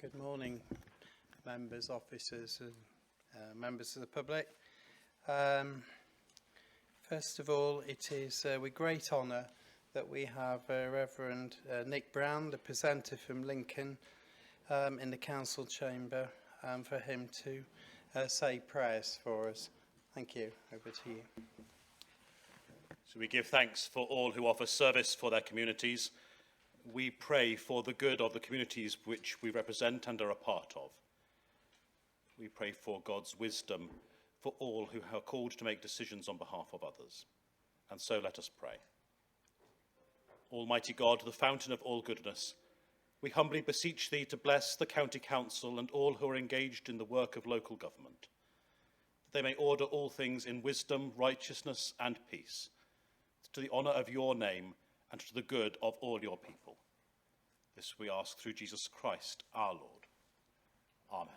Good morning, members, officers and members of the public. First of all, it is with great honour that we have Reverend Nick Brown, the presenter from Lincoln, in the council chamber, for him to say prayers for us. Thank you. Over to you. So we give thanks for all who offer service for their communities. We pray for the good of the communities which we represent and are a part of. We pray for God's wisdom for all who are called to make decisions on behalf of others. And so let us pray. Almighty God, the fountain of all goodness, we humbly beseech thee to bless the county council and all who are engaged in the work of local government, that they may order all things in wisdom, righteousness and peace, to the honour of your name and to the good of all your people. This we ask through Jesus Christ, our Lord. Amen.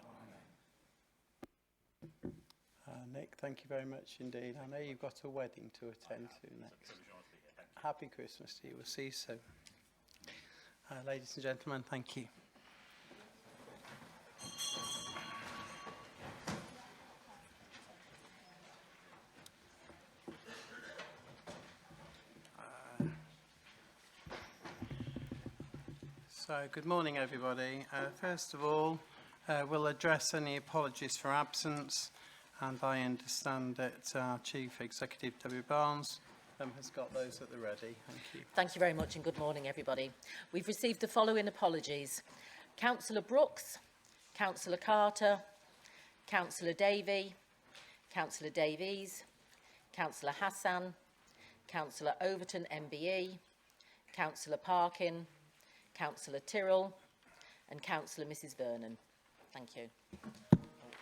Nick, thank you very much indeed. I know you've got a wedding to attend to next. Happy Christmas to you. We'll see you soon. Ladies and gentlemen, thank you. So, good morning, everybody. First of all, we'll address any apologies for absence, and I understand that our Chief Executive, Debbie Barnes, has got those at the ready. Thank you. Thank you very much, and good morning, everybody. We've received the following apologies. Councillor Brooks, Councillor Carter, Councillor Davey, Councillor Davies, Councillor Hassan, Councillor Overton MBE, Councillor Parkin, Councillor Tyrrell and Councillor Mrs Vernon. Thank you.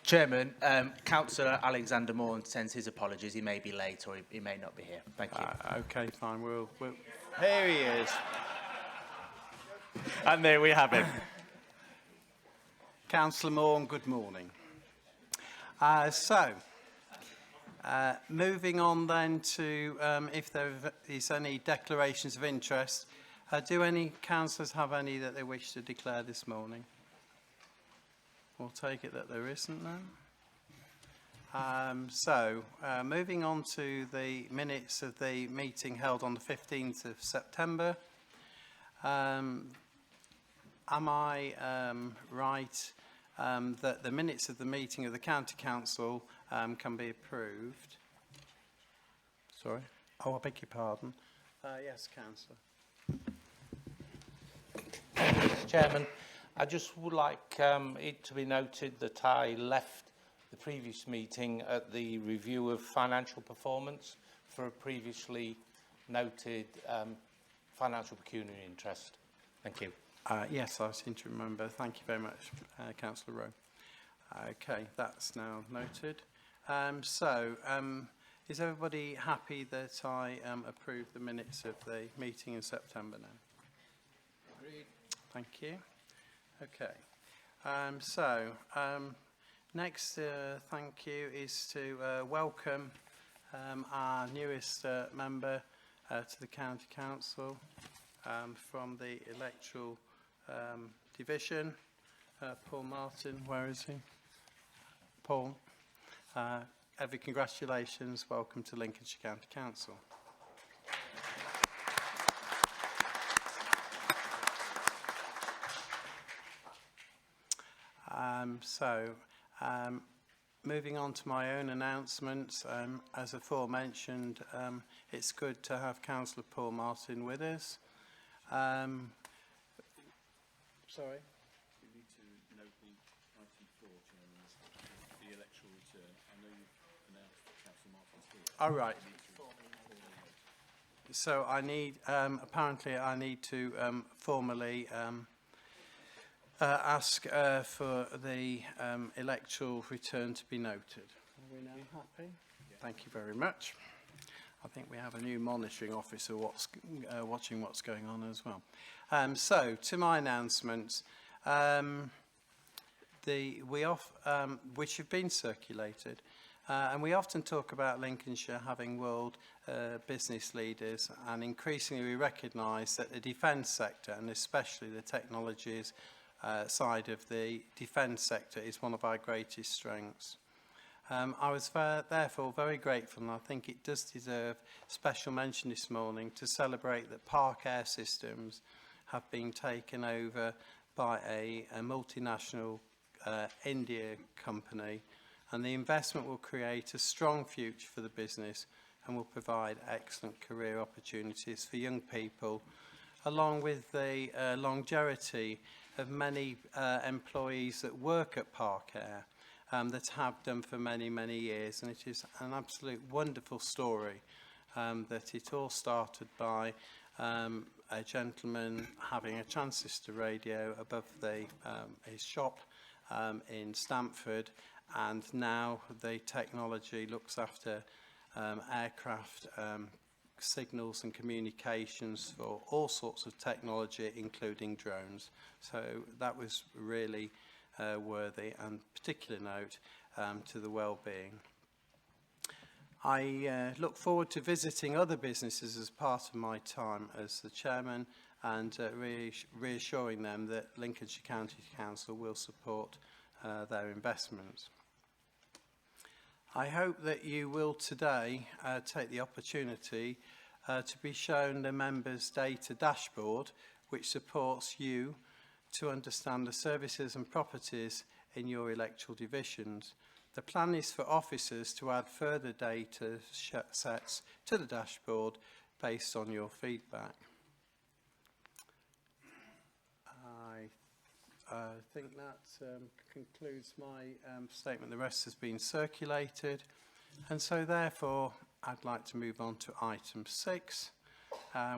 Chairman, Councillor Alexander Moore sends his apologies. He may be late or he may not be here. Thank you. Okay, fine. We'll... Here he is. And there we have him. Councillor Moore, good morning. Moving on then to if there is any declarations of interest. Do any councillors have any that they wish to declare this morning? We'll take it that there isn't then. Moving on to the minutes of the meeting held on the 15th of September. Am I right that the minutes of the meeting of the County Council can be approved? Sorry? Oh, I beg your pardon. Yes, Councillor. Mr. Chairman, I just would like it to be noted that I left the previous meeting at the review of financial performance for a previously noted financial pecuniary interest. Thank you. Yes, I seem to remember. Thank you very much, Councillor Rowe. Okay, that's now noted. Is everybody happy that I approve the minutes of the meeting in September now? Agreed. Thank you. Okay. Next, thank you, is to welcome our newest member to the County Council from the electoral division, Paul Martin. Where is he? Paul. Every congratulations. Welcome to Lincolnshire County Council. Moving on to my own announcements, as aforementioned, it's good to have Councillor Paul Martin with us. Sorry? We need to note the item 4, Chairman, the electoral return. I know you've announced that Councillor Martin's here. All right. So I need, apparently I need to formally ask for the electoral return to be noted. Are we now happy? Yeah. Thank you very much. I think we have a new monitoring officer watching what's going on as well. To my announcements, which have been circulated, and we often talk about Lincolnshire having world business leaders, and increasingly we recognise that the defence sector, and especially the technologies side of the defence sector is one of our greatest strengths. I was therefore very grateful, and I think it does deserve special mention this morning, to celebrate that Park Air Systems have been taken over by a multinational India company, and the investment will create a strong future for the business and will provide excellent career opportunities for young people, along with the longevity of many employees that work at Park Air that have done for many, many years. And it is an absolute wonderful story that it all started by a gentleman having a transistor radio above his shop in Stamford, and now the technology looks after aircraft signals and communications for all sorts of technology, including drones. So that was really worthy, and particular note to the well-being. I look forward to visiting other businesses as part of my time as the chairman, and reassuring them that Lincolnshire County Council will support their investments. I hope that you will today take the opportunity to be shown the members' data dashboard, which supports you to understand the services and properties in your electoral divisions. The plan is for officers to add further data sets to the dashboard based on your feedback. I think that concludes my statement. The rest has been circulated, and so therefore I'd like to move on to item 6,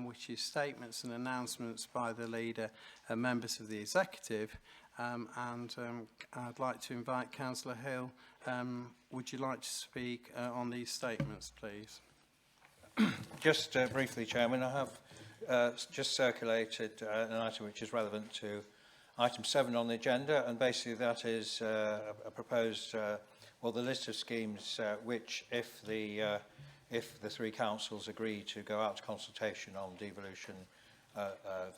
which is statements and announcements by the leader and members of the executive. I'd like to invite Councillor Hill. Would you like to speak on these statements, please? Just briefly, Chairman, I have just circulated an item which is relevant to item 7 on the agenda, and basically that is a proposed, well, the list of schemes which, if the 3 councils agree to go out to consultation on devolution,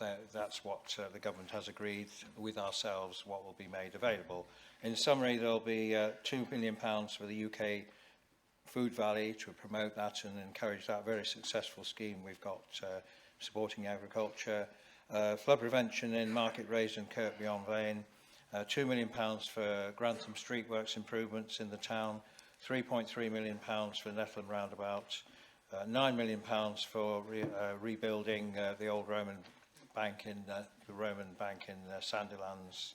that's what the government has agreed with ourselves, what will be made available. In summary, there will be £2 million for the UK Food Valley to promote that and encourage that very successful scheme we've got supporting agriculture. Flood prevention in Market Raise and Kirkby-on-Vane, £2 million for Grantham Street Works improvements in the town, £3.3 million for Netherland Roundabout, £9 million for rebuilding the old Roman bank in Sandilands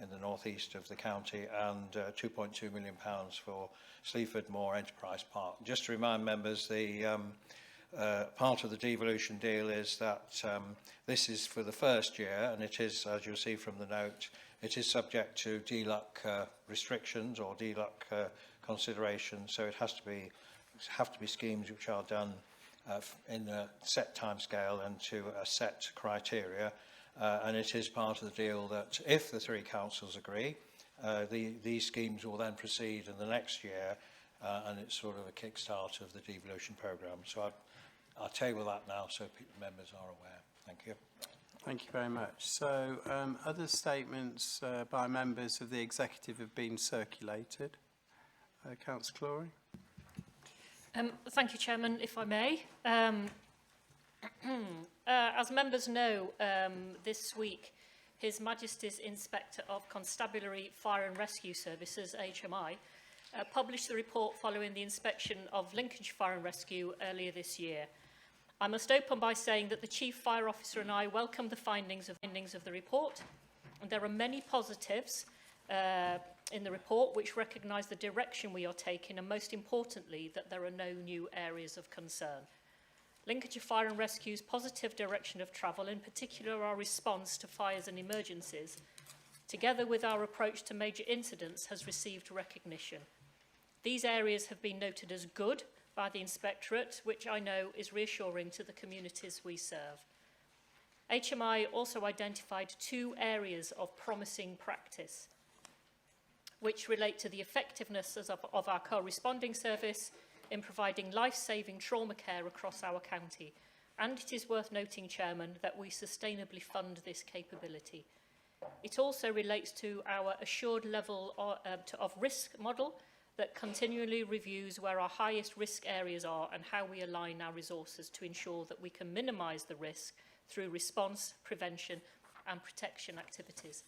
in the northeast of the county, and £2.2 million for Sleaford Moor Enterprise Park. Just to remind members, the part of the devolution deal is that this is for the first year, and it is, as you'll see from the note, it is subject to DLUC restrictions or DLUC considerations, so it have to be schemes which are done in a set timescale and to a set criteria, and it is part of the deal that if the 3 councils agree, these schemes will then proceed in the next year, and it's sort of a kickstart of the devolution programme. So I'll table that now so members are aware. Thank you. Thank you very much. So other statements by members of the executive have been circulated. Councillor Clory. Thank you, Chairman, if I may. As members know, this week, His Majesty's Inspector of Constabulary Fire and Rescue Services, HMI, published the report following the inspection of Lincolnshire Fire and Rescue earlier this year. I must open by saying that the Chief Fire Officer and I welcome the findings of the report, and there are many positives in the report which recognise the direction we are taking, and most importantly that there are no new areas of concern. Lincolnshire Fire and Rescue's positive direction of travel, in particular our response to fires and emergencies, together with our approach to major incidents, has received recognition. These areas have been noted as good by the Inspectorate, which I know is reassuring to the communities we serve. HMI also identified 2 areas of promising practice, which relate to the effectiveness of our co-responding service in providing life-saving trauma care across our county. And it is worth noting, Chairman, that we sustainably fund this capability. It also relates to our assured level of risk model that continually reviews where our highest risk areas are and how we align our resources to ensure that we can minimise the risk through response, prevention and protection activities.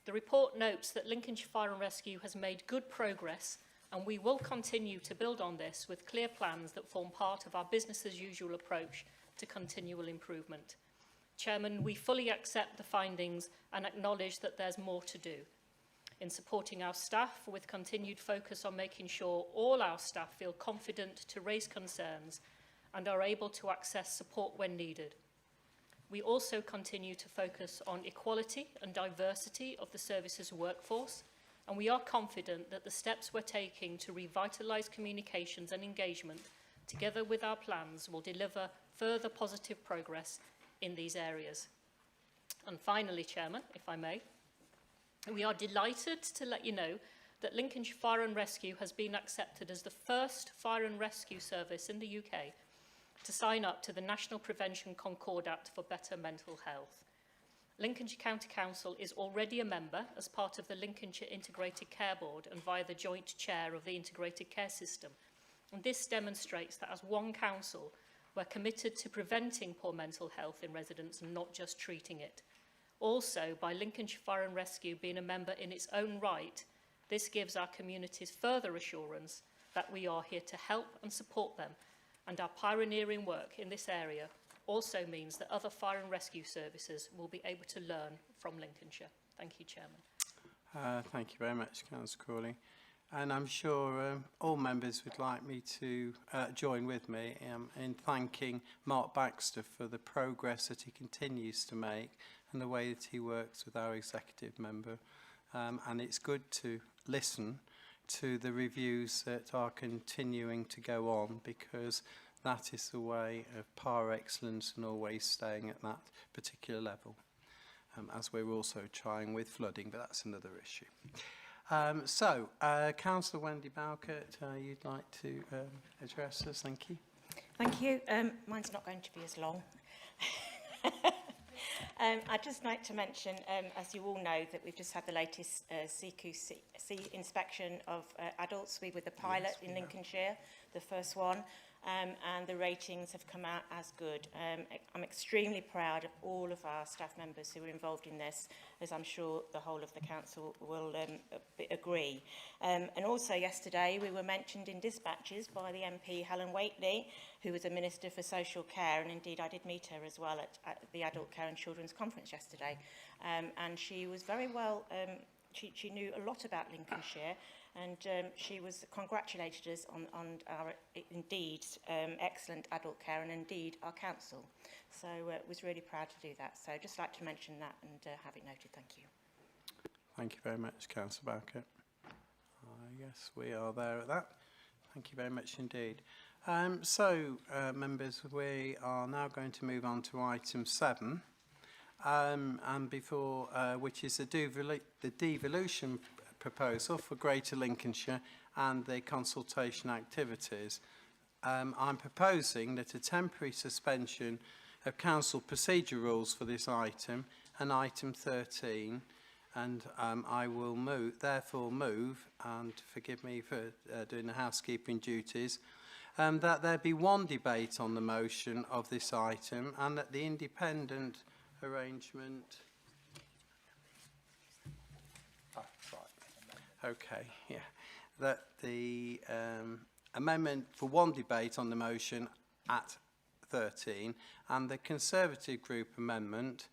The report notes that Lincolnshire Fire and Rescue has made good progress, and we will continue to build on this with clear plans that form part of our business as usual approach to continual improvement. Chairman, we fully accept the findings and acknowledge that there's more to do in supporting our staff with continued focus on making sure all our staff feel confident to raise concerns and are able to access support when needed. We also continue to focus on equality and diversity of the services workforce, and we are confident that the steps we're taking to revitalise communications and engagement, together with our plans, will deliver further positive progress in these areas. And finally, Chairman, if I may, we are delighted to let you know that Lincolnshire Fire and Rescue has been accepted as the first fire and rescue service in the UK to sign up to the National Prevention Concordat for Better Mental Health. Lincolnshire County Council is already a member as part of the Lincolnshire Integrated Care Board and via the joint chair of the Integrated Care System. And this demonstrates that as one council, we're committed to preventing poor mental health in residents and not just treating it. Also, by Lincolnshire Fire and Rescue being a member in its own right, this gives our communities further assurance that we are here to help and support them, and our pioneering work in this area also means that other fire and rescue services will be able to learn from Lincolnshire. Thank you, Chairman. Thank you very much, Councillor Crawley. And I'm sure all members would like me to join with me in thanking Mark Baxter for the progress that he continues to make and the way that he works with our executive member. And it's good to listen to the reviews that are continuing to go on, because that is the way of par excellence and always staying at that particular level, as we're also trying with flooding, but that's another issue. Councillor Wendy Bowkett, you'd like to address us. Thank you. Thank you. Mine's not going to be as long. I'd just like to mention, as you all know, that we've just had the latest CQC inspection of adults. We were the pilot in Lincolnshire, the first one, and the ratings have come out as good. I'm extremely proud of all of our staff members who were involved in this, as I'm sure the whole of the council will agree. And also yesterday we were mentioned in dispatches by the MP Helen Whately, who was a Minister for Social Care, and indeed I did meet her as well at the Adult Care and Children's Conference yesterday. And she was very well, she knew a lot about Lincolnshire, and she was congratulated us on our indeed excellent adult care and indeed our council. So was really proud to do that. So just like to mention that and have it noted. Thank you. Thank you very much, Councillor Bowkett. Yes, we are there at that. Thank you very much indeed. Members, we are now going to move on to item 7, and before which is the devolution proposal for Greater Lincolnshire and the consultation activities. I'm proposing that a temporary suspension of council procedure rules for this item and item 13, and I will therefore move, and forgive me for doing the housekeeping duties, that there be one debate on the motion of this item, and that the independent arrangement... Okay, yeah. That the amendment for one debate on the motion at 13 and the Conservative Group amendment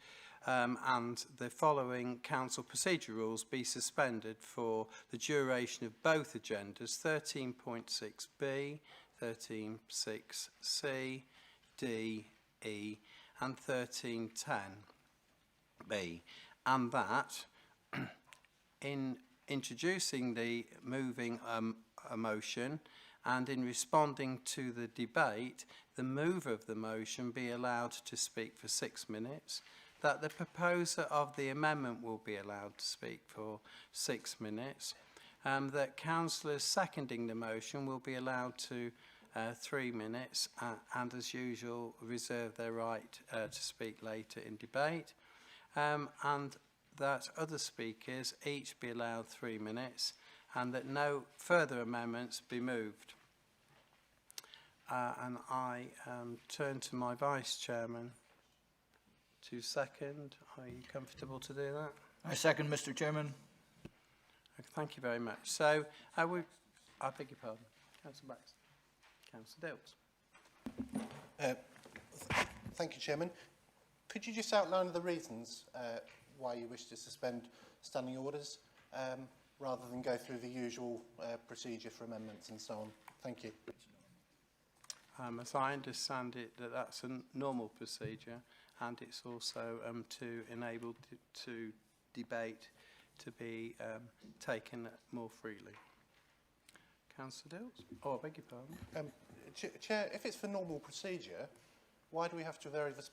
and the following council procedure rules be suspended for the duration of both agendas, 13.6b, 13.6c, d, e and 13.10b, and that in introducing the moving a motion and in responding to the debate, the mover of the motion be allowed to speak for 6 minutes, that the proposer of the amendment will be allowed to speak for 6 minutes, that councillors seconding the motion will be allowed to 3 minutes, and as usual reserve their right to speak later in debate, and that other speakers each be allowed 3 minutes and that no further amendments be moved. And I turn to my Vice Chairman to second. Are you comfortable to do that? I second, Mr. Chairman. Okay, thank you very much. So, I beg your pardon. Councillor Baxter. Councillor Dills. Thank you, Chairman. Could you just outline the reasons why you wish to suspend standing orders rather than go through the usual procedure for amendments and so on? Thank you. As I understand it, that's a normal procedure, and it's also to enable to debate to be taken more freely. Councillor Dills? Oh, I beg your pardon. Chair, if it's for normal procedure, why do we have to vary this?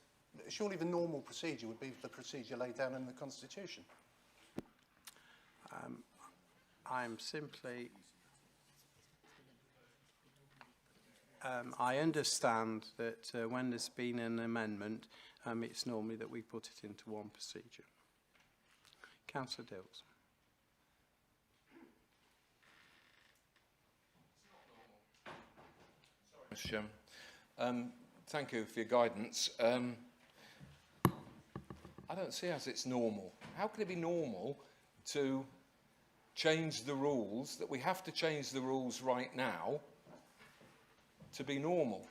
Surely the normal procedure would be the procedure laid down in the Constitution. I'm simply... I understand that when there's been an amendment, it's normally that we put it into one procedure. Councillor Dills. Mr. Chairman. Thank you for your guidance. I don't see as it's normal. How can it be normal to change the rules, that we have to change the rules right now to be normal?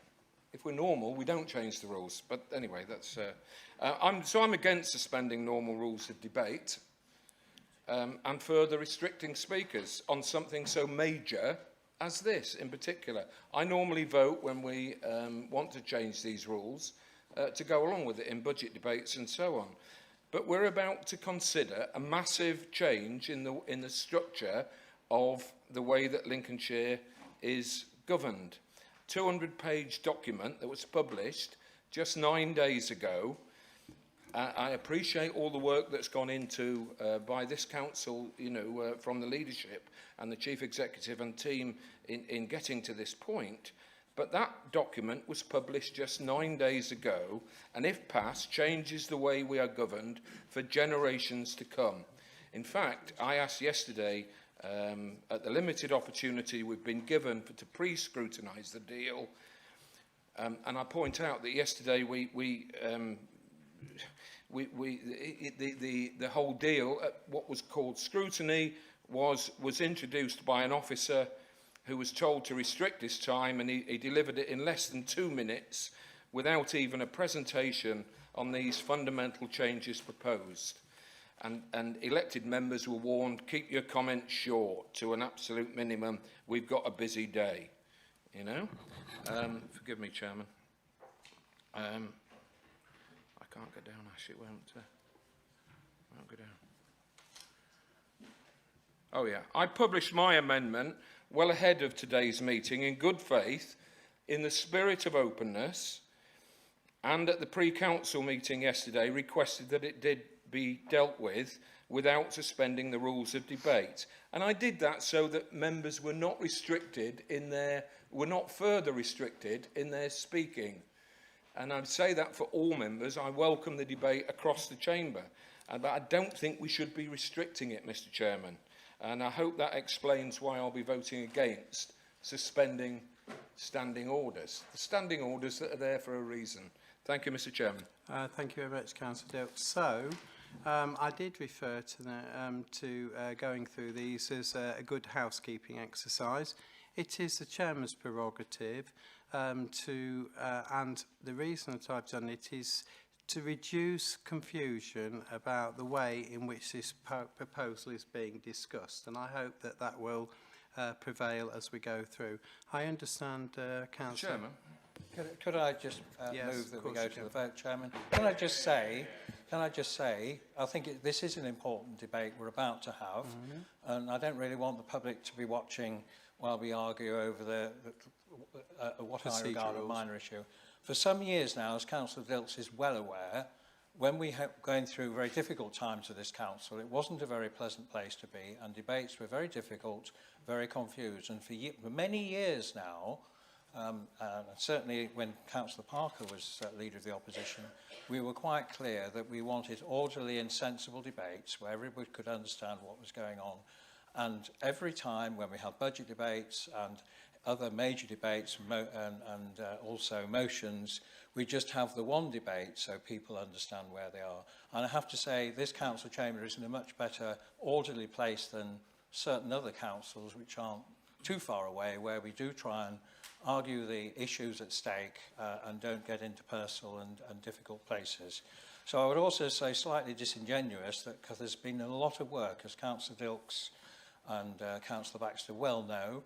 If we're normal, we don't change the rules. But anyway, that's... I'm against suspending normal rules of debate and further restricting speakers on something so major as this in particular. I normally vote when we want to change these rules to go along with it in budget debates and so on. But we're about to consider a massive change in the structure of the way that Lincolnshire is governed. 200-page document that was published just 9 days ago. I appreciate all the work that's gone into by this council, from the leadership and the chief executive and team in getting to this point. But that document was published just 9 days ago, and if passed, changes the way we are governed for generations to come. In fact, I asked yesterday, at the limited opportunity we've been given to pre-scrutinise the deal, and I point out that yesterday the whole deal, what was called scrutiny, was introduced by an officer who was told to restrict his time, and he delivered it in less than 2 minutes without even a presentation on these fundamental changes proposed. And elected members were warned, keep your comments short to an absolute minimum. We've got a busy day, Forgive me, Chairman. I can't go down, Ash, it won't go down. Oh, yeah. I published my amendment well ahead of today's meeting in good faith, in the spirit of openness, and at the pre-council meeting yesterday requested that it did be dealt with without suspending the rules of debate. And I did that so that members were not further restricted in their speaking. And I'd say that for all members. I welcome the debate across the chamber. But I don't think we should be restricting it, Mr. Chairman. And I hope that explains why I'll be voting against suspending standing orders. The standing orders that are there for a reason. Thank you, Mr. Chairman. Thank you very much, Councillor Dilks. So, I did refer to going through these as a good housekeeping exercise. It is the Chairman's prerogative and the reason that I've done it is to reduce confusion about the way in which this proposal is being discussed, and I hope that will prevail as we go through. I understand, Councillor. Chairman, could I just Yes, move that we go to the vote, Chairman? Can I just say, I think this is an important debate we're about to have, and I don't really want the public to be watching while we argue over what I regard a minor issue. For some years now, as Councillor Dilks is well aware, when we were going through very difficult times with this council, it wasn't a very pleasant place to be, and debates were very difficult, very confused. And for many years now, And certainly when Councillor Parker was leader of the opposition, we were quite clear that we wanted orderly and sensible debates where everybody could understand what was going on. And every time when we have budget debates and other major debates and also motions, we just have the one debate so people understand where they are. And I have to say, this council chamber is in a much better orderly place than certain other councils which aren't too far away, where we do try and argue the issues at stake and don't get into personal and difficult places. So I would also say slightly disingenuous that because there's been a lot of work, as Councillor Dilks and Councillor Baxter well know,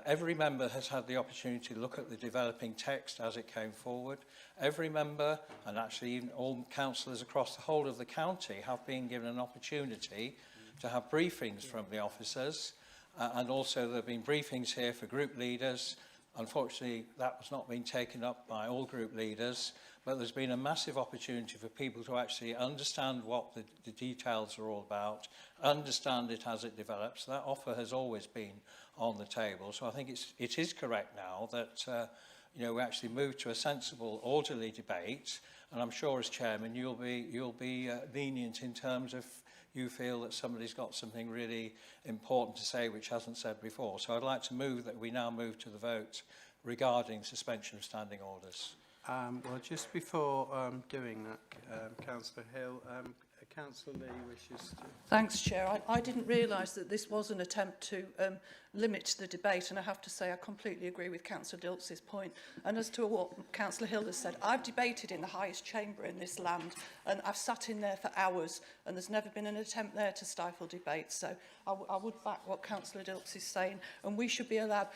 every member has had the opportunity to look at the developing text as it came forward. Every member, and actually even all councillors across the whole of the county, have been given an opportunity to have briefings from the officers, and also there have been briefings here for group leaders. Unfortunately, that was not being taken up by all group leaders, but there's been a massive opportunity for people to actually understand what the details are all about, understand it as it develops. That offer has always been on the table. So I think it is correct now that we actually move to a sensible, orderly debate. And I'm sure as chairman, you'll be lenient in terms of you feel that somebody's got something really important to say which hasn't said before. So I'd like to move that we now move to the vote regarding suspension of standing orders. Well, just before doing that, Councillor Hill, Councillor Lee wishes to... Thanks, Chair. I didn't realise that this was an attempt to limit the debate, and I have to say I completely agree with Councillor Dilks' point. And as to what Councillor Hill has said, I've debated in the highest chamber in this land, and I've sat in there for hours, and there's never been an attempt there to stifle debate. So I would back what Councillor Dilks is saying, and we should be allowed...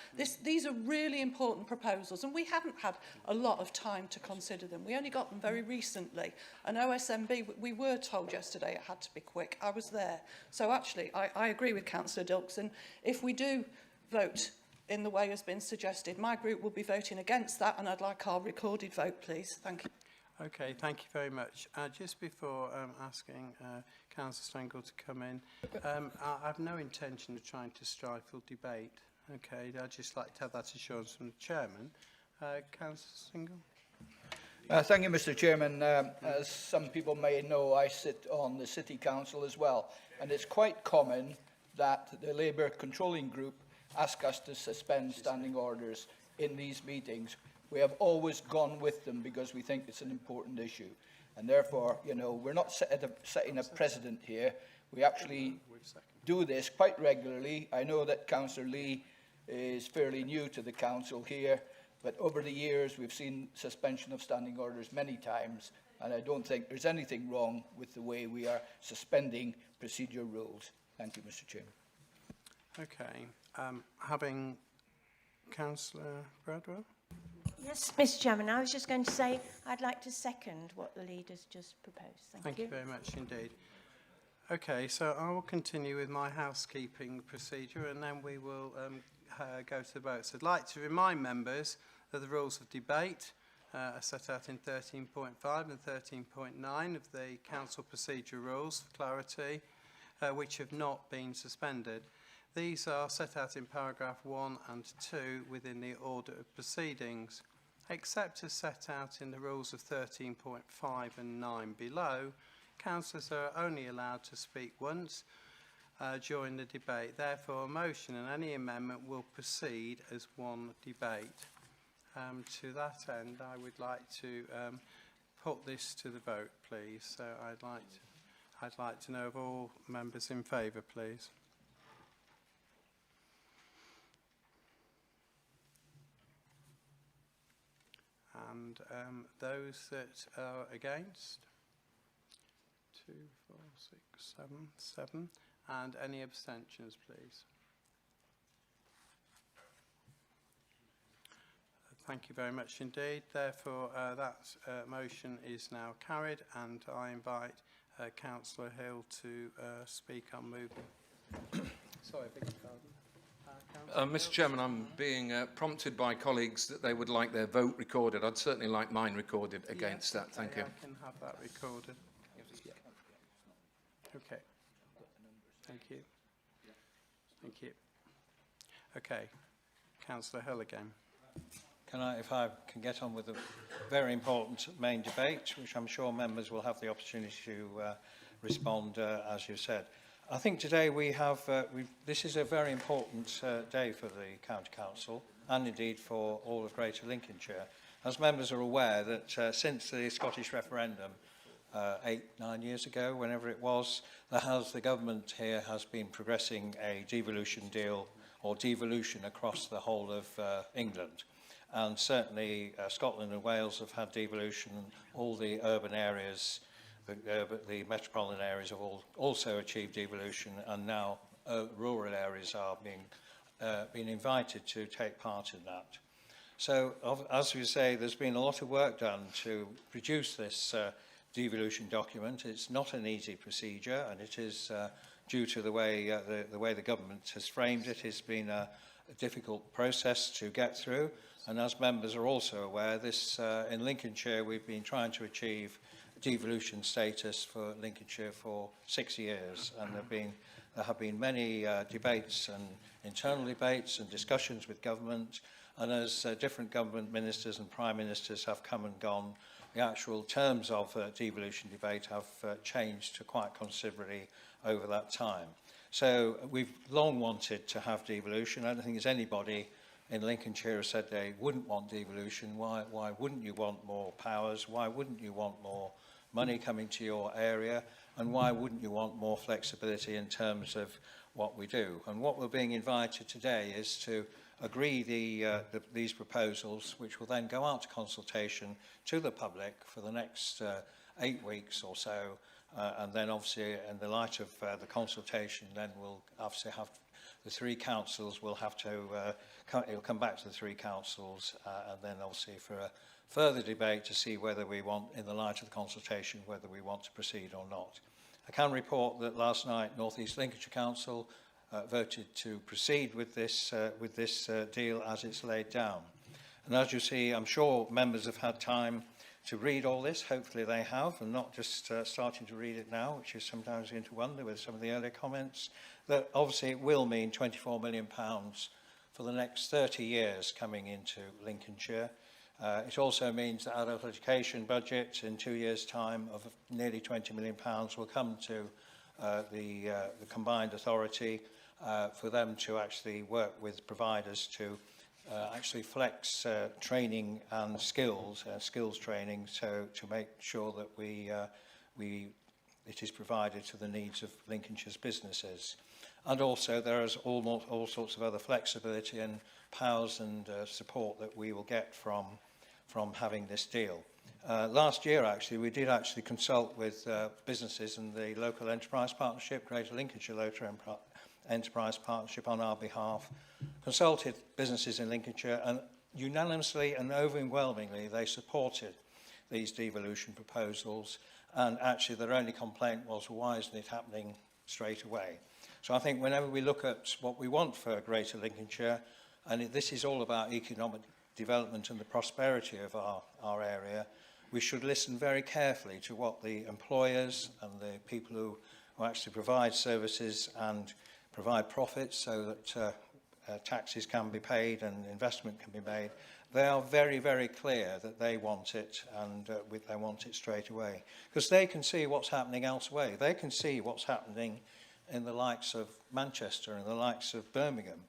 These are really important proposals, and we haven't had a lot of time to consider them. We only got them very recently. And OSMB, we were told yesterday it had to be quick. I was there. So actually, I agree with Councillor Dilks, and if we do vote in the way has been suggested, my group will be voting against that, and I'd like our recorded vote, please. Thank you. Okay, thank you very much. Just before asking Councillor Stengel to come in, I have no intention of trying to stifle debate. Okay, I'd just like to have that assurance from the Chairman. Councillor Stengel? Thank you, Mr. Chairman. As some people may know, I sit on the City Council as well, and it's quite common that the Labour controlling group ask us to suspend standing orders in these meetings. We have always gone with them because we think it's an important issue. And therefore, we're not setting a precedent here. We actually do this quite regularly. I know that Councillor Lee is fairly new to the council here, but over the years we've seen suspension of standing orders many times, and I don't think there's anything wrong with the way we are suspending procedure rules. Thank you, Mr. Chairman. Okay. Having Councillor Bradwell? Yes, Mr. Chairman, I was just going to say I'd like to second what the leaders just proposed. Thank you very much indeed. Okay, so I will continue with my housekeeping procedure, and then we will go to the votes. I'd like to remind members that the rules of debate are set out in 13.5 and 13.9 of the Council Procedure Rules for clarity, which have not been suspended. These are set out in paragraph 1 and 2 within the order of proceedings. Except as set out in the rules of 13.5 and 9 below, councillors are only allowed to speak once during the debate. Therefore, a motion and any amendment will proceed as one debate. To that end, I would like to put this to the vote, please. So I'd like to know of all members in favour, please. And those that are against? 2, 4, 6, 7. And any abstentions, please? Thank you very much indeed. Therefore, that motion is now carried, and I invite Councillor Hill to speak on moving. Sorry, I beg your pardon. Mr. Chairman, I'm being prompted by colleagues that they would like their vote recorded. I'd certainly like mine recorded against that. Thank you. I can have that recorded. Okay. Thank you. Thank you. Okay. Councillor Hill again. if I can get on with the very important main debate, which I'm sure members will have the opportunity to respond, as you said. I think today this is a very important day for the County Council and indeed for all of Greater Lincolnshire. As members are aware that since the Scottish referendum 8-9 years ago, whenever it was, the government here has been progressing a devolution deal or devolution across the whole of England. And certainly Scotland and Wales have had devolution. All the urban areas, the metropolitan areas have also achieved devolution, and now rural areas are being invited to take part in that. So, as we say, there's been a lot of work done to produce this devolution document. It's not an easy procedure, and it is due to the way the government has framed it. It's been a difficult process to get through, and as members are also aware, in Lincolnshire we've been trying to achieve devolution status for Lincolnshire for 6 years, and there have been many debates and internal debates and discussions with government, and as different government ministers and prime ministers have come and gone, the actual terms of devolution debate have changed quite considerably over that time. So we've long wanted to have devolution. I don't think there's anybody in Lincolnshire who said they wouldn't want devolution. Why wouldn't you want more powers? Why wouldn't you want more money coming to your area? And why wouldn't you want more flexibility in terms of what we do? And what we're being invited today is to agree these proposals, which will then go out to consultation to the public for the next 8 weeks or so. And then obviously in the light of the consultation, then we'll obviously have the three councils will have to, it'll come back to the three councils and then obviously for a further debate to see whether we want, in the light of the consultation, whether we want to proceed or not. I can report that last night North East Lincolnshire Council voted to proceed with this deal as it's laid down. And as you see, I'm sure members have had time to read all this. Hopefully they have, and not just starting to read it now, which is sometimes going to wonder with some of the earlier comments, that obviously it will mean £24 million for the next 30 years coming into Lincolnshire. It also means that adult education budget in 2 years' time of nearly £20 million will come to the combined authority for them to actually work with providers to actually flex training and skills training, so to make sure that it is provided to the needs of Lincolnshire's businesses. And also there is all sorts of other flexibility and powers and support that we will get from having this deal. Last year, actually, we did actually consult with businesses and the local enterprise partnership, Greater Lincolnshire Local Enterprise Partnership, on our behalf, consulted businesses in Lincolnshire, and unanimously and overwhelmingly they supported these devolution proposals, and actually their only complaint was, why isn't it happening straight away? So I think whenever we look at what we want for Greater Lincolnshire, and this is all about economic development and the prosperity of our area, we should listen very carefully to what the employers and the people who actually provide services and provide profits so that taxes can be paid and investment can be made. They are very, very clear that they want it, and they want it straight away. Because they can see what's happening elsewhere. They can see what's happening in the likes of Manchester and the likes of Birmingham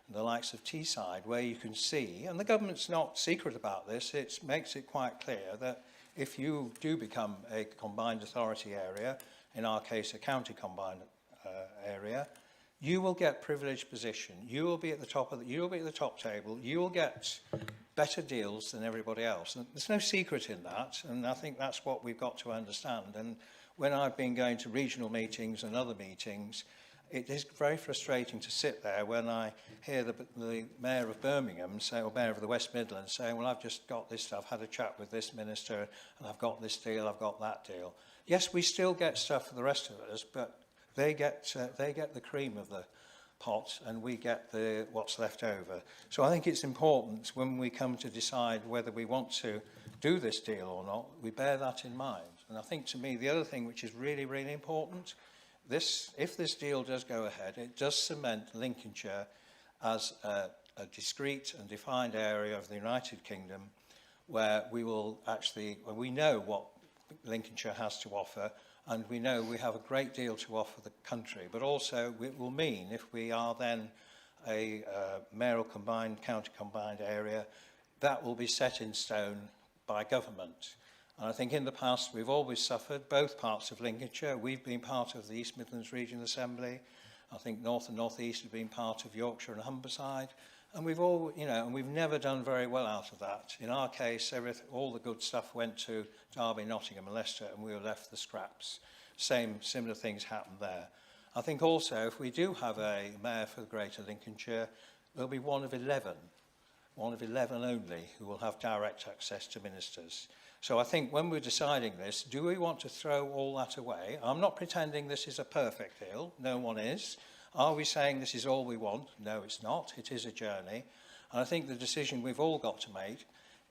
and the likes of Teesside, where you can see, and the government's not secret about this, it makes it quite clear that if you do become a combined authority area, in our case a county combined area, you will get privileged position. You will be at the top table. You will get better deals than everybody else. And there's no secret in that, and I think that's what we've got to understand. And when I've been going to regional meetings and other meetings, it is very frustrating to sit there when I hear the Mayor of Birmingham say, or Mayor of the West Midlands saying, well, I've just got this, I've had a chat with this minister, and I've got this deal, I've got that deal. Yes, we still get stuff for the rest of us, but they get the cream of the pot, and we get what's left over. So I think it's important when we come to decide whether we want to do this deal or not, we bear that in mind. And I think, to me, the other thing which is really, really important, if this deal does go ahead, it does cement Lincolnshire as a discrete and defined area of the United Kingdom where we will actually, when we know what Lincolnshire has to offer, and we know we have a great deal to offer the country, but also it will mean if we are then a mayoral combined, county combined area, that will be set in stone by government. And I think in the past we've always suffered, both parts of Lincolnshire. We've been part of the East Midlands Regional Assembly. I think North and North East have been part of Yorkshire and Humberside. And we've all, you know, and we've never done very well out of that. In our case, all the good stuff went to Derby, Nottingham and Leicester, and we were left the scraps. Similar things happened there. I think also, if we do have a mayor for Greater Lincolnshire, there'll be one of 11 only who will have direct access to ministers. So I think when we're deciding this, do we want to throw all that away? I'm not pretending this is a perfect deal. No one is. Are we saying this is all we want? No, it's not. It is a journey. And I think the decision we've all got to make,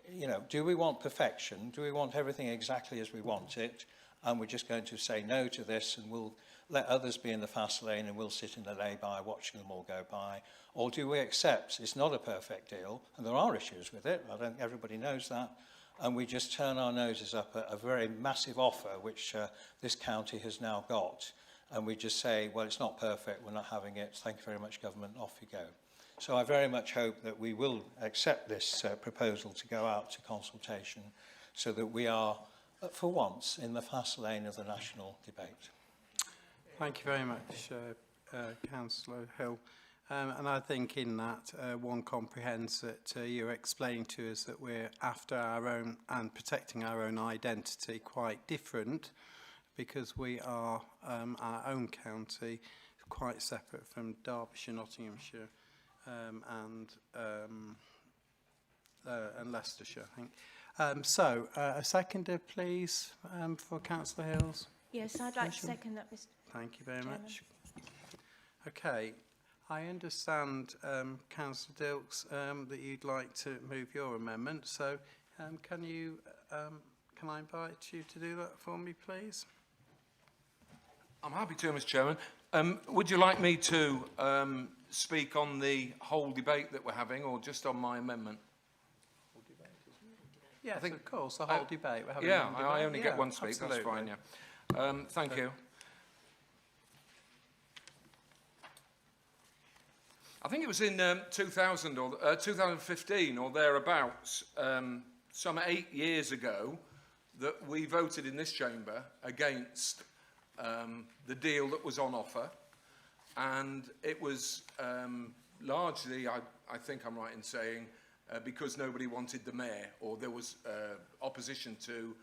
you know, do we want perfection? Do we want everything exactly as we want it? And we're just going to say no to this and we'll let others be in the fast lane and we'll sit in the lay-by watching them all go by? Or do we accept it's not a perfect deal and there are issues with it? I don't think everybody knows that. And we just turn our noses up at a very massive offer which this county has now got. And we just say, well, it's not perfect, we're not having it, thank you very much, government, off you go. So I very much hope that we will accept this proposal to go out to consultation so that we are, for once, in the fast lane of the national debate. Thank you very much, Councillor Hill. And I think in that, one comprehends that you're explaining to us that we're after our own and protecting our own identity quite different, because we are our own county, quite separate from Derbyshire, Nottinghamshire and Leicestershire, I think. So, a seconder, please, for Councillor Hills. Yes, I'd like to second that, Mr. Thank you very much. Okay, I understand, Councillor Dilks, that you'd like to move your amendment. So, can I invite you to do that for me, please? I'm happy to, Mr. Chairman. Would you like me to speak on the whole debate that we're having, or just on my amendment? Yes, I think, of course, the whole debate. We're having yeah, debate. I only get one speak, absolutely. That's fine, yeah. Thank you. I think it was in 2000 or 2015 or thereabouts, some 8 years ago, that we voted in this chamber against the deal that was on offer, and it was largely, I think I'm right in saying, because nobody wanted the mayor, or there was opposition to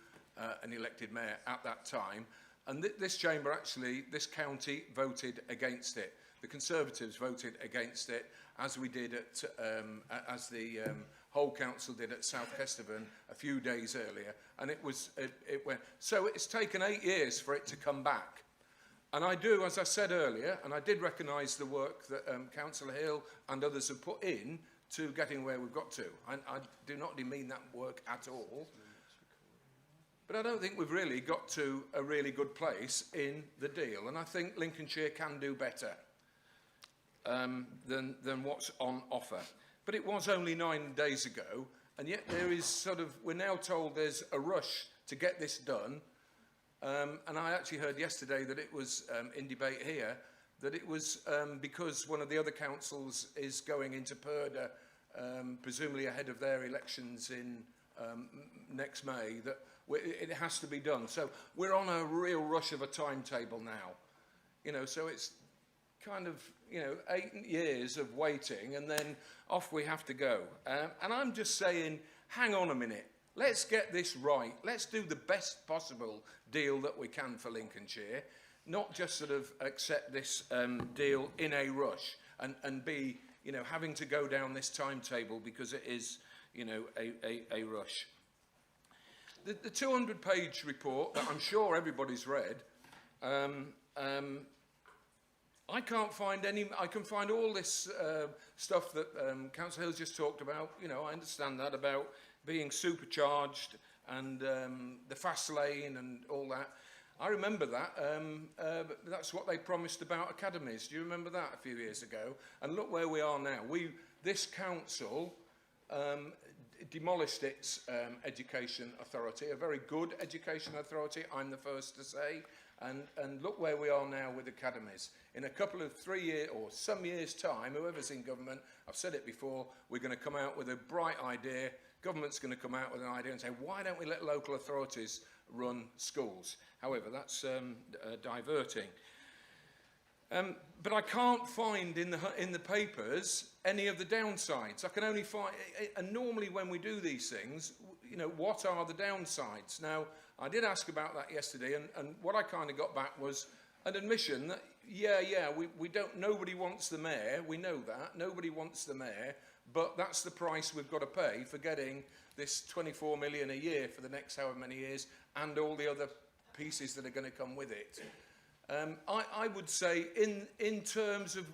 an elected mayor at that time. And this chamber, actually, this county voted against it. The Conservatives voted against it, as we did at, as the whole council did at South Kesteven a few days earlier, and it went. So it's taken 8 years for it to come back. And I do, as I said earlier, and I did recognise the work that Councillor Hill and others have put in to getting where we've got to. I do not demean that work at all. But I don't think we've really got to a really good place in the deal. And I think Lincolnshire can do better than what's on offer. But it was only 9 days ago, and yet there is sort of, we're now told there's a rush to get this done. And I actually heard yesterday that it was in debate here, that it was because one of the other councils is going into purdah, presumably ahead of their elections in next May, that it has to be done. So we're on a real rush of a timetable now. You know, so it's kind of, you know, 8 years of waiting, and then off we have to go. And I'm just saying, hang on a minute. Let's get this right. Let's do the best possible deal that we can for Lincolnshire, not just sort of accept this deal in a rush and be, you know, having to go down this timetable because it is, you know, a rush. The 200-page report that I'm sure everybody's read, I can't find any. I can find all this stuff that Councillor Hill's just talked about. You know, I understand that about being supercharged and the fast lane and all that. I remember that. That's what they promised about academies. Do you remember that a few years ago? And look where we are now. this council demolished its education authority, a very good education authority, I'm the first to say, and look where we are now with academies. In a couple of 3 years or some years' time, whoever's in government, I've said it before, we're going to come out with a bright idea, government's going to come out with an idea and say, why don't we let local authorities run schools? However, that's diverting. But I can't find in the papers any of the downsides. I can only find, and normally when we do these things, you know, what are the downsides? Now, I did ask about that yesterday, and what I kind of got back was an admission that, we don't, nobody wants the mayor, we know that, nobody wants the mayor, but that's the price we've got to pay for getting this 24 million a year for the next however many years, and all the other pieces that are going to come with it. I would say in terms of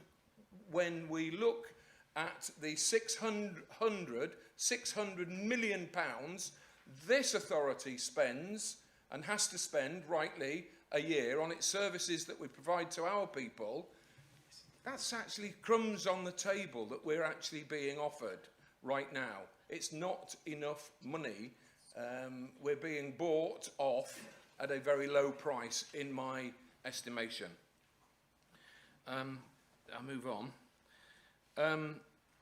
when we look at the 600 million pounds this authority spends and has to spend rightly a year on its services that we provide to our people, that's actually crumbs on the table that we're actually being offered right now. It's not enough money. We're being bought off at a very low price in my estimation. I'll move on.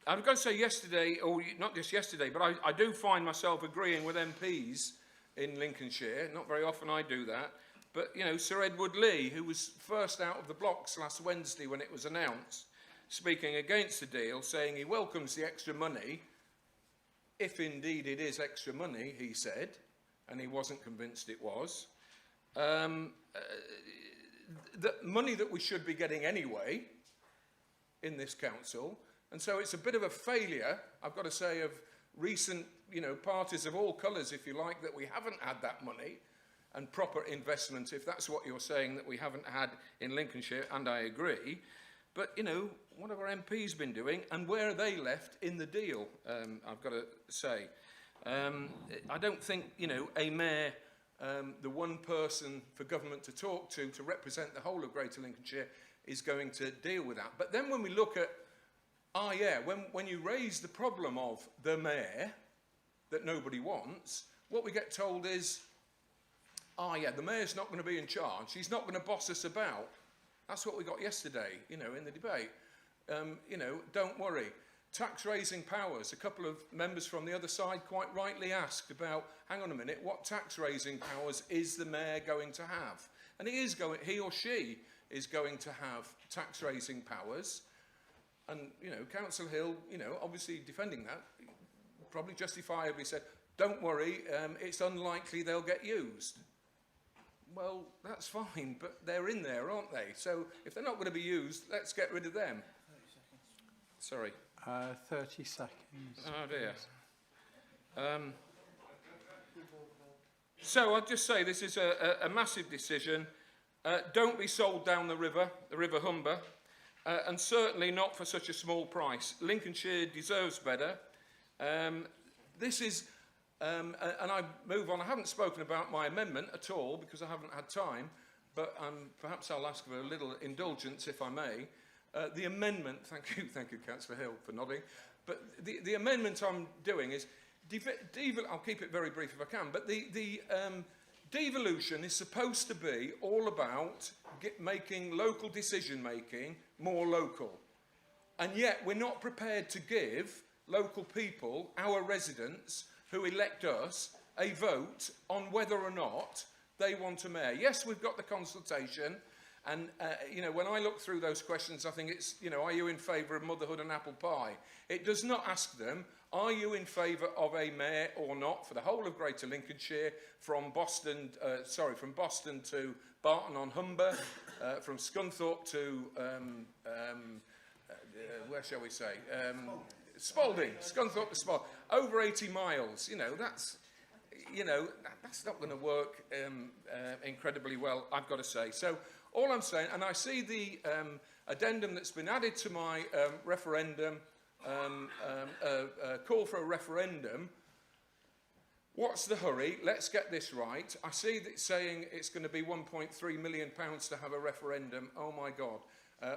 I've got to say yesterday, or not just yesterday, but I do find myself agreeing with MPs in Lincolnshire. Not very often I do that. But, you know, Sir Edward Lee, who was first out of the blocks last Wednesday when it was announced, speaking against the deal, saying he welcomes the extra money, if indeed it is extra money, he said, and he wasn't convinced it was. The money that we should be getting anyway in this council, and so it's a bit of a failure, I've got to say, of recent, you know, parties of all colours, if you like, that we haven't had that money and proper investment, if that's what you're saying that we haven't had in Lincolnshire, and I agree. But, you know, what have our MPs been doing, and where are they left in the deal, I've got to say. I don't think, you know, a mayor, the one person for government to talk to represent the whole of Greater Lincolnshire, is going to deal with that. But then when we look at, when you raise the problem of the mayor that nobody wants, what we get told is, the mayor's not going to be in charge. He's not going to boss us about. That's what we got yesterday, you know, in the debate. You know, don't worry. Tax-raising powers. A couple of members from the other side quite rightly asked about, hang on a minute, what tax-raising powers is the mayor going to have? And he or she is going to have tax-raising powers. And, you know, Councillor Hill, you know, obviously defending that, probably justifiably said, don't worry, it's unlikely they'll get used. Well, that's fine, but they're in there, aren't they? So if they're not going to be used, let's get rid of them. 30 seconds. Sorry. 30 seconds. Oh, dear. So I'd just say this is a massive decision. Don't be sold down the River Humber, and certainly not for such a small price. Lincolnshire deserves better. This is... and I move on. I haven't spoken about my amendment at all because I haven't had time, but perhaps I'll ask for a little indulgence if I may. The amendment, thank you, Councillor Hill for nodding, but the amendment I'm doing is, I'll keep it very brief if I can, but the devolution is supposed to be all about making local decision-making more local, and yet we're not prepared to give local people, our residents, who elect us, a vote on whether or not they want a mayor. Yes, we've got the consultation, and, you know, when I look through those questions, I think it's, you know, are you in favour of motherhood and apple pie? It does not ask them, are you in favour of a mayor or not for the whole of Greater Lincolnshire, from Boston to Barton-on-Humber, from Scunthorpe to, where shall we say? Spalding, Scunthorpe to Spalding, over 80 miles, you know, that's not going to work incredibly well, I've got to say. So all I'm saying, and I see the addendum that's been added to my referendum, call for a referendum. What's the hurry? Let's get this right. I see that saying it's going to be £1.3 million to have a referendum. Oh my God.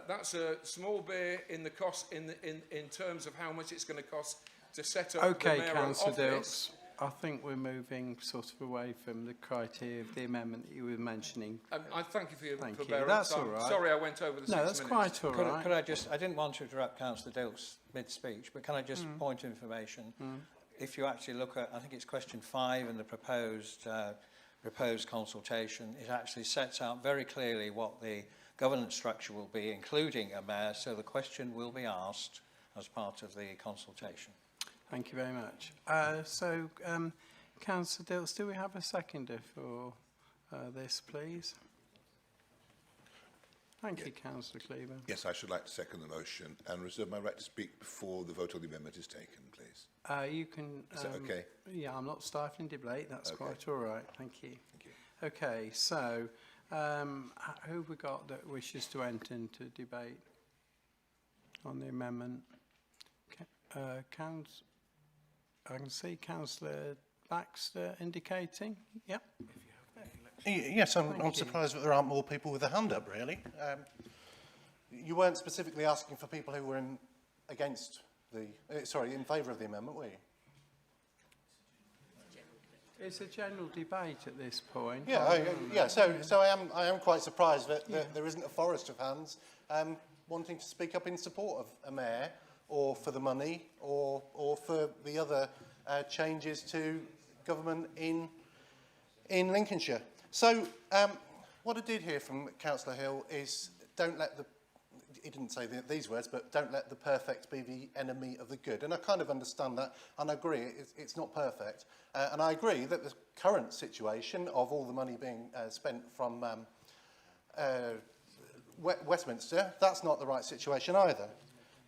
That's a small beer in the cost in terms of how much it's going to cost to set up Okay, the mayoral Councillor office. Dilks, I think we're moving sort of away from the criteria of the amendment that you were mentioning. I thank you for your Thank you. forbearance. That's I'm all right. sorry I went over the 6 No, minutes. that's quite all right. Could I just, I didn't want to interrupt Councillor Dilks mid-speech, but can I just point of information? If you actually look at, I think it's question 5 in the proposed consultation, it actually sets out very clearly what the governance structure will be, including a mayor, so the question will be asked as part of the consultation. Thank you very much. Councillor Dilks, do we have a seconder for this, please? Thank you, Councillor Cleaver. Yes, I should like to second the motion and reserve my right to speak before the vote on the amendment is taken, please. You can... Is that okay? Yeah, I'm not stifling debate. That's Okay. quite all right. Thank you. Thank you. Okay, so who have we got that wishes to enter into debate on the amendment? I can see Councillor Baxter indicating. Yep. Yes, I'm surprised that there aren't more people with a hand up, really. You weren't specifically asking for people who were in favour of the amendment, were you? It's a general debate at this point. Yeah, so I am quite surprised that there isn't a forest of hands wanting to speak up in support of a mayor, or for the money, or for the other changes to government in Lincolnshire. So what I did hear from Councillor Hill is he didn't say these words, but don't let the perfect be the enemy of the good. And I kind of understand that, and I agree it's not perfect. And I agree that the current situation of all the money being spent from Westminster, that's not the right situation either.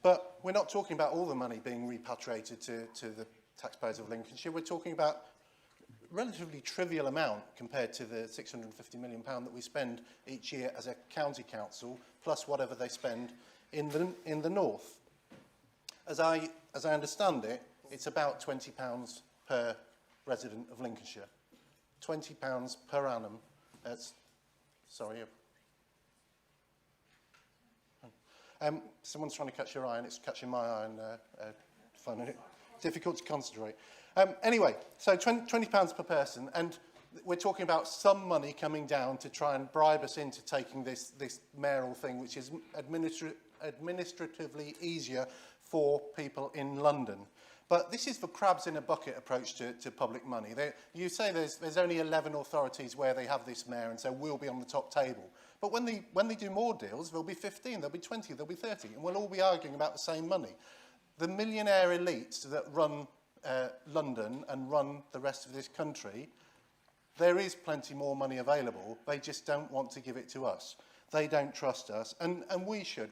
But we're not talking about all the money being repatriated to the taxpayers of Lincolnshire. We're talking about a relatively trivial amount compared to the £650 million that we spend each year as a county council, plus whatever they spend in the north. As I understand it, it's about £20 per resident of Lincolnshire. £20 per annum. Someone's trying to catch your eye, and it's catching my eye, and finding it difficult to concentrate. Anyway, so £20 per person, and we're talking about some money coming down to try and bribe us into taking this mayoral thing, which is administratively easier for people in London. But this is the crabs in a bucket approach to public money. You say there's only 11 authorities where they have this mayor, and so we'll be on the top table. But when they do more deals, there'll be 15, there'll be 20, there'll be 30, and we'll all be arguing about the same money. The millionaire elites that run London and run the rest of this country, there is plenty more money available. They just don't want to give it to us. They don't trust us, and we should.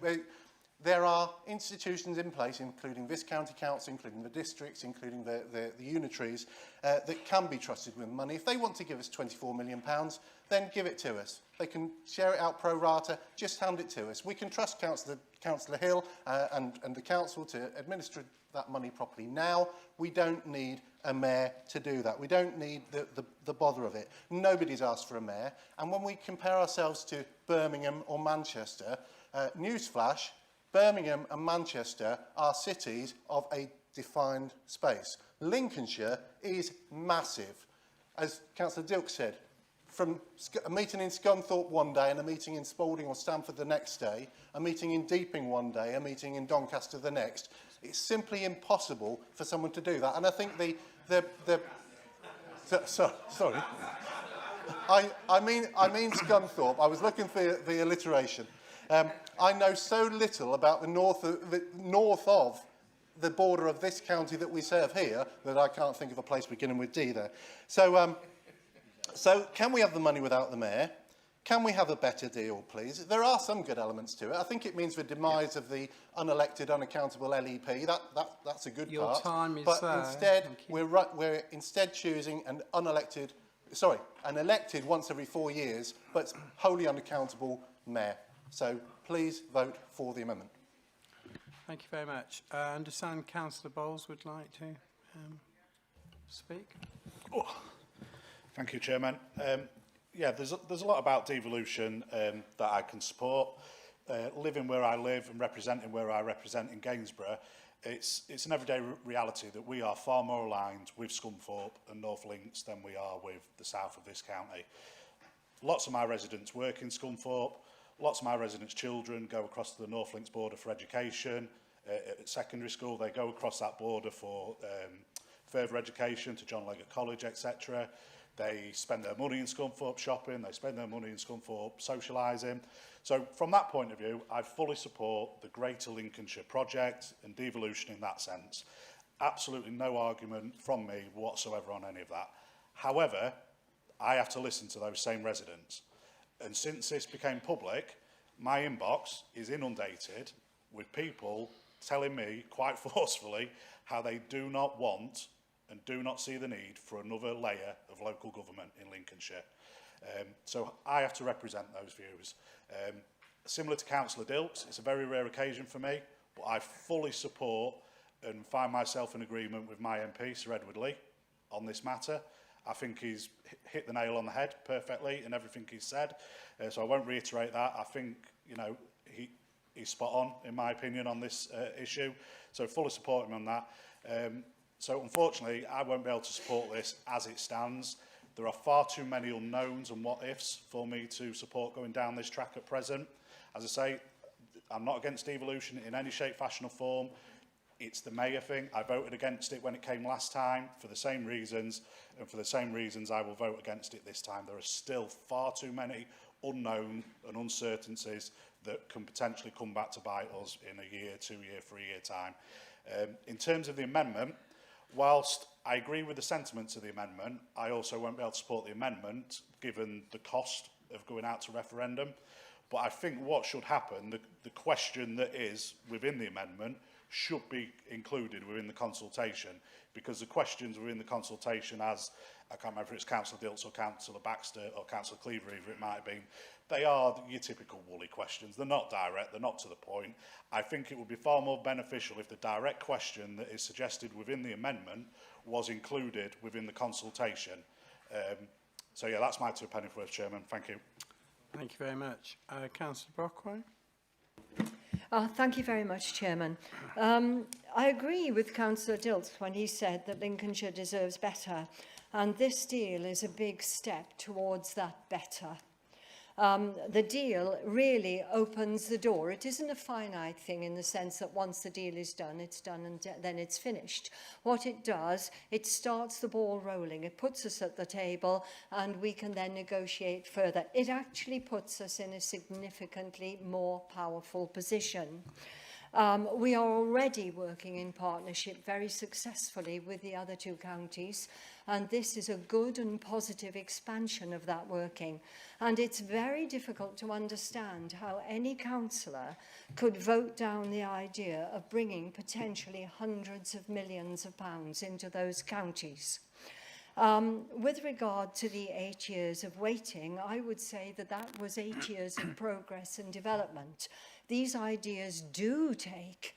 There are institutions in place, including this county council, including the districts, including the unitaries, that can be trusted with money. If they want to give us £24 million, then give it to us. They can share it out pro rata, just hand it to us. We can trust Councillor Hill and the council to administer that money properly now. We don't need a mayor to do that. We don't need the bother of it. Nobody's asked for a mayor. And when we compare ourselves to Birmingham or Manchester, newsflash, Birmingham and Manchester are cities of a defined space. Lincolnshire is massive. As Councillor Dilks said, from a meeting in Scunthorpe one day and a meeting in Spalding or Stamford the next day, a meeting in Deeping one day, a meeting in Doncaster the next, it's simply impossible for someone to do that. And I think sorry. I mean Scunthorpe. I was looking for the alliteration. I know so little about the north of the border of this county that we serve here that I can't think of a place beginning with D there. So can we have the money without the mayor? Can we have a better deal, please? There are some good elements to it. I think it means the demise of the unelected, unaccountable LEP. That's a good part. Your time is but there. Instead, we're instead choosing an elected once every 4 years, but wholly unaccountable mayor. So please vote for the amendment. Thank you very much. I understand Councillor Bowles would like to speak. Thank you, Chairman. Yeah, there's a lot about devolution that I can support. living where I live and representing where I represent in Gainsborough, it's an everyday reality that we are far more aligned with Scunthorpe and North Links than we are with the south of this county. Lots of my residents work in Scunthorpe, lots of my residents' children go across to the North Links border for education. At secondary school, they go across that border for further education to John Leggett College, etc. They spend their money in Scunthorpe shopping, they spend their money in Scunthorpe socialising. So from that point of view, I fully support the Greater Lincolnshire project and devolution in that sense. Absolutely no argument from me whatsoever on any of that. However, I have to listen to those same residents. And since this became public, my inbox is inundated with people telling me quite forcefully how they do not want and do not see the need for another layer of local government in Lincolnshire. So I have to represent those views. Similar to Councillor Dilks, it's a very rare occasion for me, but I fully support and find myself in agreement with my MP, Sir Edward Lee, on this matter. I think he's hit the nail on the head perfectly in everything he's said, so I won't reiterate that. I think, you know, he's spot on, in my opinion, on this issue, so fully support him on that. So unfortunately, I won't be able to support this as it stands. There are far too many unknowns and what-ifs for me to support going down this track at present. As I say, I'm not against devolution in any shape, fashion or form. It's the mayor thing. I voted against it when it came last time for the same reasons, and for the same reasons I will vote against it this time. There are still far too many unknown and uncertainties that can potentially come back to bite us in a year, 2 year, 3 year time. In terms of the amendment, whilst I agree with the sentiments of the amendment, I also won't be able to support the amendment given the cost of going out to referendum. But I think what should happen, the question that is within the amendment should be included within the consultation, because the questions within the consultation, as I can't remember if it's Councillor Dilts or Councillor Baxter or Councillor Cleaver, either it might have been, they are your typical woolly questions. They're not direct, they're not to the point. I think it would be far more beneficial if the direct question that is suggested within the amendment was included within the consultation. So yeah, that's my 2 penny worth, Chairman. Thank you. Thank you very much. Councillor Brockway. Thank you very much, Chairman. I agree with Councillor Dilts when he said that Lincolnshire deserves better, and this deal is a big step towards that better. The deal really opens the door. It isn't a finite thing in the sense that once the deal is done and then it's finished. What it does, it starts the ball rolling. It puts us at the table and we can then negotiate further. It actually puts us in a significantly more powerful position. We are already working in partnership very successfully with the other 2 counties, and this is a good and positive expansion of that working. And it's very difficult to understand how any councillor could vote down the idea of bringing potentially hundreds of millions of pounds into those counties. With regard to the 8 years of waiting, I would say that that was 8 years of progress and development. These ideas do take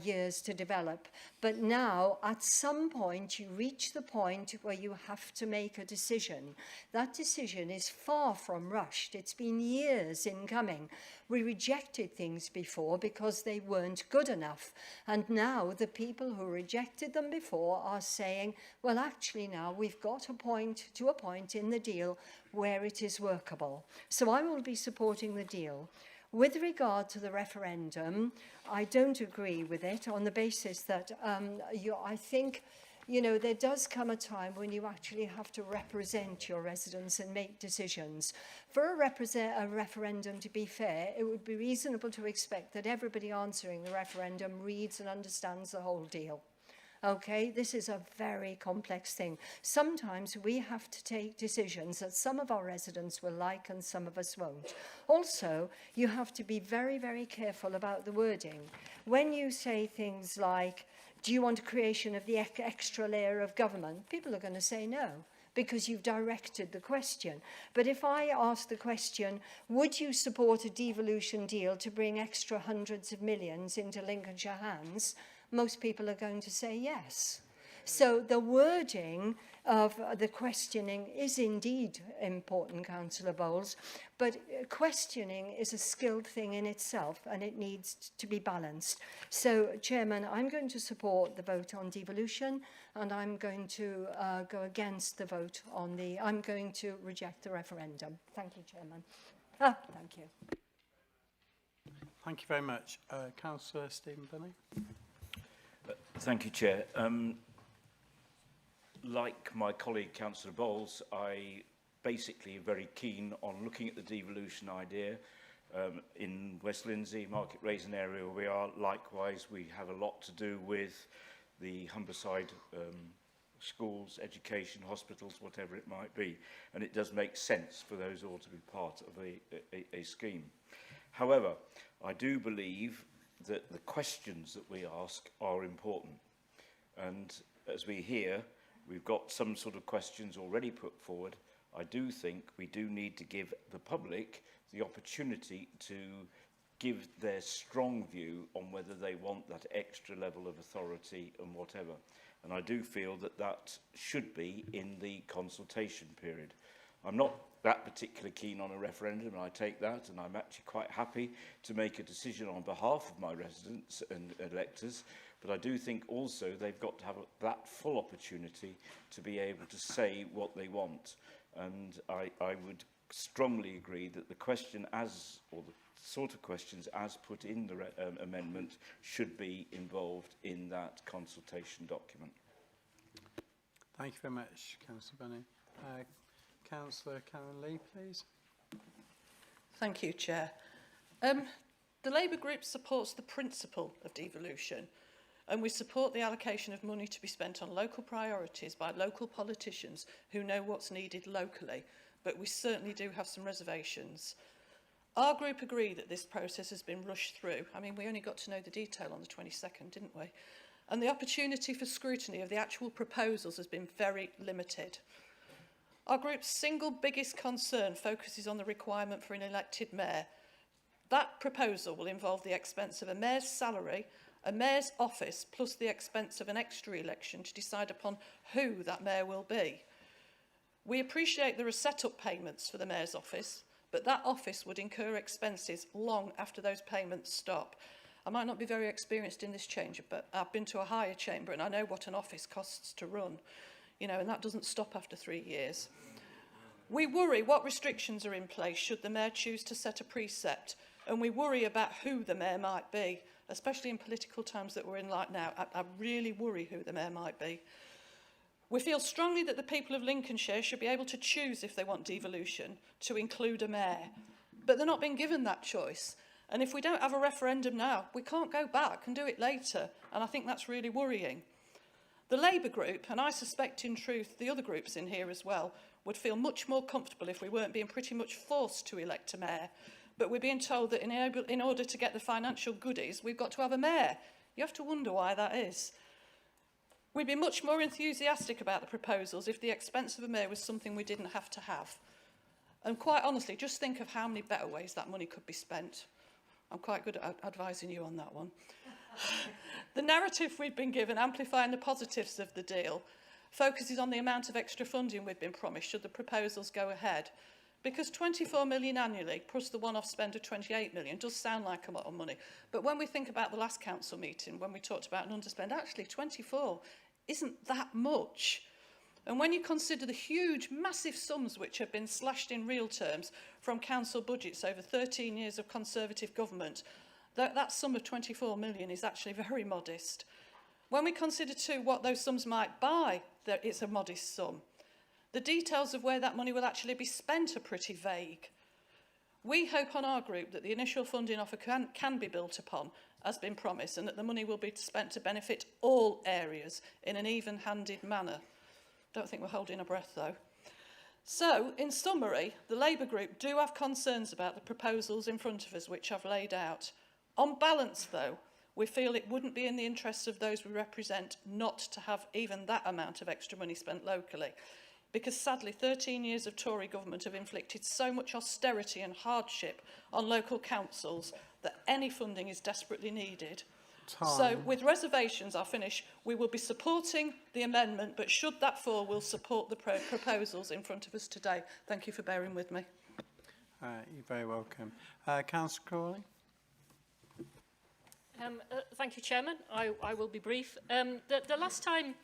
years to develop, but now at some point you reach the point where you have to make a decision. That decision is far from rushed. It's been years in coming. We rejected things before because they weren't good enough, and now the people who rejected them before are saying, well, actually now we've got to a point in the deal where it is workable. So I will be supporting the deal. With regard to the referendum, I don't agree with it on the basis that I think, you know, there does come a time when you actually have to represent your residents and make decisions. For a referendum to be fair, it would be reasonable to expect that everybody answering the referendum reads and understands the whole deal. Okay, this is a very complex thing. Sometimes we have to take decisions that some of our residents will like and some of us won't. Also, you have to be very, very careful about the wording. When you say things like, do you want a creation of the extra layer of government? People are going to say no, because you've directed the question. But if I ask the question, would you support a devolution deal to bring extra hundreds of millions into Lincolnshire hands? Most people are going to say yes. So the wording of the questioning is indeed important, Councillor Bowles, but questioning is a skilled thing in itself and it needs to be balanced. So, Chairman, I'm going to support the vote on devolution and I'm going to go against the vote on I'm going to reject the referendum. Thank you, Chairman. Thank you. Thank you very much. Councillor Stephen Binney. Thank you, Chair. Like my colleague, Councillor Bowles, I basically am very keen on looking at the devolution idea. In West Lindsey, Market Raisin area where we are, likewise, we have a lot to do with the Humberside schools, education, hospitals, whatever it might be. And it does make sense for those all to be part of a scheme. However, I do believe that the questions that we ask are important. And as we hear, we've got some sort of questions already put forward. I do think we do need to give the public the opportunity to give their strong view on whether they want that extra level of authority and whatever. And I do feel that that should be in the consultation period. I'm not that particularly keen on a referendum, and I take that, and I'm actually quite happy to make a decision on behalf of my residents and electors, but I do think also they've got to have that full opportunity to be able to say what they want. And I would strongly agree that the question or the sort of questions as put in the amendment should be involved in that consultation document. Thank you very much, Councillor Binney. Councillor Karen Lee, please. Thank you, Chair. The Labour Group supports the principle of devolution, and we support the allocation of money to be spent on local priorities by local politicians who know what's needed locally, but we certainly do have some reservations. Our group agree that this process has been rushed through. I mean, we only got to know the detail on the 22nd, didn't we? And the opportunity for scrutiny of the actual proposals has been very limited. Our group's single biggest concern focuses on the requirement for an elected mayor. That proposal will involve the expense of a mayor's salary, a mayor's office, plus the expense of an extra election to decide upon who that mayor will be. We appreciate there are set-up payments for the mayor's office, but that office would incur expenses long after those payments stop. I might not be very experienced in this chamber, but I've been to a higher chamber and I know what an office costs to run, you know, and that doesn't stop after 3 years. We worry what restrictions are in place should the mayor choose to set a precept, and we worry about who the mayor might be, especially in political times that we're in like now. I really worry who the mayor might be. We feel strongly that the people of Lincolnshire should be able to choose if they want devolution to include a mayor, but they're not being given that choice. And if we don't have a referendum now, we can't go back and do it later, and I think that's really worrying. The Labour group, and I suspect in truth the other groups in here as well, would feel much more comfortable if we weren't being pretty much forced to elect a mayor, but we're being told that in order to get the financial goodies, we've got to have a mayor. You have to wonder why that is. We'd be much more enthusiastic about the proposals if the expense of a mayor was something we didn't have to have. And quite honestly, just think of how many better ways that money could be spent. I'm quite good at advising you on that one. The narrative we've been given, amplifying the positives of the deal, focuses on the amount of extra funding we've been promised should the proposals go ahead. Because 24 million annually, plus the one-off spend of 28 million, does sound like a lot of money. But when we think about the last council meeting, when we talked about an underspend, actually 24 isn't that much. And when you consider the huge, massive sums which have been slashed in real terms from council budgets over 13 years of Conservative government, that sum of 24 million is actually very modest. When we consider too what those sums might buy, it's a modest sum. The details of where that money will actually be spent are pretty vague. We hope on our group that the initial funding offer can be built upon, as been promised, and that the money will be spent to benefit all areas in an even-handed manner. Don't think we're holding our breath, though. So, in summary, the Labour group do have concerns about the proposals in front of us, which I've laid out. On balance, though, we feel it wouldn't be in the interests of those we represent not to have even that amount of extra money spent locally. Because sadly, 13 years of Tory government have inflicted so much austerity and hardship on local councils that any funding is desperately needed. time. So, with reservations, I'll finish. We will be supporting the amendment, but should that fall, we'll support the proposals in front of us today. Thank you for bearing with me. You're very welcome. Councillor Crawley? Thank you, Chairman. I will be brief. The last time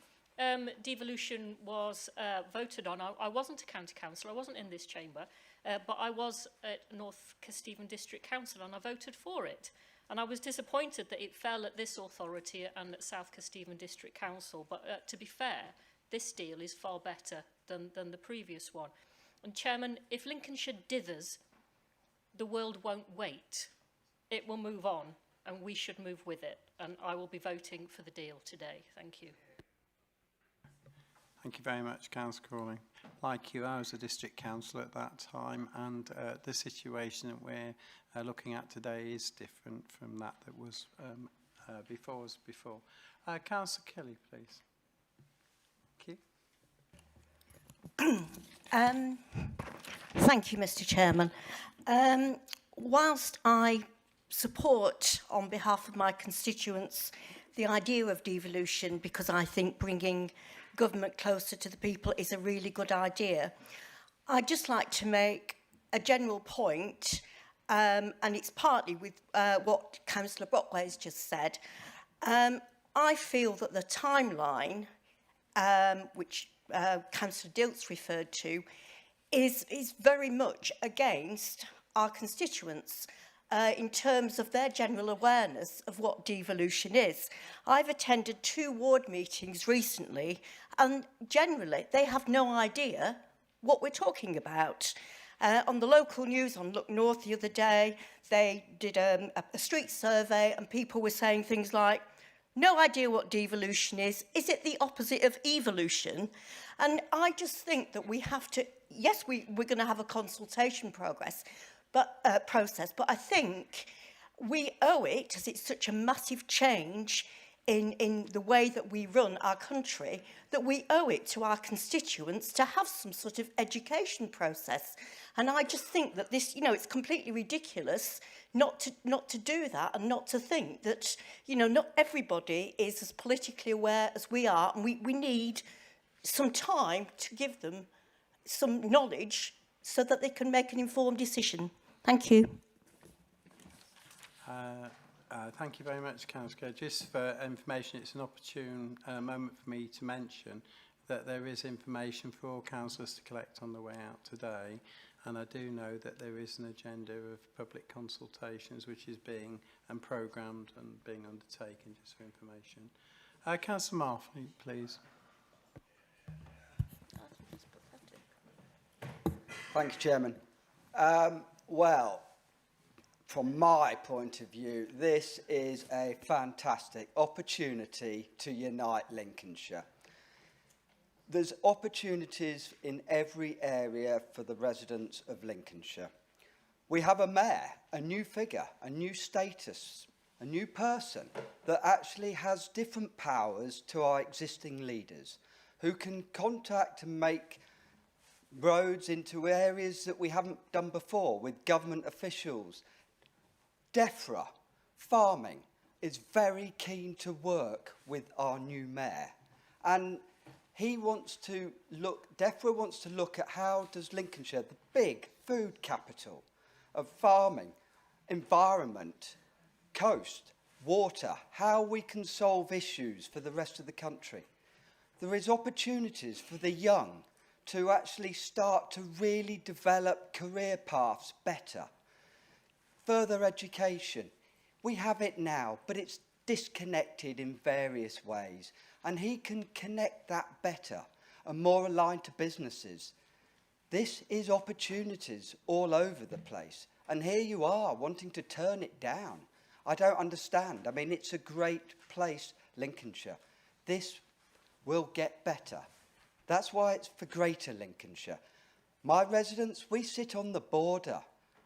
devolution was voted on, I wasn't a county councillor, I wasn't in this chamber, but I was at North Kesteven District Council and I voted for it. And I was disappointed that it fell at this authority and at South Kesteven District Council. But to be fair, this deal is far better than the previous one. And Chairman, if Lincolnshire dithers, the world won't wait. It will move on and we should move with it. And I will be voting for the deal today. Thank you. Thank you very much, Councillor Crawley. Like you, I was a district councillor at that time, and the situation that we're looking at today is different from that was before. Councillor Kelly, please. Thank you. Thank you, Mr. Chairman. Whilst I support, on behalf of my constituents, the idea of devolution, because I think bringing government closer to the people is a really good idea, I'd just like to make a general point, and it's partly with what Councillor Brockway has just said. I feel that the timeline, which Councillor Dilts referred to, is very much against our constituents in terms of their general awareness of what devolution is. I've attended 2 ward meetings recently, and generally they have no idea what we're talking about. On the local news on Look North the other day, they did a street survey and people were saying things like, no idea what devolution is it the opposite of evolution? And I just think that we have to, yes, we're going to have a consultation process, but I think we owe it, as it's such a massive change in the way that we run our country, that we owe it to our constituents to have some sort of education process. And I just think that this, it's completely ridiculous not to do that and not to think that, not everybody is as politically aware as we are, and we need some time to give them some knowledge so that they can make an informed decision. Thank you. Thank you very much, Councillor. Just for information, it's an opportune moment for me to mention that there is information for all councillors to collect on the way out today, and I do know that there is an agenda of public consultations which is being programmed and being undertaken, just for information. Councillor Marfley, please. Thank you, Chairman. Well, from my point of view, this is a fantastic opportunity to unite Lincolnshire. There's opportunities in every area for the residents of Lincolnshire. We have a mayor, a new figure, a new status, a new person that actually has different powers to our existing leaders, who can contact and make roads into areas that we haven't done before with government officials. DEFRA, farming, is very keen to work with our new mayor. And DEFRA wants to look at how does Lincolnshire, the big food capital of farming, environment, coast, water, how we can solve issues for the rest of the country. There is opportunities for the young to actually start to really develop career paths better. Further education. We have it now, but it's disconnected in various ways. And he can connect that better and more aligned to businesses. This is opportunities all over the place. And here you are wanting to turn it down. I don't understand. I mean, it's a great place, Lincolnshire. This will get better. That's why it's for Greater Lincolnshire. My residents, we sit on the border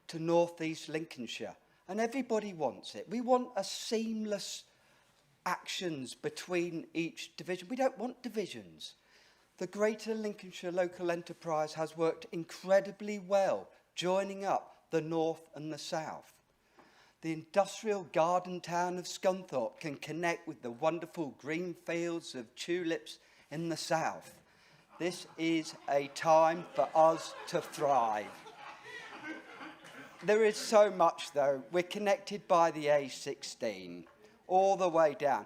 to North East Lincolnshire, and everybody wants it. We want a seamless actions between each division. We don't want divisions. The Greater Lincolnshire Local Enterprise has worked incredibly well, joining up the North and the South. The industrial garden town of Scunthorpe can connect with the wonderful green fields of tulips in the south. This is a time for us to thrive. There is so much, though. We're connected by the A16 all the way down.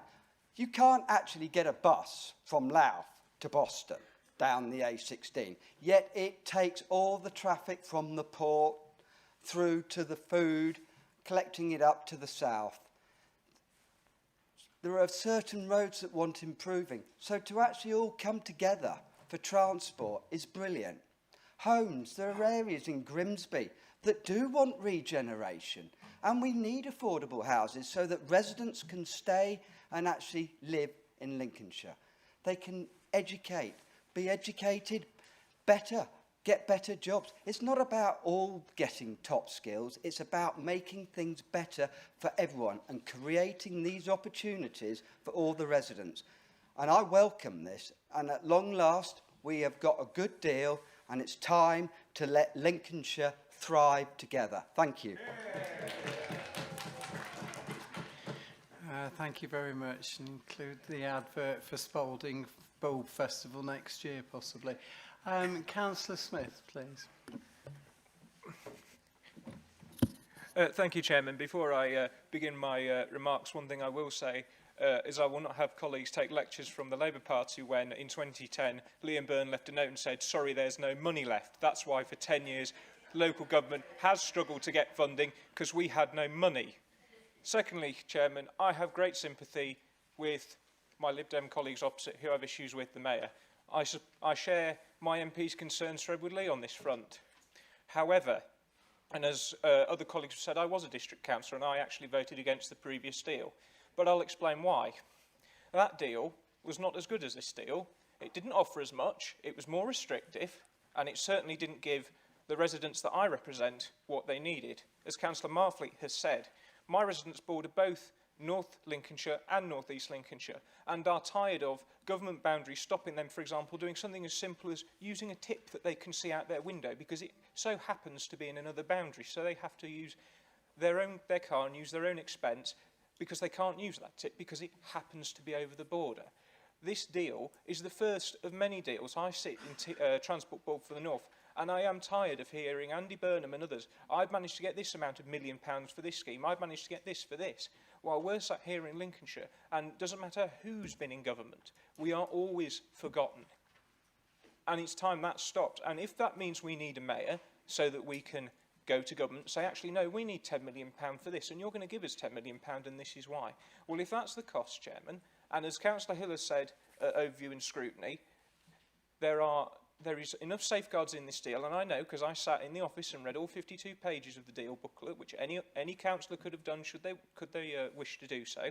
You can't actually get a bus from Louth to Boston down the A16, yet it takes all the traffic from the port through to the food, collecting it up to the south. There are certain roads that want improving, so to actually all come together for transport is brilliant. Homes, there are areas in Grimsby that do want regeneration, and we need affordable houses so that residents can stay and actually live in Lincolnshire. They can educate, be educated better, get better jobs. It's not about all getting top skills, it's about making things better for everyone and creating these opportunities for all the residents. And I welcome this, and at long last we have got a good deal, and it's time to let Lincolnshire thrive together. Thank you. Thank you very much. And include the advert for Spalding Bulb Festival next year, possibly. Councillor Smith, please. Thank you, Chairman. Before I begin my remarks, one thing I will say is I will not have colleagues take lectures from the Labour Party when, in 2010, Liam Byrne left a note and said, sorry, there's no money left. That's why, for 10 years, local government has struggled to get funding, because we had no money. Secondly, Chairman, I have great sympathy with my Lib Dem colleagues opposite who have issues with the Mayor. I share my MP's concerns for Edward Lee on this front. However, and as other colleagues have said, I was a district councillor and I actually voted against the previous deal. But I'll explain why. That deal was not as good as this deal. It didn't offer as much, it was more restrictive, and it certainly didn't give the residents that I represent what they needed. As Councillor Marfleet has said, my residents border both North Lincolnshire and North East Lincolnshire and are tired of government boundaries stopping them, for example, doing something as simple as using a tip that they can see out their window because it so happens to be in another boundary, so they have to use their car and use their own expense because they can't use that tip because it happens to be over the border. This deal is the first of many deals. I sit in Transport Board for the North, and I am tired of hearing Andy Burnham and others, I've managed to get this amount of £1 million for this scheme, I've managed to get this for this. While we're sat here in Lincolnshire, and it doesn't matter who's been in government, we are always forgotten. And it's time that stopped. And if that means we need a mayor so that we can go to government and say, actually, no, we need £10 million for this, and you're going to give us £10 million, and this is why. Well, if that's the cost, Chairman, and as Councillor Hill has said at overview and scrutiny, there is enough safeguards in this deal, and I know because I sat in the office and read all 52 pages of the deal booklet, which any councillor could have done could they wish to do so.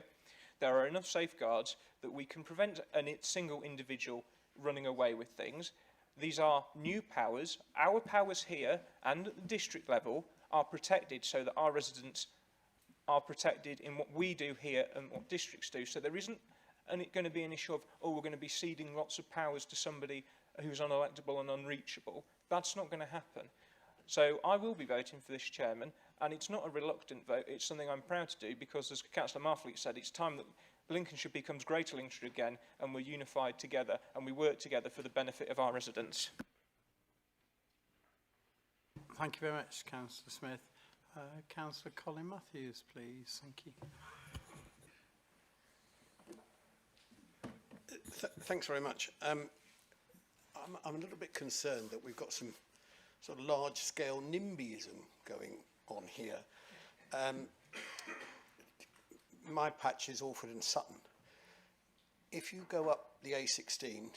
There are enough safeguards that we can prevent a single individual running away with things. These are new powers. Our powers here and at the district level are protected so that our residents are protected in what we do here and what districts do. So there isn't going to be an issue of, oh, we're going to be ceding lots of powers to somebody who's unelectable and unreachable. That's not going to happen. So I will be voting for this, Chairman, and it's not a reluctant vote. It's something I'm proud to do because, as Councillor Marfleet said, it's time that Lincolnshire becomes Greater Lincolnshire again and we're unified together and we work together for the benefit of our residents. Thank you very much, Councillor Smith. Councillor Colin Matthews, please. Thank you. Thanks very much. I'm a little bit concerned that we've got some sort of large-scale NIMBYism going on here. My patch is Alford and Sutton. If you go up the A16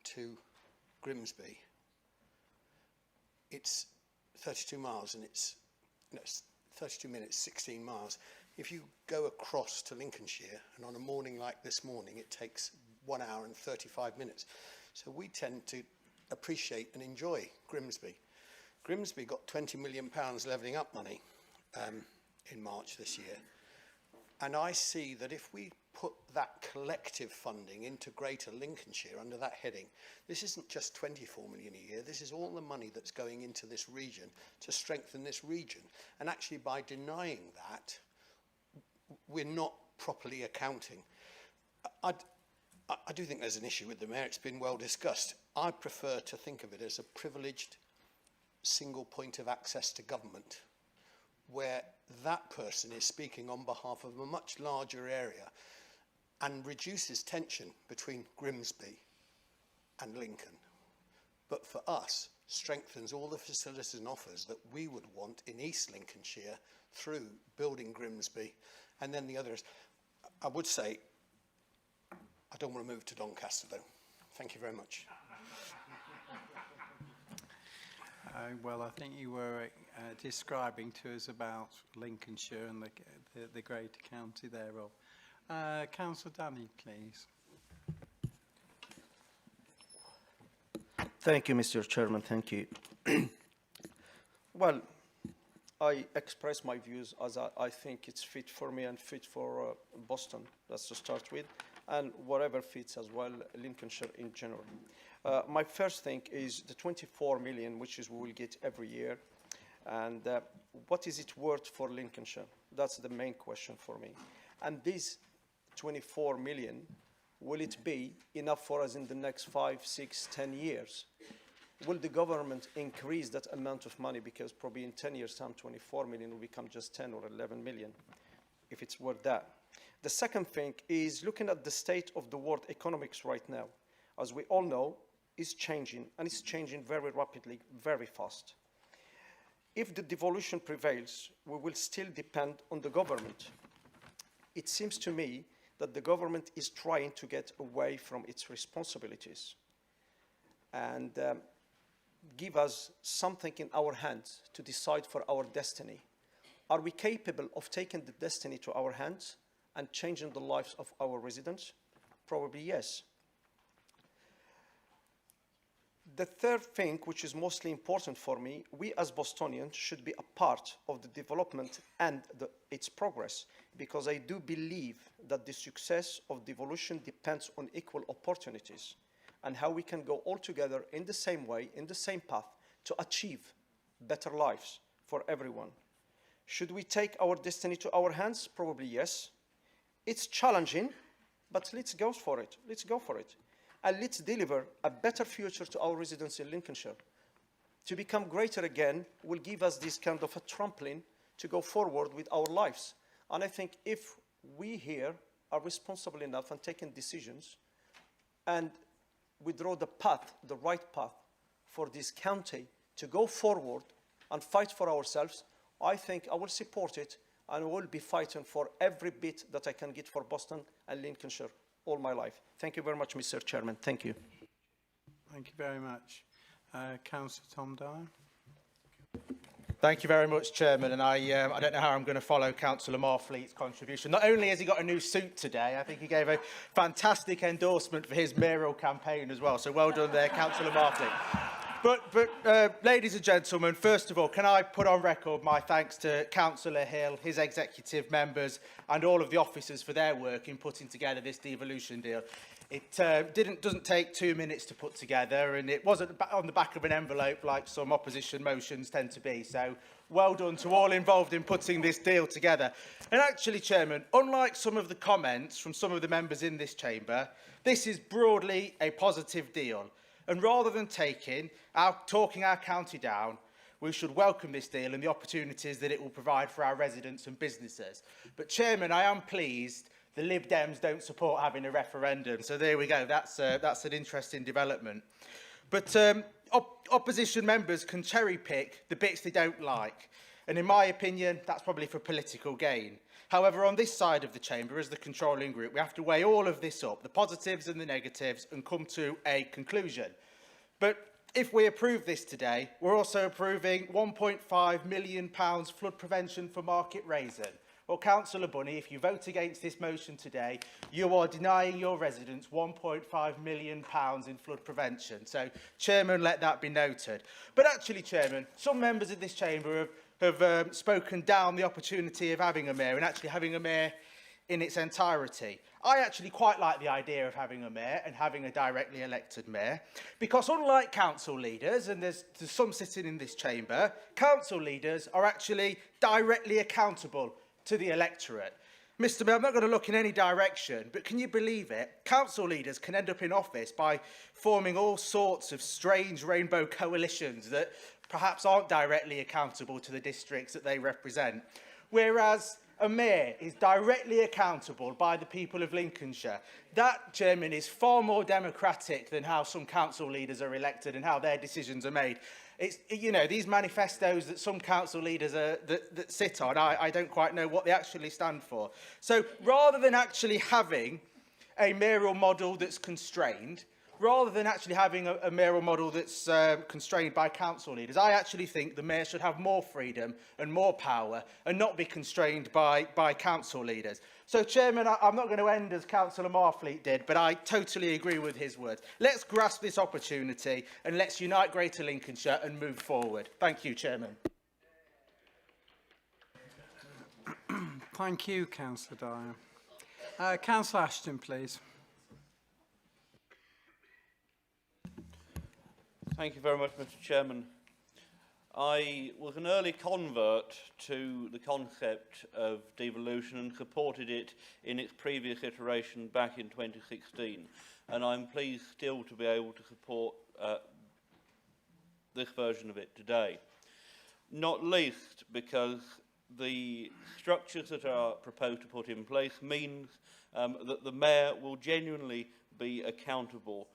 to Grimsby, it's 32 miles and it's 32 minutes, 16 miles. If you go across to Lincolnshire, and on a morning like this morning, it takes 1 hour and 35 minutes. So we tend to appreciate and enjoy Grimsby. Grimsby got £20 million levelling up money in March this year. And I see that if we put that collective funding into Greater Lincolnshire under that heading, this isn't just 24 million a year, this is all the money that's going into this region to strengthen this region. And actually by denying that, we're not properly accounting. I do think there's an issue with the mayor. It's been well discussed. I prefer to think of it as a privileged single point of access to government, where that person is speaking on behalf of a much larger area and reduces tension between Grimsby and Lincoln. But for us, strengthens all the facilities and offers that we would want in East Lincolnshire through building Grimsby. And then the others, I would say, I don't want to move to Doncaster though. Thank you very much. Well, I think you were describing to us about Lincolnshire and the greater county thereof. Councillor Danny, please. Thank you, Mr. Chairman. Thank you. Well, I express my views as I think it's fit for me and fit for Boston. That's to start with, and whatever fits as well Lincolnshire in general. My first thing is the 24 million, which is we will get every year, and what is it worth for Lincolnshire? That's the main question for me. And this 24 million, will it be enough for us in the next 5, 6, 10 years? Will the government increase that amount of money? Because probably in 10 years' time, 24 million will become just 10 or 11 million, if it's worth that. The second thing is looking at the state of the world economics right now. As we all know, is changing, and it's changing very rapidly, very fast. If the devolution prevails, we will still depend on the government. It seems to me that the government is trying to get away from its responsibilities and give us something in our hands to decide for our destiny. Are we capable of taking the destiny to our hands and changing the lives of our residents? Probably yes. The third thing, which is mostly important for me, we as Bostonians should be a part of the development and its progress, because I do believe that the success of devolution depends on equal opportunities and how we can go all together in the same way, in the same path, to achieve better lives for everyone. Should we take our destiny to our hands? Probably yes. It's challenging, but let's go for it. Let's go for it. And let's deliver a better future to our residents in Lincolnshire. To become greater again will give us this kind of a trampoline to go forward with our lives. And I think if we here are responsible enough and taking decisions, and we draw the path, the right path for this county to go forward and fight for ourselves, I think I will support it, and I will be fighting for every bit that I can get for Boston and Lincolnshire all my life. Thank you very much, Mr. Chairman. Thank you. Thank you very much. Councillor Tom Dyer. Thank you very much, Chairman. And I don't know how I'm going to follow Councillor Marfleet's contribution. Not only has he got a new suit today, I think he gave a fantastic endorsement for his mayoral campaign as well. So well done there, Councillor Marfleet. But ladies and gentlemen, first of all, can I put on record my thanks to Councillor Hill, his executive members, and all of the officers for their work in putting together this devolution deal. It doesn't take 2 minutes to put together, and it wasn't on the back of an envelope like some opposition motions tend to be. So well done to all involved in putting this deal together. And actually, Chairman, unlike some of the comments from some of the members in this chamber, this is broadly a positive deal. And rather than talking our county down, we should welcome this deal and the opportunities that it will provide for our residents and businesses. But, Chairman, I am pleased the Lib Dems don't support having a referendum. So there we go. That's an interesting development. But opposition members can cherry-pick the bits they don't like. And in my opinion, that's probably for political gain. However, on this side of the chamber, as the controlling group, we have to weigh all of this up, the positives and the negatives, and come to a conclusion. But if we approve this today, we're also approving £1.5 million flood prevention for Market Raisin. Well, Councillor Bunny, if you vote against this motion today, you are denying your residents £1.5 million in flood prevention. So, Chairman, let that be noted. But actually, Chairman, some members of this chamber have spoken down the opportunity of having a mayor and actually having a mayor in its entirety. I actually quite like the idea of having a mayor and having a directly elected mayor, because unlike council leaders, and there's some sitting in this chamber, council leaders are actually directly accountable to the electorate. Mr. Mayor, I'm not going to look in any direction, but can you believe it? Council leaders can end up in office by forming all sorts of strange rainbow coalitions that perhaps aren't directly accountable to the districts that they represent. Whereas a mayor is directly accountable by the people of Lincolnshire. That, Chairman, is far more democratic than how some council leaders are elected and how their decisions are made. It's, you know, these manifestos that some council leaders that sit on, I don't quite know what they actually stand for. So rather than actually having a mayoral model that's constrained, rather than actually having a mayoral model that's constrained by council leaders, I actually think the mayor should have more freedom and more power and not be constrained by council leaders. So, Chairman, I'm not going to end as Councillor Marfleet did, but I totally agree with his words. Let's grasp this opportunity and let's unite Greater Lincolnshire and move forward. Thank you, Chairman. Thank you, Councillor Dyer. Councillor Ashton, please. Thank you very much, Mr. Chairman. I was an early convert to the concept of devolution and supported it in its previous iteration back in 2016. And I'm pleased still to be able to support this version of it today. Not least because the structures that are proposed to put in place means that the mayor will genuinely be accountable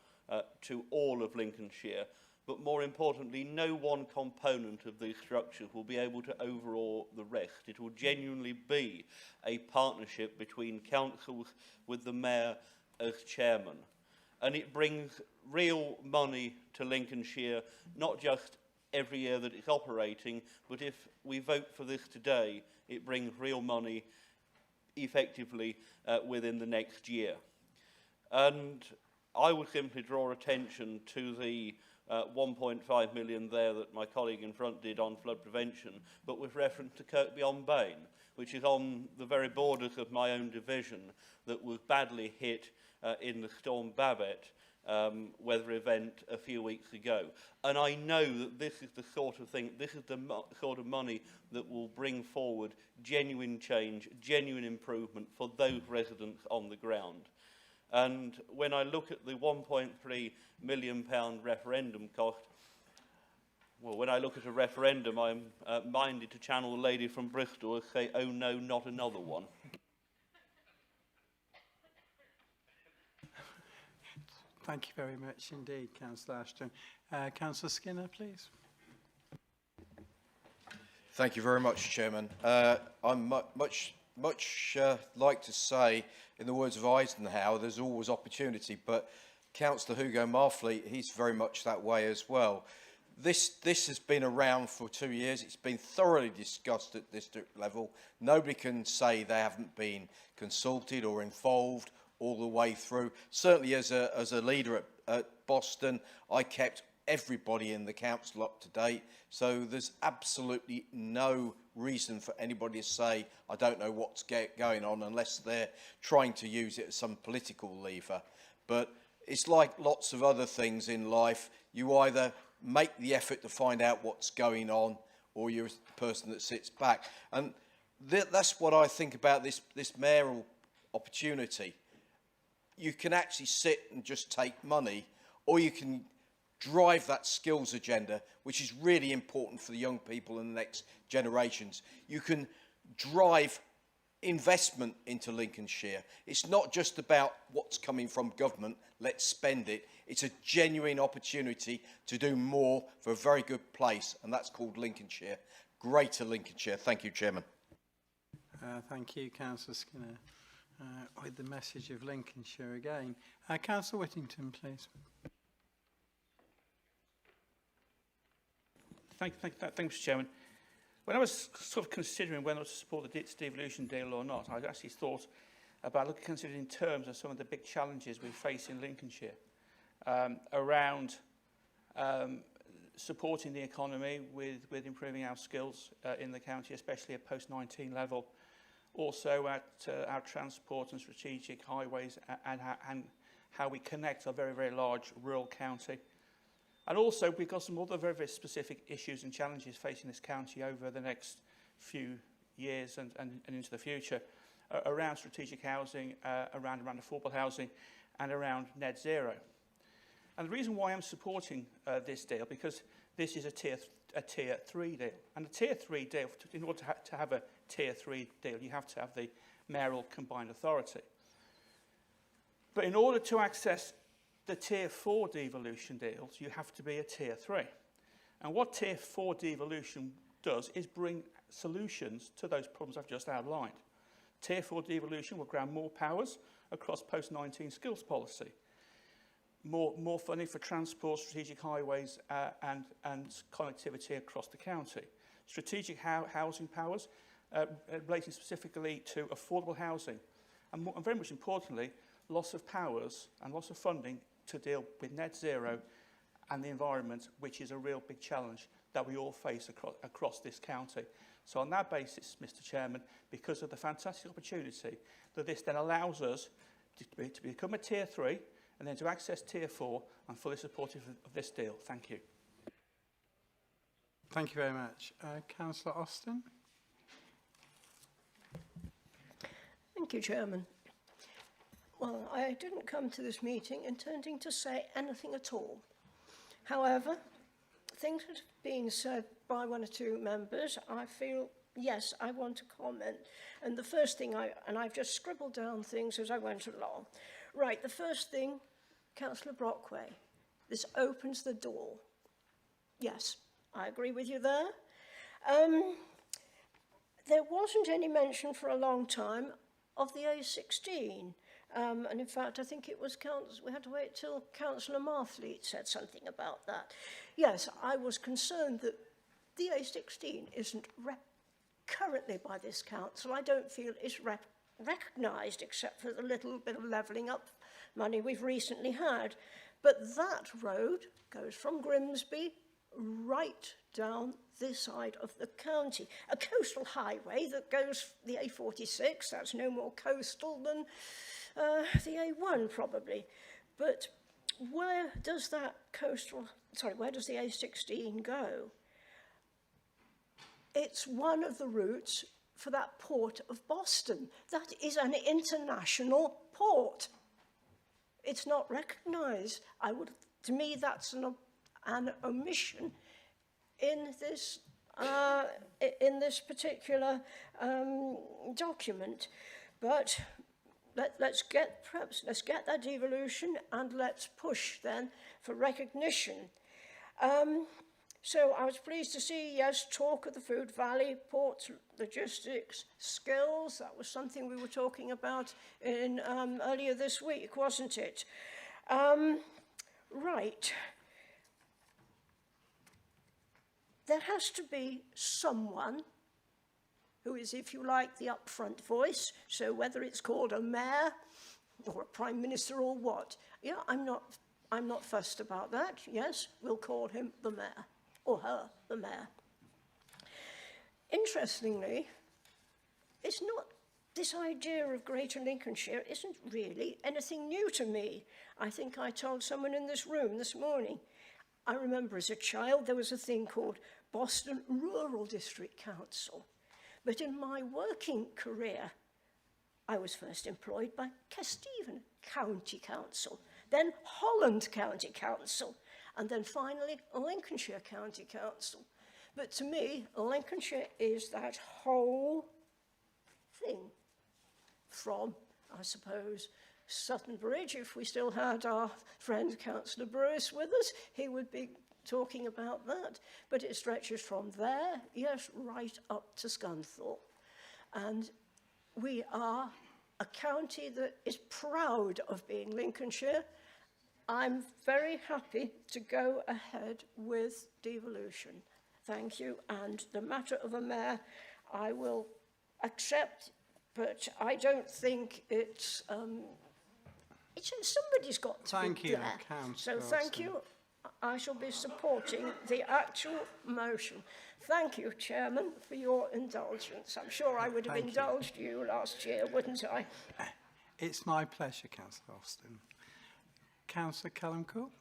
to all of Lincolnshire. But more importantly, no one component of these structures will be able to overawe the rest. It will genuinely be a partnership between councils with the mayor as chairman. And it brings real money to Lincolnshire, not just every year that it's operating, but if we vote for this today, it brings real money effectively within the next year. And I would simply draw attention to the 1.5 million there that my colleague in front did on flood prevention, but with reference to Kirkby-on-Bane, which is on the very borders of my own division, that was badly hit in the Storm Babette weather event a few weeks ago. And I know that this is the sort of thing, this is the sort of money that will bring forward genuine change, genuine improvement for those residents on the ground. And when I look at the £1.3 million referendum cost, well, when I look at a referendum, I'm minded to channel a lady from Bristol and say, oh no, not another one. Thank you very much indeed, Councillor Ashton. Councillor Skinner, please. Thank you very much, Chairman. I'm much like to say, in the words of Eisenhower, there's always opportunity, but Councillor Hugo Marfleet, he's very much that way as well. This has been around for 2 years. It's been thoroughly discussed at district level. Nobody can say they haven't been consulted or involved all the way through. Certainly as a leader at Boston, I kept everybody in the council up to date. So there's absolutely no reason for anybody to say, I don't know what's going on, unless they're trying to use it as some political lever. But it's like lots of other things in life. You either make the effort to find out what's going on, or you're the person that sits back. And that's what I think about this mayoral opportunity. You can actually sit and just take money, or you can drive that skills agenda, which is really important for the young people in the next generations. You can drive investment into Lincolnshire. It's not just about what's coming from government, let's spend it. It's a genuine opportunity to do more for a very good place, and that's called Lincolnshire. Greater Lincolnshire. Thank you, Chairman. Thank you, Councillor Skinner. With the message of Lincolnshire again. Councillor Whittington, please. Thank you, Mr. Chairman. When I was sort of considering whether to support the devolution deal or not, I actually thought about considering in terms of some of the big challenges we face in Lincolnshire around supporting the economy with improving our skills in the county, especially at post-19 level. Also at our transport and strategic highways and how we connect a very, very large rural county. And also we've got some other very, very specific issues and challenges facing this county over the next few years and into the future around strategic housing, around affordable housing and around net zero. And the reason why I'm supporting this deal, because this is a tier 3 deal. And a tier 3 deal, in order to have a tier 3 deal, you have to have the mayoral combined authority. But in order to access the tier 4 devolution deals, you have to be a tier 3. And what tier 4 devolution does is bring solutions to those problems I've just outlined. Tier 4 devolution will grant more powers across post-19 skills policy, more funding for transport, strategic highways and connectivity across the county. Strategic housing powers relating specifically to affordable housing. And very much importantly, loss of powers and loss of funding to deal with net zero and the environment, which is a real big challenge that we all face across this county. So on that basis, Mr Chairman, because of the fantastic opportunity that this then allows us to become a tier 3 and then to access tier 4, I'm fully supportive of this deal. Thank you. Thank you very much. Councillor Austin. Thank you, Chairman. Well, I didn't come to this meeting intending to say anything at all. However, things that have been said by one or two members, I feel, yes, I want to comment. And the first thing, I've just scribbled down things as I went along. Right, the first thing, Councillor Brockway, this opens the door. Yes, I agree with you there. There wasn't any mention for a long time of the A16. And in fact, I think it was we had to wait till Councillor Marfleet said something about that. Yes, I was concerned that the A16 isn't currently by this council. I don't feel it's recognised except for the little bit of levelling up money we've recently had. But that road goes from Grimsby right down this side of the county. A coastal highway that goes the A46, that's no more coastal than the A1 probably. But where does that where does the A16 go? It's one of the routes for that port of Boston. That is an international port. It's not recognised. To me, that's an omission in this particular document. But let's get that devolution and let's push then for recognition. So I was pleased to see, yes, talk of the Food Valley, ports, logistics, skills. That was something we were talking about in earlier this week, wasn't it? Right. There has to be someone who is, if you like, the upfront voice. So whether it's called a mayor or a prime minister or what, yeah, I'm not fussed about that. Yes, we'll call him the mayor or her the mayor. Interestingly, it's not. This idea of Greater Lincolnshire isn't really anything new to me. I think I told someone in this room this morning. I remember as a child there was a thing called Boston Rural District Council. But in my working career, I was first employed by Kesteven County Council, then Holland County Council, and then finally Lincolnshire County Council. But to me, Lincolnshire is that whole thing from, I suppose, Sutton Bridge. If we still had our friend Councillor Bruce with us, he would be talking about that. But it stretches from there, yes, right up to Scunthorpe. And we are a county that is proud of being Lincolnshire. I'm very happy to go ahead with devolution. Thank you. And the matter of a mayor, I will accept, but I don't think it's somebody's got to be there. So thank you. I shall be supporting the actual motion. Thank you, Chairman, for your indulgence. I'm sure I would have indulged you last year, wouldn't I? It's my pleasure, Councillor Austin. Councillor Callum Cook.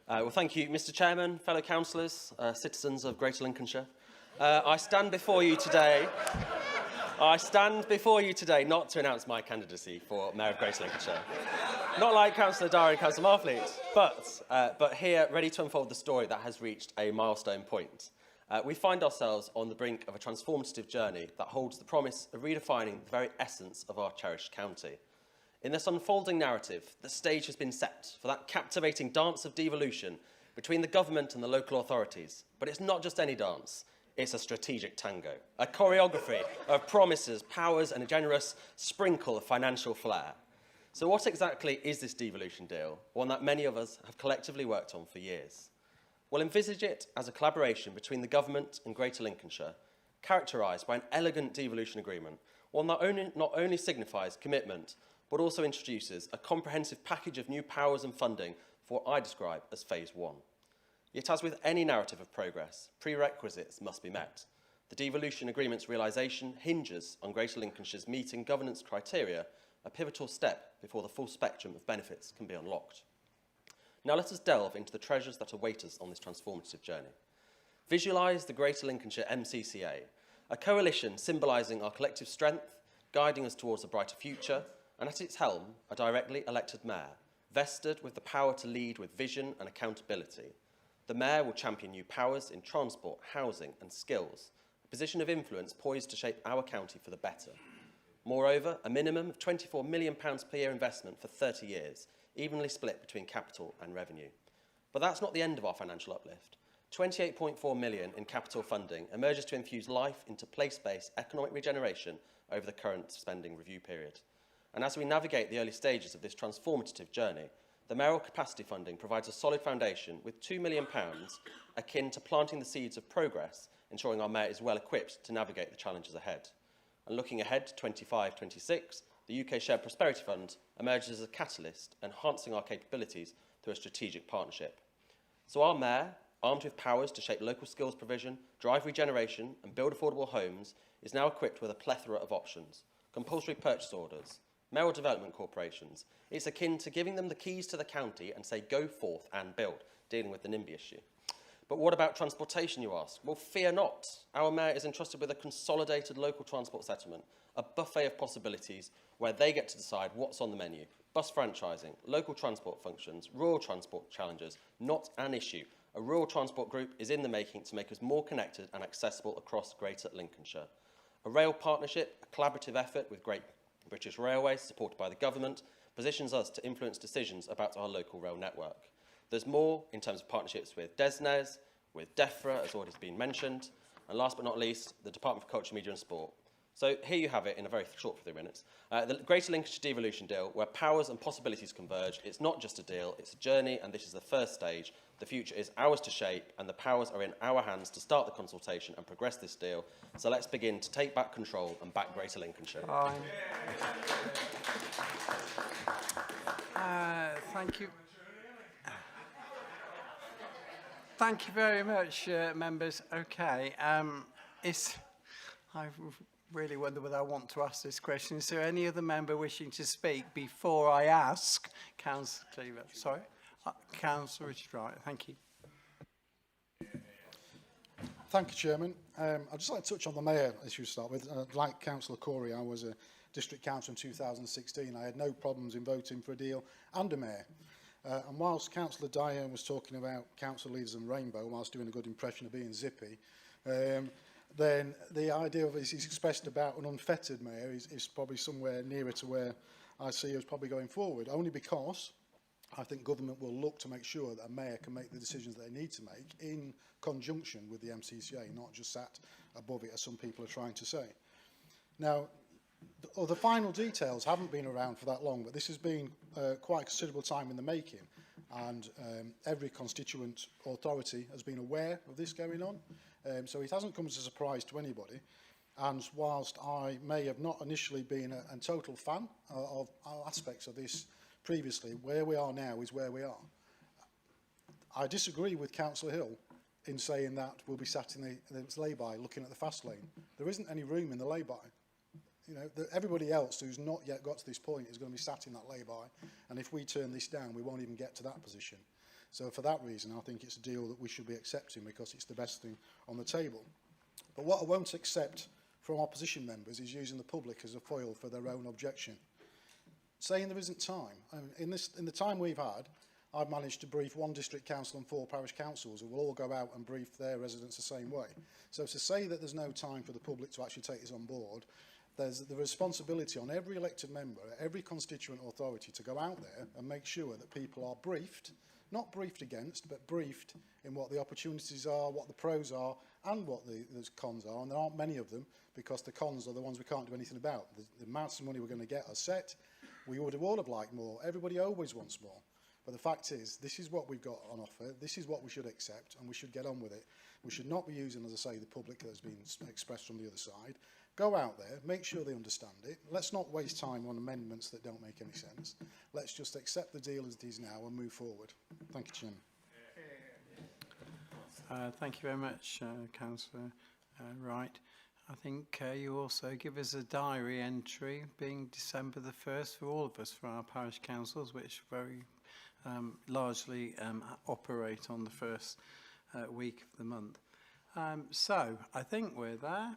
Well, thank you, Mr Chairman, fellow councillors, citizens of Greater Lincolnshire. I stand before you today. I stand before you today not to announce my candidacy for Mayor of Greater Lincolnshire. Not like Councillor Dyer and Councillor Marfleet, but here, ready to unfold the story that has reached a milestone point. We find ourselves on the brink of a transformative journey that holds the promise of redefining the very essence of our cherished county. In this unfolding narrative, the stage has been set for that captivating dance of devolution between the government and the local authorities. But it's not just any dance, it's a strategic tango, a choreography of promises, powers and a generous sprinkle of financial flair. So what exactly is this devolution deal, one that many of us have collectively worked on for years? Well, envisage it as a collaboration between the government and Greater Lincolnshire, characterised by an elegant devolution agreement, one that not only signifies commitment, but also introduces a comprehensive package of new powers and funding for what I describe as Phase 1. Yet, as with any narrative of progress, prerequisites must be met. The devolution agreement's realisation hinges on Greater Lincolnshire's meeting governance criteria, a pivotal step before the full spectrum of benefits can be unlocked. Now let us delve into the treasures that await us on this transformative journey. Visualise the Greater Lincolnshire MCCA, a coalition symbolising our collective strength, guiding us towards a brighter future, and at its helm, a directly elected mayor, vested with the power to lead with vision and accountability. The mayor will champion new powers in transport, housing and skills, a position of influence poised to shape our county for the better. Moreover, a minimum of £24 million per year investment for 30 years, evenly split between capital and revenue. But that's not the end of our financial uplift. £28.4 million in capital funding emerges to infuse life into place-based economic regeneration over the current spending review period. And as we navigate the early stages of this transformative journey, the mayoral capacity funding provides a solid foundation with £2 million akin to planting the seeds of progress, ensuring our mayor is well equipped to navigate the challenges ahead. And looking ahead to 25-26, the UK Shared Prosperity Fund emerges as a catalyst, enhancing our capabilities through a strategic partnership. So our mayor, armed with powers to shape local skills provision, drive regeneration and build affordable homes, is now equipped with a plethora of options. Compulsory purchase orders, mayoral development corporations. It's akin to giving them the keys to the county and say, go forth and build, dealing with the NIMBY issue. But what about transportation, you ask? Well, fear not. Our mayor is entrusted with a consolidated local transport settlement, a buffet of possibilities where they get to decide what's on the menu. Bus franchising, local transport functions, rural transport challenges, not an issue. A rural transport group is in the making to make us more connected and accessible across Greater Lincolnshire. A rail partnership, a collaborative effort with Great British Railways, supported by the government, positions us to influence decisions about our local rail network. There's more in terms of partnerships with DESNES, with DEFRA, as already has been mentioned, and last but not least, the Department for Culture, Media and Sport. So here you have it in a very short 3 minutes. The Greater Lincolnshire Devolution Deal, where powers and possibilities converge. It's not just a deal, it's a journey, and this is the first stage. The future is ours to shape, and the powers are in our hands to start the consultation and progress this deal. So let's begin to take back control and back Greater Lincolnshire. Thank you. Thank you very much, members. Okay, I really wonder whether I want to ask this question. Is there any other member wishing to speak before I ask Councillor Cleaver? Sorry? Councillor Richard Wright, thank you. Thank you, Chairman. I'd just like to touch on the mayor issue to start with. Like Councillor Corey, I was a district councillor in 2016. I had no problems in voting for a deal and a mayor. And whilst Councillor Dyer was talking about council leaders and rainbow, whilst doing a good impression of being zippy, then the idea of he's expressed about an unfettered mayor is probably somewhere nearer to where I see us probably going forward, only because I think government will look to make sure that a mayor can make the decisions that they need to make in conjunction with the MCCA, not just sat above it, as some people are trying to say. Now, the final details haven't been around for that long, but this has been quite considerable time in the making, and every constituent authority has been aware of this going on, so it hasn't come as a surprise to anybody. And whilst I may have not initially been a total fan of aspects of this previously, where we are now is where we are. I disagree with Councillor Hill in saying that we'll be sat in the lay-by looking at the fast lane. There isn't any room in the lay-by. You know, everybody else who's not yet got to this point is going to be sat in that lay-by, and if we turn this down, we won't even get to that position. So for that reason, I think it's a deal that we should be accepting because it's the best thing on the table. But what I won't accept from opposition members is using the public as a foil for their own objection. Saying there isn't time. In the time we've had, I've managed to brief 1 district council and 4 parish councils who will all go out and brief their residents the same way. So to say that there's no time for the public to actually take this on board, there's the responsibility on every elected member, every constituent authority to go out there and make sure that people are briefed, not briefed against, but briefed in what the opportunities are, what the pros are, and what the cons are. And there aren't many of them, because the cons are the ones we can't do anything about. The amounts of money we're going to get are set. We would have all have liked more. Everybody always wants more. But the fact is, this is what we've got on offer. This is what we should accept, and we should get on with it. We should not be using, as I say, the public that has been expressed from the other side. Go out there, make sure they understand it. Let's not waste time on amendments that don't make any sense. Let's just accept the deal as it is now and move forward. Thank you, Chairman. Thank you very much, Councillor Wright. I think you also give us a diary entry being December the 1st for all of us, for our parish councils, which very largely operate on the first week of the month. So I think we're there.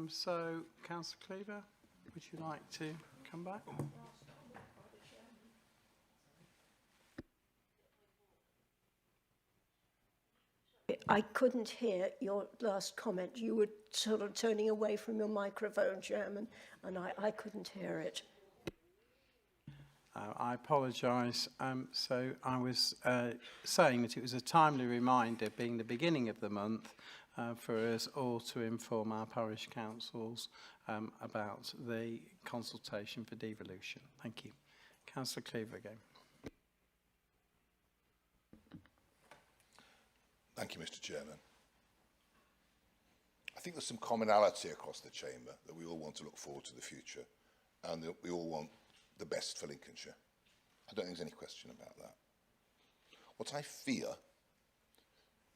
So Councillor Cleaver, would you like to come back? I couldn't hear your last comment. You were sort of turning away from your microphone, Chairman, and I couldn't hear it. I apologise. So I was saying that it was a timely reminder, being the beginning of the month, for us all to inform our parish councils about the consultation for devolution. Thank you. Councillor Cleaver again. Thank you, Mr. Chairman. I think there's some commonality across the chamber that we all want to look forward to the future, and that we all want the best for Lincolnshire. I don't think there's any question about that. What I fear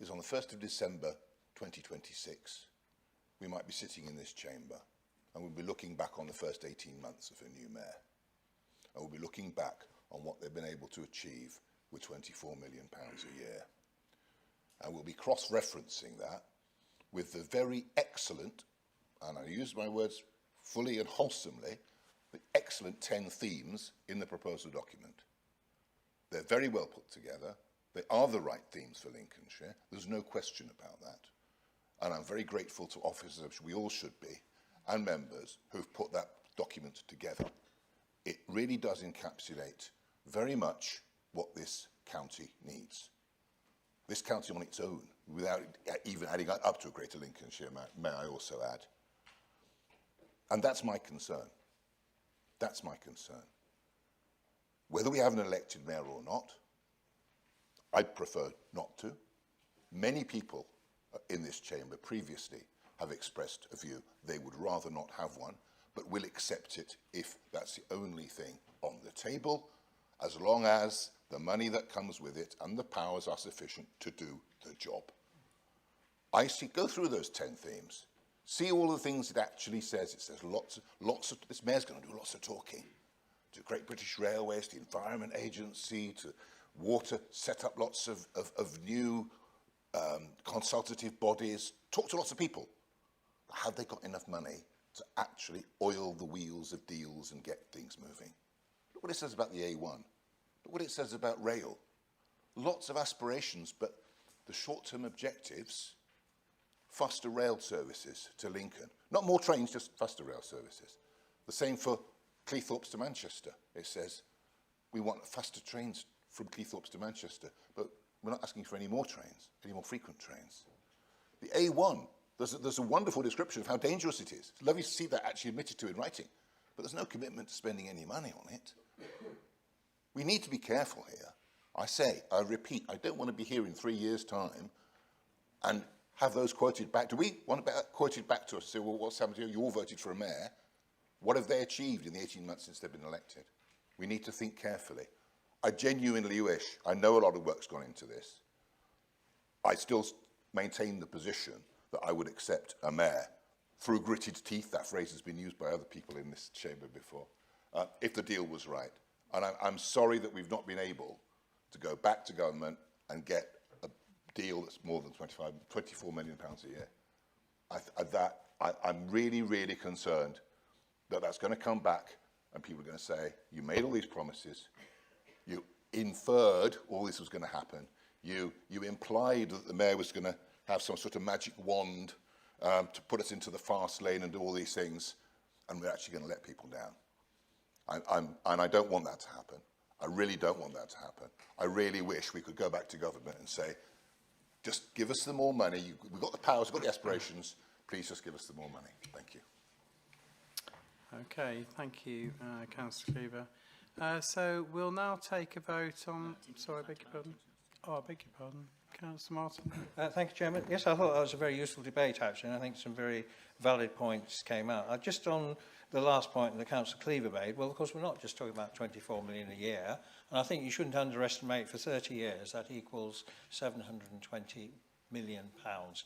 is on the 1st of December 2026, we might be sitting in this chamber and we'll be looking back on the first 18 months of a new mayor. And we'll be looking back on what they've been able to achieve with £24 million a year. And we'll be cross-referencing that with the very excellent, and I use my words fully and wholesomely, the excellent 10 themes in the proposal document. They're very well put together. They are the right themes for Lincolnshire. There's no question about that. And I'm very grateful to officers, which we all should be, and members who've put that document together. It really does encapsulate very much what this county needs. This county on its own, without even adding up to a Greater Lincolnshire, may I also add. And that's my concern. That's my concern. Whether we have an elected mayor or not, I'd prefer not to. Many people in this chamber previously have expressed a view they would rather not have one, but will accept it if that's the only thing on the table, as long as the money that comes with it and the powers are sufficient to do the job. Go through those 10 themes. See all the things it actually says. It says this mayor's going to do lots of talking. To Great British Railways, to the Environment Agency, to water, set up lots of new consultative bodies, talk to lots of people. Have they got enough money to actually oil the wheels of deals and get things moving? Look what it says about the A1. Look what it says about rail. Lots of aspirations, but the short-term objectives, faster rail services to Lincoln. Not more trains, just faster rail services. The same for Cleethorpes to Manchester. It says we want faster trains from Cleethorpes to Manchester, but we're not asking for any more trains, any more frequent trains. The A1, there's a wonderful description of how dangerous it is. It's lovely to see that actually admitted to in writing, but there's no commitment to spending any money on it. We need to be careful here. I repeat, I don't want to be here in 3 years' time and have those quoted back. Do we want to be quoted back to us and say, well, what's happened to you? You all voted for a mayor. What have they achieved in the 18 months since they've been elected? We need to think carefully. I genuinely wish, I know a lot of work's gone into this. I still maintain the position that I would accept a mayor through gritted teeth. That phrase has been used by other people in this chamber before, if the deal was right. And I'm sorry that we've not been able to go back to government and get a deal that's more than £24 million a year. I'm really, really concerned that that's going to come back and people are going to say, you made all these promises, you inferred all this was going to happen, you implied that the mayor was going to have some sort of magic wand to put us into the fast lane and do all these things, and we're actually going to let people down. And I don't want that to happen. I really don't want that to happen. I really wish we could go back to government and say, just give us the more money. We've got the powers, we've got the aspirations. Please just give us the more money. Thank you. Okay, thank you, Councillor Cleaver. So we'll now take a vote on... Sorry, I beg your pardon. Oh, I beg your pardon. Councillor Martin. Thank you, Chairman. Yes, I thought that was a very useful debate, actually, and I think some very valid points came out. Just on the last point that Councillor Cleaver made, well, of course, we're not just talking about 24 million a year, and I think you shouldn't underestimate for 30 years that equals £720 million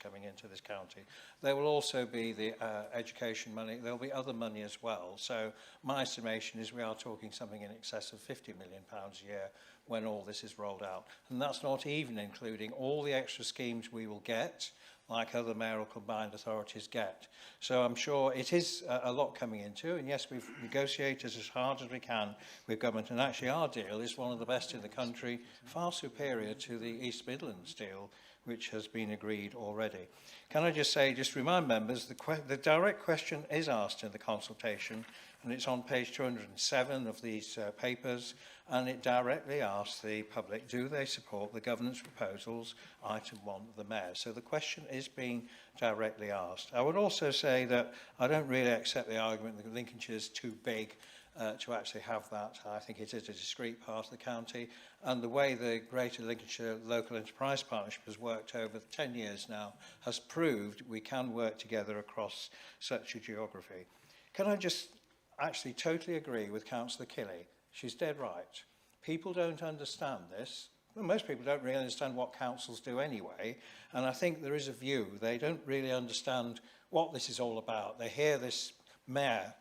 coming into this county. There will also be the education money. There will be other money as well. So my estimation is we are talking something in excess of £50 million a year when all this is rolled out. And that's not even including all the extra schemes we will get, like other mayoral combined authorities get. So I'm sure it is a lot coming into, and yes, we've negotiated as hard as we can with government, and actually our deal is one of the best in the country, far superior to the East Midlands deal, which has been agreed already. Can I just say, just remind members, the direct question is asked in the consultation, and it's on page 207 of these papers, and it directly asks the public, do they support the governance proposals, item 1 of the mayor? So the question is being directly asked. I would also say that I don't really accept the argument that Lincolnshire is too big to actually have that. I think it is a discrete part of the county, and the way the Greater Lincolnshire Local Enterprise Partnership has worked over 10 years now has proved we can work together across such a geography. Can I just actually totally agree with Councillor Kelly? She's dead right. People don't understand this. Well, most people don't really understand what councils do anyway, and I think there is a view. They don't really understand what this is all about. They hear this mayor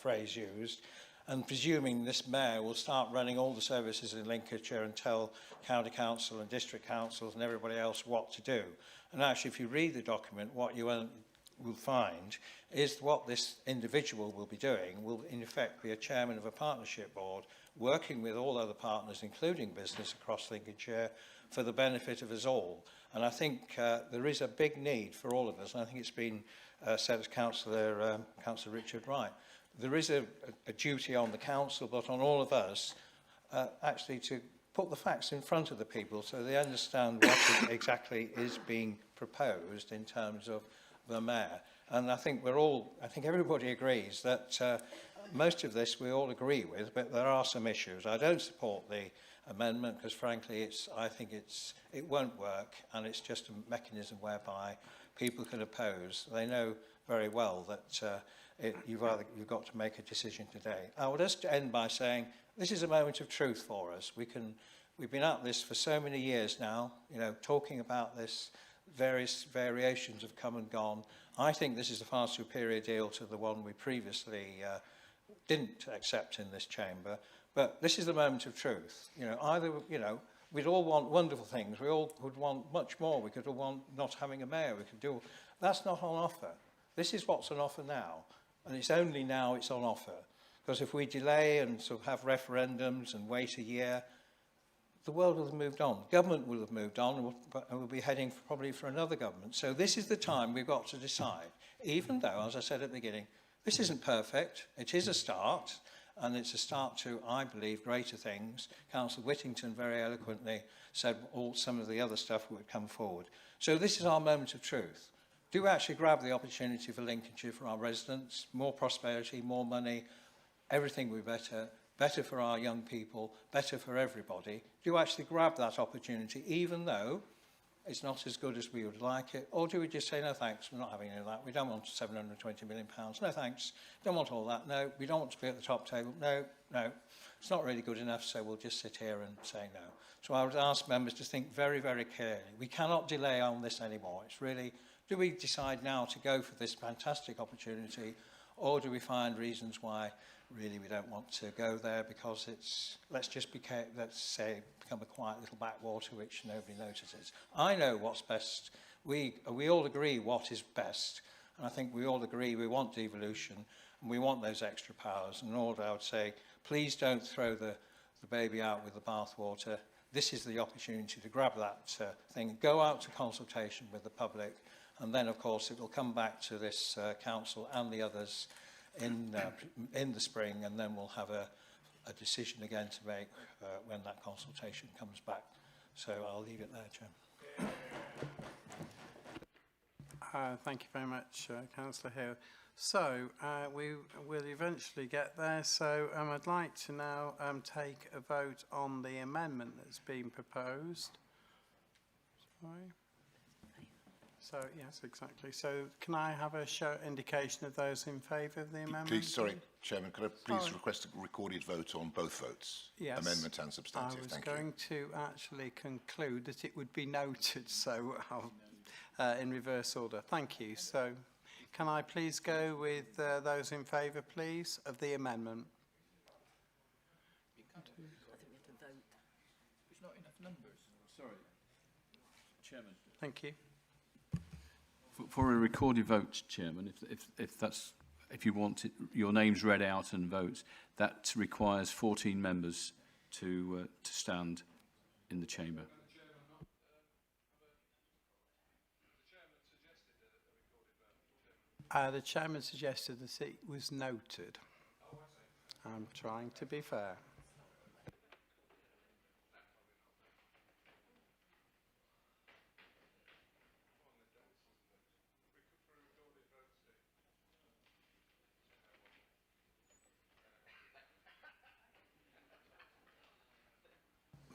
phrase used, and presuming this mayor will start running all the services in Lincolnshire and tell county council and district councils and everybody else what to do. And actually, if you read the document, what you will find is what this individual will be doing will in effect be a chairman of a partnership board working with all other partners, including business across Lincolnshire, for the benefit of us all. And I think there is a big need for all of us, and I think it's been said as Councillor Richard Wright. There is a duty on the council, but on all of us, actually to put the facts in front of the people so they understand what exactly is being proposed in terms of the mayor. And I think everybody agrees that most of this we all agree with, but there are some issues. I don't support the amendment because, frankly, I think it won't work, and it's just a mechanism whereby people can oppose. They know very well that you've got to make a decision today. I will just end by saying this is a moment of truth for us. We've been at this for so many years now, talking about this. Various variations have come and gone. I think this is a far superior deal to the one we previously didn't accept in this chamber. But this is the moment of truth. We'd all want wonderful things. We all would want much more. We could all want not having a mayor. That's not on offer. This is what's on offer now. And it's only now it's on offer. Because if we delay and sort of have referendums and wait a year, the world will have moved on. Government will have moved on, and we'll be heading probably for another government. So this is the time we've got to decide. Even though, as I said at the beginning, this isn't perfect. It is a start, and it's a start to, I believe, greater things. Councillor Whittington very eloquently said some of the other stuff would come forward. So this is our moment of truth. Do we actually grab the opportunity for Lincolnshire, for our residents, more prosperity, more money, everything will be better for our young people, better for everybody. Do you actually grab that opportunity, even though it's not as good as we would like it? Or do we just say, no thanks, we're not having any of that, we don't want £720 million, no thanks, don't want all that, no, we don't want to be at the top table, no, it's not really good enough, so we'll just sit here and say no. So I would ask members to think very, very clearly. We cannot delay on this anymore. It's really, do we decide now to go for this fantastic opportunity, or do we find reasons why really we don't want to go there because it's, let's say, become a quiet little backwater which nobody notices. I know what's best, we all agree what is best, and I think we all agree we want devolution and we want those extra powers. And in order, I would say, please don't throw the baby out with the bathwater. This is the opportunity to grab that thing, go out to consultation with the public, and then, of course, it will come back to this council and the others in the spring, and then we'll have a decision again to make when that consultation comes back. So I'll leave it there, Chairman. Thank you very much, Councillor Hill. So we will eventually get there. So I'd like to now take a vote on the amendment that's been proposed. Sorry. So yes, exactly. So can I have a indication of those in favour of the amendment? Please, sorry, Chairman, could I please request a recorded vote on both votes? Yes. Amendment and substantive. I was Thank going to actually conclude that it would be noted, so I'll, in reverse order. Thank you. So can I please go with those in favour, please, of the amendment? I think we have to vote. There's not enough numbers. Sorry, Chairman. Thank you. For a recorded vote, Chairman, if you want it, your names read out and vote, that requires 14 members to stand in the chamber. The chairman suggested that it was noted. I'm trying to be fair.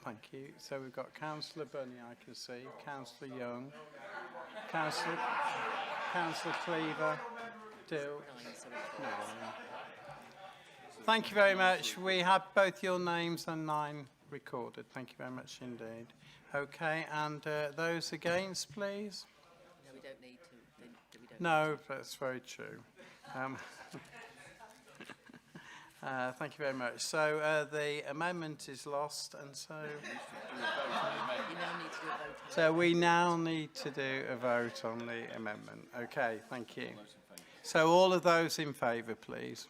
Thank you. So we've got Councillor Bunny, I can see, Councillor Young, Councillor Cleaver, Dill. No. Thank you very much. We have both your names and 9 recorded. Thank you very much indeed. Okay, and those against, please? No, we don't need to. No, that's very true. Thank you very much. So the amendment is lost, and so we now need to do a vote on the amendment. Okay, thank you. So all of those in favour, please,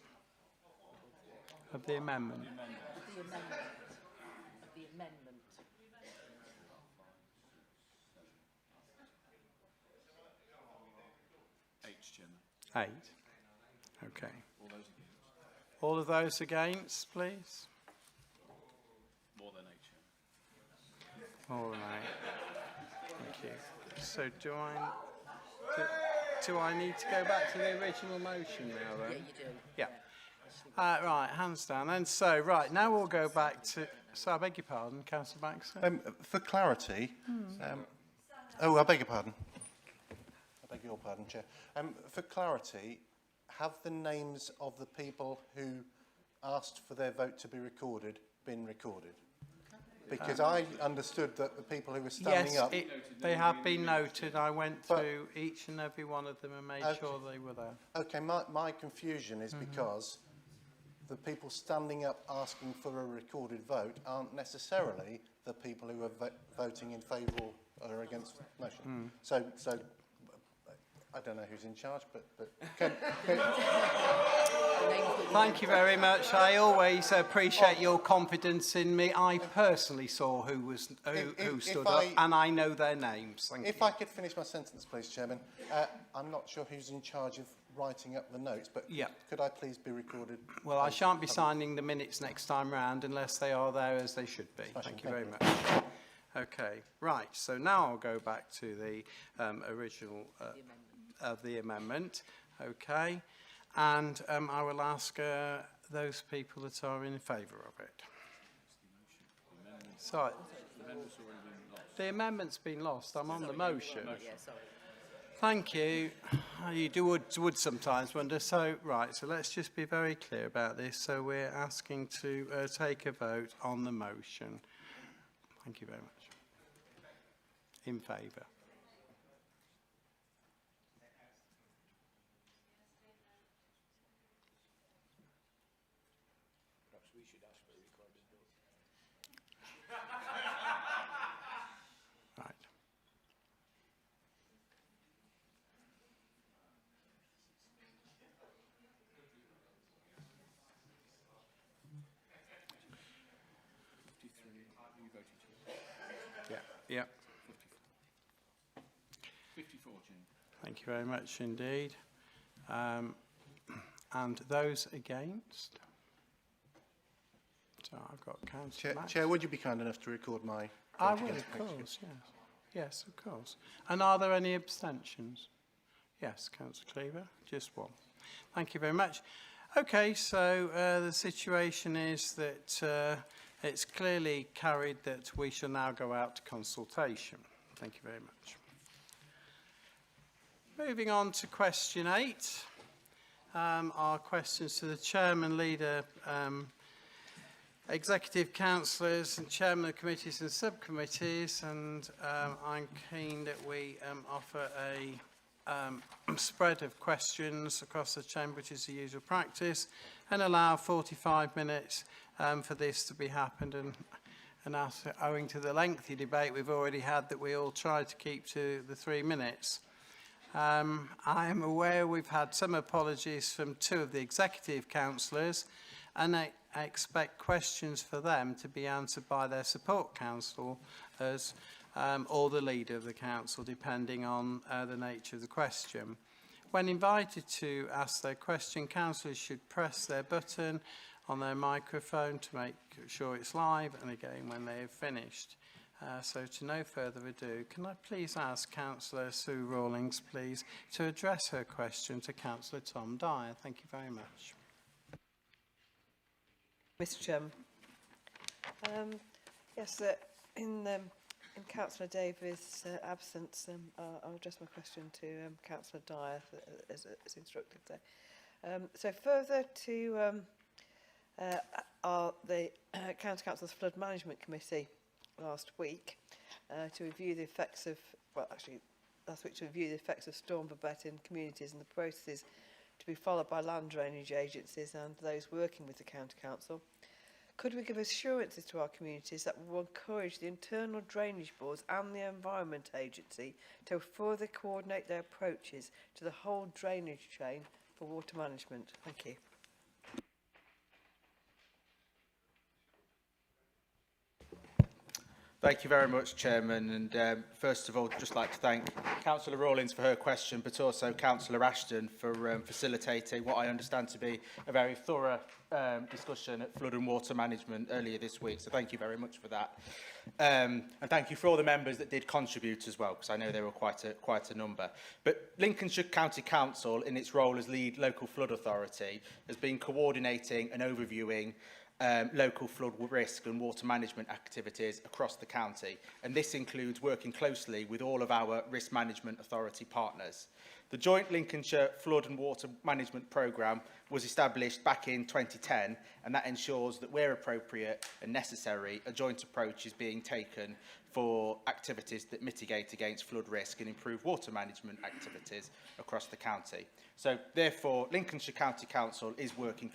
of the amendment. The amendment. Eight. Okay. All of those against, please. More than 8. All right. Thank you. So do I need to go back to the original motion now then? Yeah, you do. Yeah. Right, hands down. And so, right, now we'll go back to... So I beg your pardon, Councillor Baxter? For clarity... I beg your pardon. I beg your pardon, Chair. For clarity, have the names of the people who asked for their vote to be recorded been recorded? Because I understood that the people who were standing up... Yes, they have been noted. I went through each and every one of them and made sure they were there. Okay, my confusion is because the people standing up asking for a recorded vote aren't necessarily the people who are voting in favour or against the motion. So I don't know who's in charge, but Thank you very much. I always appreciate your confidence in me. I personally saw who stood up, and I know their names. Thank you. If I could finish my sentence, please, Chairman. I'm not sure who's in charge of writing up the notes, but could I please be recorded? Well, I shan't be signing the minutes next time round unless they are there as they should be. Thank you very much. Okay, right. So now I'll go back to the original of the amendment. Okay. And I will ask those people that are in favour of it. So, the amendment's been lost. I'm on the motion. Thank you. You would sometimes wonder. So, right, so let's just be very clear about this. So we're asking to take a vote on the motion. Thank you very much. In favour. Thank you very much indeed. And those against? So I've got Councillor Max. Chair, would you be kind enough to record my... I will, of course, yes. Yes, of course. And are there any abstentions? Yes, Councillor Cleaver, just one. Thank you very much. Okay, so the situation is that it's clearly carried that we shall now go out to consultation. Thank you very much. Moving on to question 8. Our questions to the Chairman, Leader, Executive Councillors and Chairman of committees and subcommittees, and I'm keen that we offer a spread of questions across the Chamber, which is the usual practice, and allow 45 minutes for this to be happened. And after, owing to the lengthy debate we've already had, that we all try to keep to the 3 minutes. I am aware we've had some apologies from 2 of the executive councillors, and I expect questions for them to be answered by their support councillors or the leader of the council, depending on the nature of the question. When invited to ask their question, councillors should press their button on their microphone to make sure it's live, and again when they have finished. So to no further ado, can I please ask Councillor Sue Rawlings, please, to address her question to Councillor Tom Dyer. Thank you very much. Mr. Chairman. Yes, in Councillor Davies' absence, I'll address my question to Councillor Dyer as instructed there. So further to the County Council's Flood Management Committee last week to review the effects of, well actually last week, to review the effects of storm Babette in communities and the processes to be followed by land drainage agencies and those working with the County Council. Could we give assurances to our communities that we will encourage the internal drainage boards and the Environment Agency to further coordinate their approaches to the whole drainage chain for water management? Thank you. Thank you very much, Chairman. And first of all, I'd just like to thank Councillor Rawlings for her question, but also Councillor Ashton for facilitating what I understand to be a very thorough discussion at flood and water management earlier this week. So thank you very much for that. And thank you for all the members that did contribute as well, because I know there were quite a number. But Lincolnshire County Council, in its role as lead local flood authority, has been coordinating and overviewing local flood risk and water management activities across the county, and this includes working closely with all of our risk management authority partners. The joint Lincolnshire Flood and Water Management Programme was established back in 2010, and that ensures that where appropriate and necessary, a joint approach is being taken for activities that mitigate against flood risk and improve water management activities across the county. So therefore, Lincolnshire County Council is working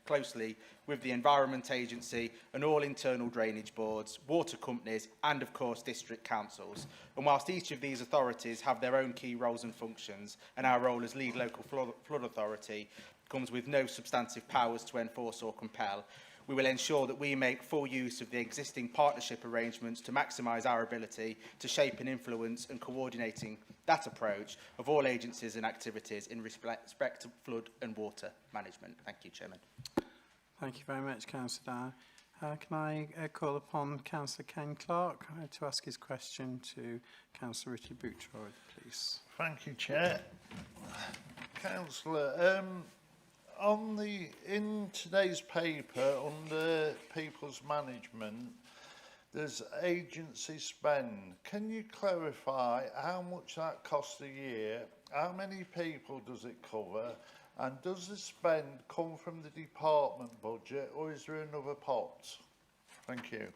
closely with the Environment Agency and all internal drainage boards, water companies and of course district councils. And whilst each of these authorities have their own key roles and functions, and our role as lead local flood authority comes with no substantive powers to enforce or compel, we will ensure that we make full use of the existing partnership arrangements to maximise our ability to shape and influence and coordinating that approach of all agencies and activities in respect to flood and water management. Thank you, Chairman. Thank you very much, Councillor Dyer. Can I call upon Councillor Ken Clark to ask his question to Councillor Richard Boutroyd, please. Thank you, Chair. Councillor, in today's paper under people's management, there's agency spend. Can you clarify how much that costs a year? How many people does it cover? And does the spend come from the department budget, or is there another pot? Thank you.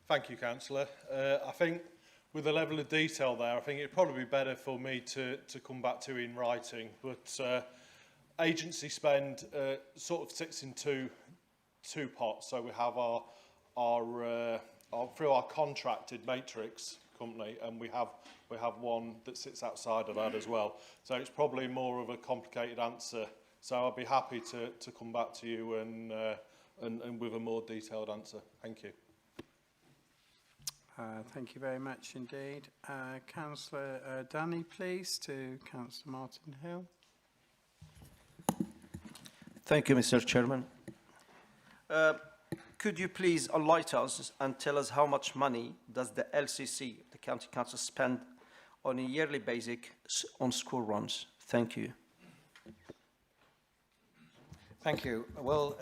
Thank you, Councillor. I think with the level of detail there, I think it'd probably be better for me to come back to in writing. But agency spend sort of sits in two pots. So we have our through our contracted matrix company, and we have one that sits outside of that as well. So it's probably more of a complicated answer. So I'll be happy to come back to you and with a more detailed answer. Thank you. Thank you very much indeed. Councillor Danny, please, to Councillor Martin Hill. Thank you, Mr. Chairman. Could you please enlighten us and tell us how much money does the LCC, the County Council, spend on a yearly basis on school runs? Thank you. Thank you. Well,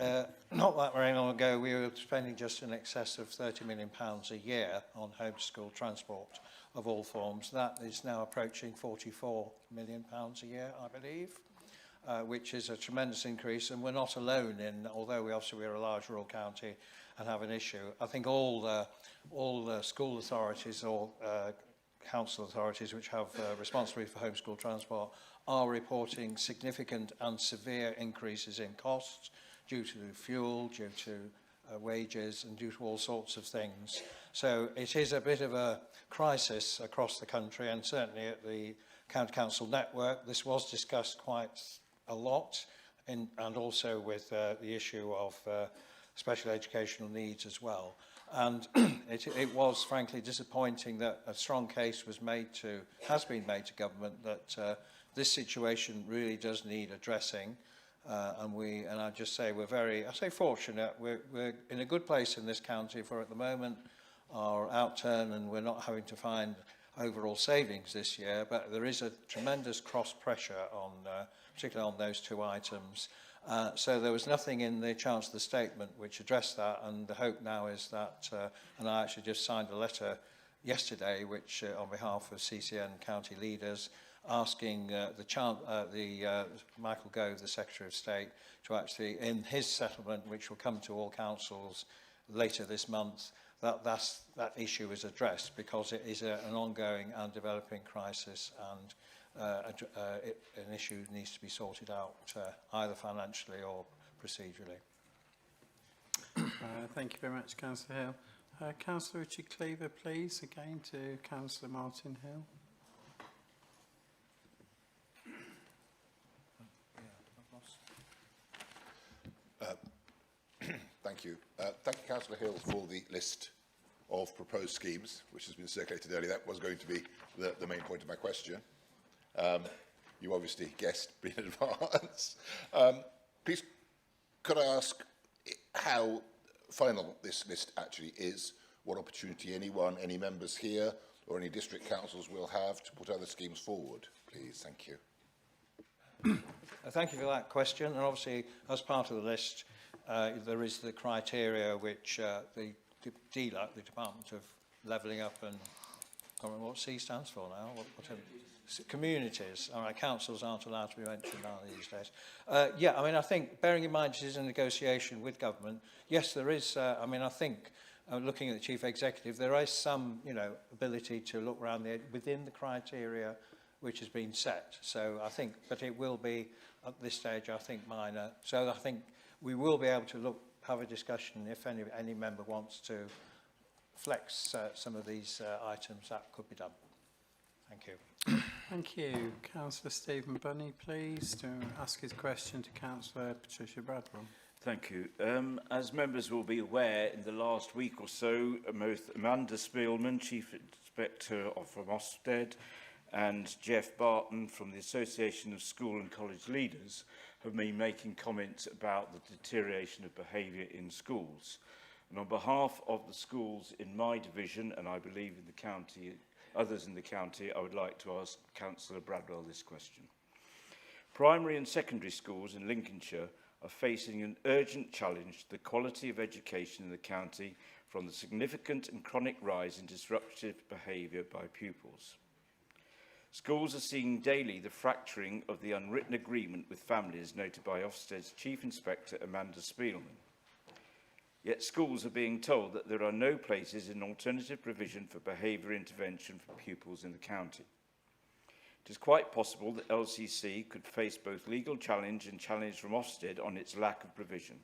not that very long ago, we were spending just in excess of £30 million a year on homeschool transport of all forms. That is now approaching £44 million a year, I believe, which is a tremendous increase. And we're not alone in, although we're a large rural county and have an issue. I think all the school authorities or council authorities which have responsibility for homeschool transport are reporting significant and severe increases in costs due to fuel, due to wages and due to all sorts of things. So it is a bit of a crisis across the country, and certainly at the County Council network this was discussed quite a lot, and also with the issue of special educational needs as well. And it was frankly disappointing that a strong case has been made to government that this situation really does need addressing, and I just say I say fortunate. We're in a good place in this county for at the moment our outturn, and we're not having to find overall savings this year. But there is a tremendous cross pressure on, particularly on those two items. So there was nothing in the Chancellor's statement which addressed that, and the hope now is that, and I actually just signed a letter yesterday, which on behalf of CCN county leaders, asking Michael Gove, the Secretary of State, to actually, in his settlement, which will come to all councils later this month, that issue is addressed, because it is an ongoing and developing crisis, and an issue needs to be sorted out either financially or procedurally. Thank you very much, Councillor Hill. Councillor Richard Cleaver, please, again to Councillor Martin Hill. Thank you. Thank you, Councillor Hill, for the list of proposed schemes, which has been circulated earlier. That was going to be the main point of my question. You obviously guessed in advance. Please, could I ask how final this list actually is? What opportunity any members here or any district councils will have to put other schemes forward, please? Thank you. Thank you for that question. And obviously, as part of the list, there is the criteria which the DLAC, the Department of Levelling Up and, I can't remember what C stands for now, communities. All right, councils aren't allowed to be mentioned now these days. Yeah, I mean, I think, bearing in mind it is a negotiation with government, yes, there is, I mean, I think, looking at the Chief Executive, there is some, ability to look around within the criteria which has been set. So I think, but it will be, at this stage, I think, minor. So I think we will be able to have a discussion if any member wants to flex some of these items. That could be done. Thank you. Thank you. Councillor Stephen Bunny, please, to ask his question to Councillor Patricia Bradwell. Thank you. As members will be aware, in the last week or so, both Amanda Spielman, Chief Inspector from Ofsted, and Jeff Barton from the Association of School and College Leaders have been making comments about the deterioration of behaviour in schools. And on behalf of the schools in my division, and I believe in the county, others in the county, I would like to ask Councillor Bradwell this question. Primary and secondary schools in Lincolnshire are facing an urgent challenge to the quality of education in the county from the significant and chronic rise in disruptive behaviour by pupils. Schools are seeing daily the fracturing of the unwritten agreement with families noted by Ofsted's Chief Inspector Amanda Spielman. Yet schools are being told that there are no places in alternative provision for behaviour intervention for pupils in the county. It is quite possible that LCC could face both legal challenge and challenge from Ofsted on its lack of provision.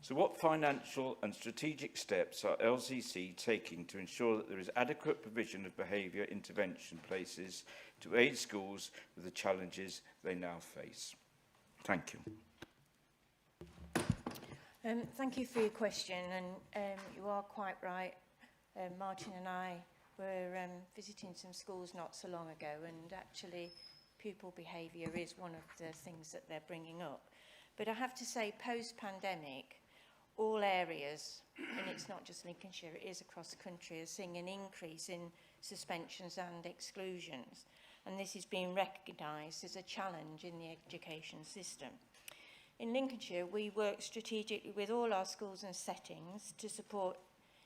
So what financial and strategic steps are LCC taking to ensure that there is adequate provision of behaviour intervention places to aid schools with the challenges they now face? Thank you. Thank you for your question, and you are quite right. Martin and I were visiting some schools not so long ago, and actually pupil behaviour is one of the things that they're bringing up. But I have to say, post-pandemic, all areas, and it's not just Lincolnshire, it is across the country, are seeing an increase in suspensions and exclusions. And this is being recognised as a challenge in the education system. In Lincolnshire, we work strategically with all our schools and settings to support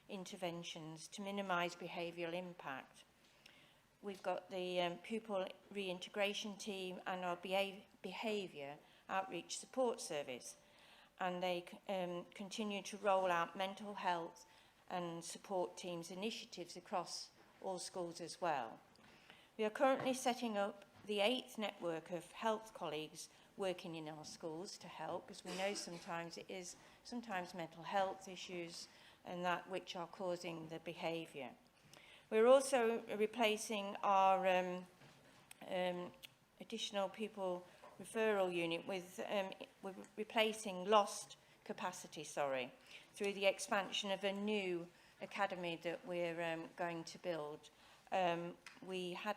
interventions to minimise behavioural impact. We've got the pupil reintegration team and our behaviour outreach support service, and they continue to roll out mental health and support teams initiatives across all schools as well. We are currently setting up the 8th network of health colleagues working in our schools to help, because we know sometimes it is mental health issues and that which are causing the behaviour. We're also replacing our additional pupil referral unit with we're replacing lost capacity, through the expansion of a new academy that we're going to build. We had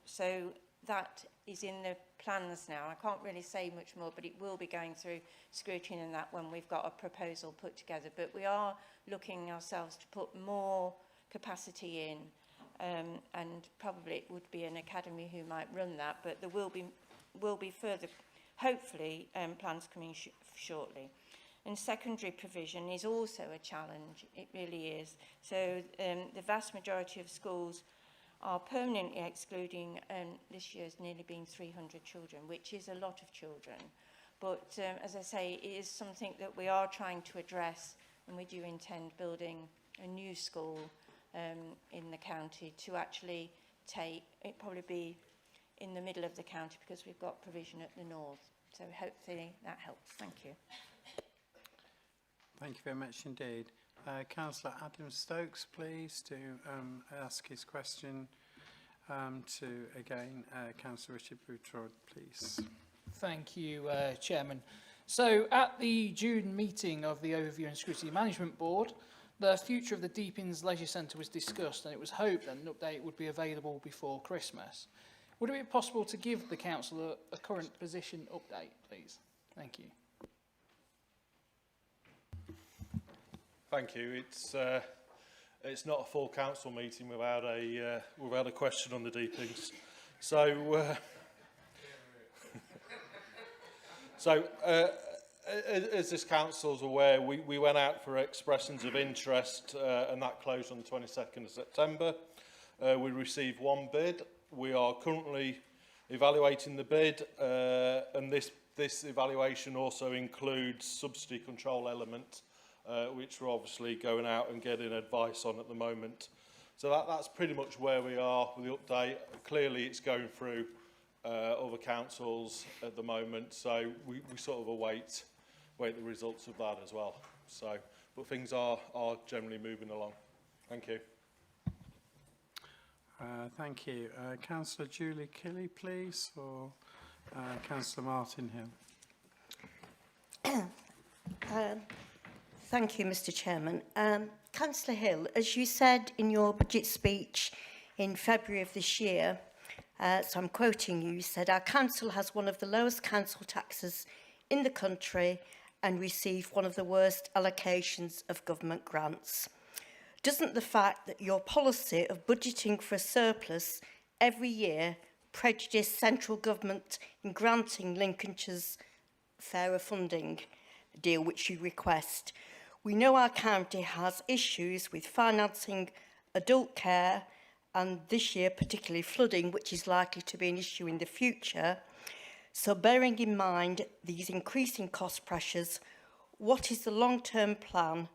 so that is in the plans now. I can't really say much more, but it will be going through scrutiny and that when we've got a proposal put together. But we are looking ourselves to put more capacity in, and probably it would be an academy who might run that, but there will be further, hopefully, plans coming shortly. And secondary provision is also a challenge, it really is. So the vast majority of schools are permanently excluding, and this year's nearly been 300 children, which is a lot of children. But as I say, it is something that we are trying to address, and we do intend building a new school in the county to actually take, it probably be in the middle of the county because we've got provision at the north. So hopefully that helps. Thank you. Thank you very much indeed. Councillor Adam Stokes, please, to ask his question to, again, Councillor Richard Boutrod, please. Thank you, Chairman. So, at the June meeting of the Overview and Scrutiny Management Board, the future of the Deepings Leisure Centre was discussed, and it was hoped that an update would be available before Christmas. Would it be possible to give the Council a current position update, please? Thank you. Thank you. It's not a full council meeting without a question on the deepings. So, as this council's aware, we went out for expressions of interest, and that closed on the 22nd of September. We received one bid. We are currently evaluating the bid, and this evaluation also includes subsidy control element, which we're obviously going out and getting advice on at the moment. So that's pretty much where we are with the update. Clearly it's going through other councils at the moment, so we sort of await the results of that as well. So, but things are generally moving along. Thank you. Thank you. Councillor Julie Kelly, please, or Councillor Martin Hill. Thank you, Mr. Chairman. Councillor Hill, as you said in your budget speech in February of this year, so I'm quoting you, you said, "Our council has one of the lowest council taxes in the country and receive one of the worst allocations of government grants. Doesn't the fact that your policy of budgeting for a surplus every year prejudice central government in granting Lincolnshire's fairer funding deal which you request? We know our county has issues with financing adult care and this year particularly flooding, which is likely to be an issue in the future. So bearing in mind these increasing cost pressures, what is the long-term plan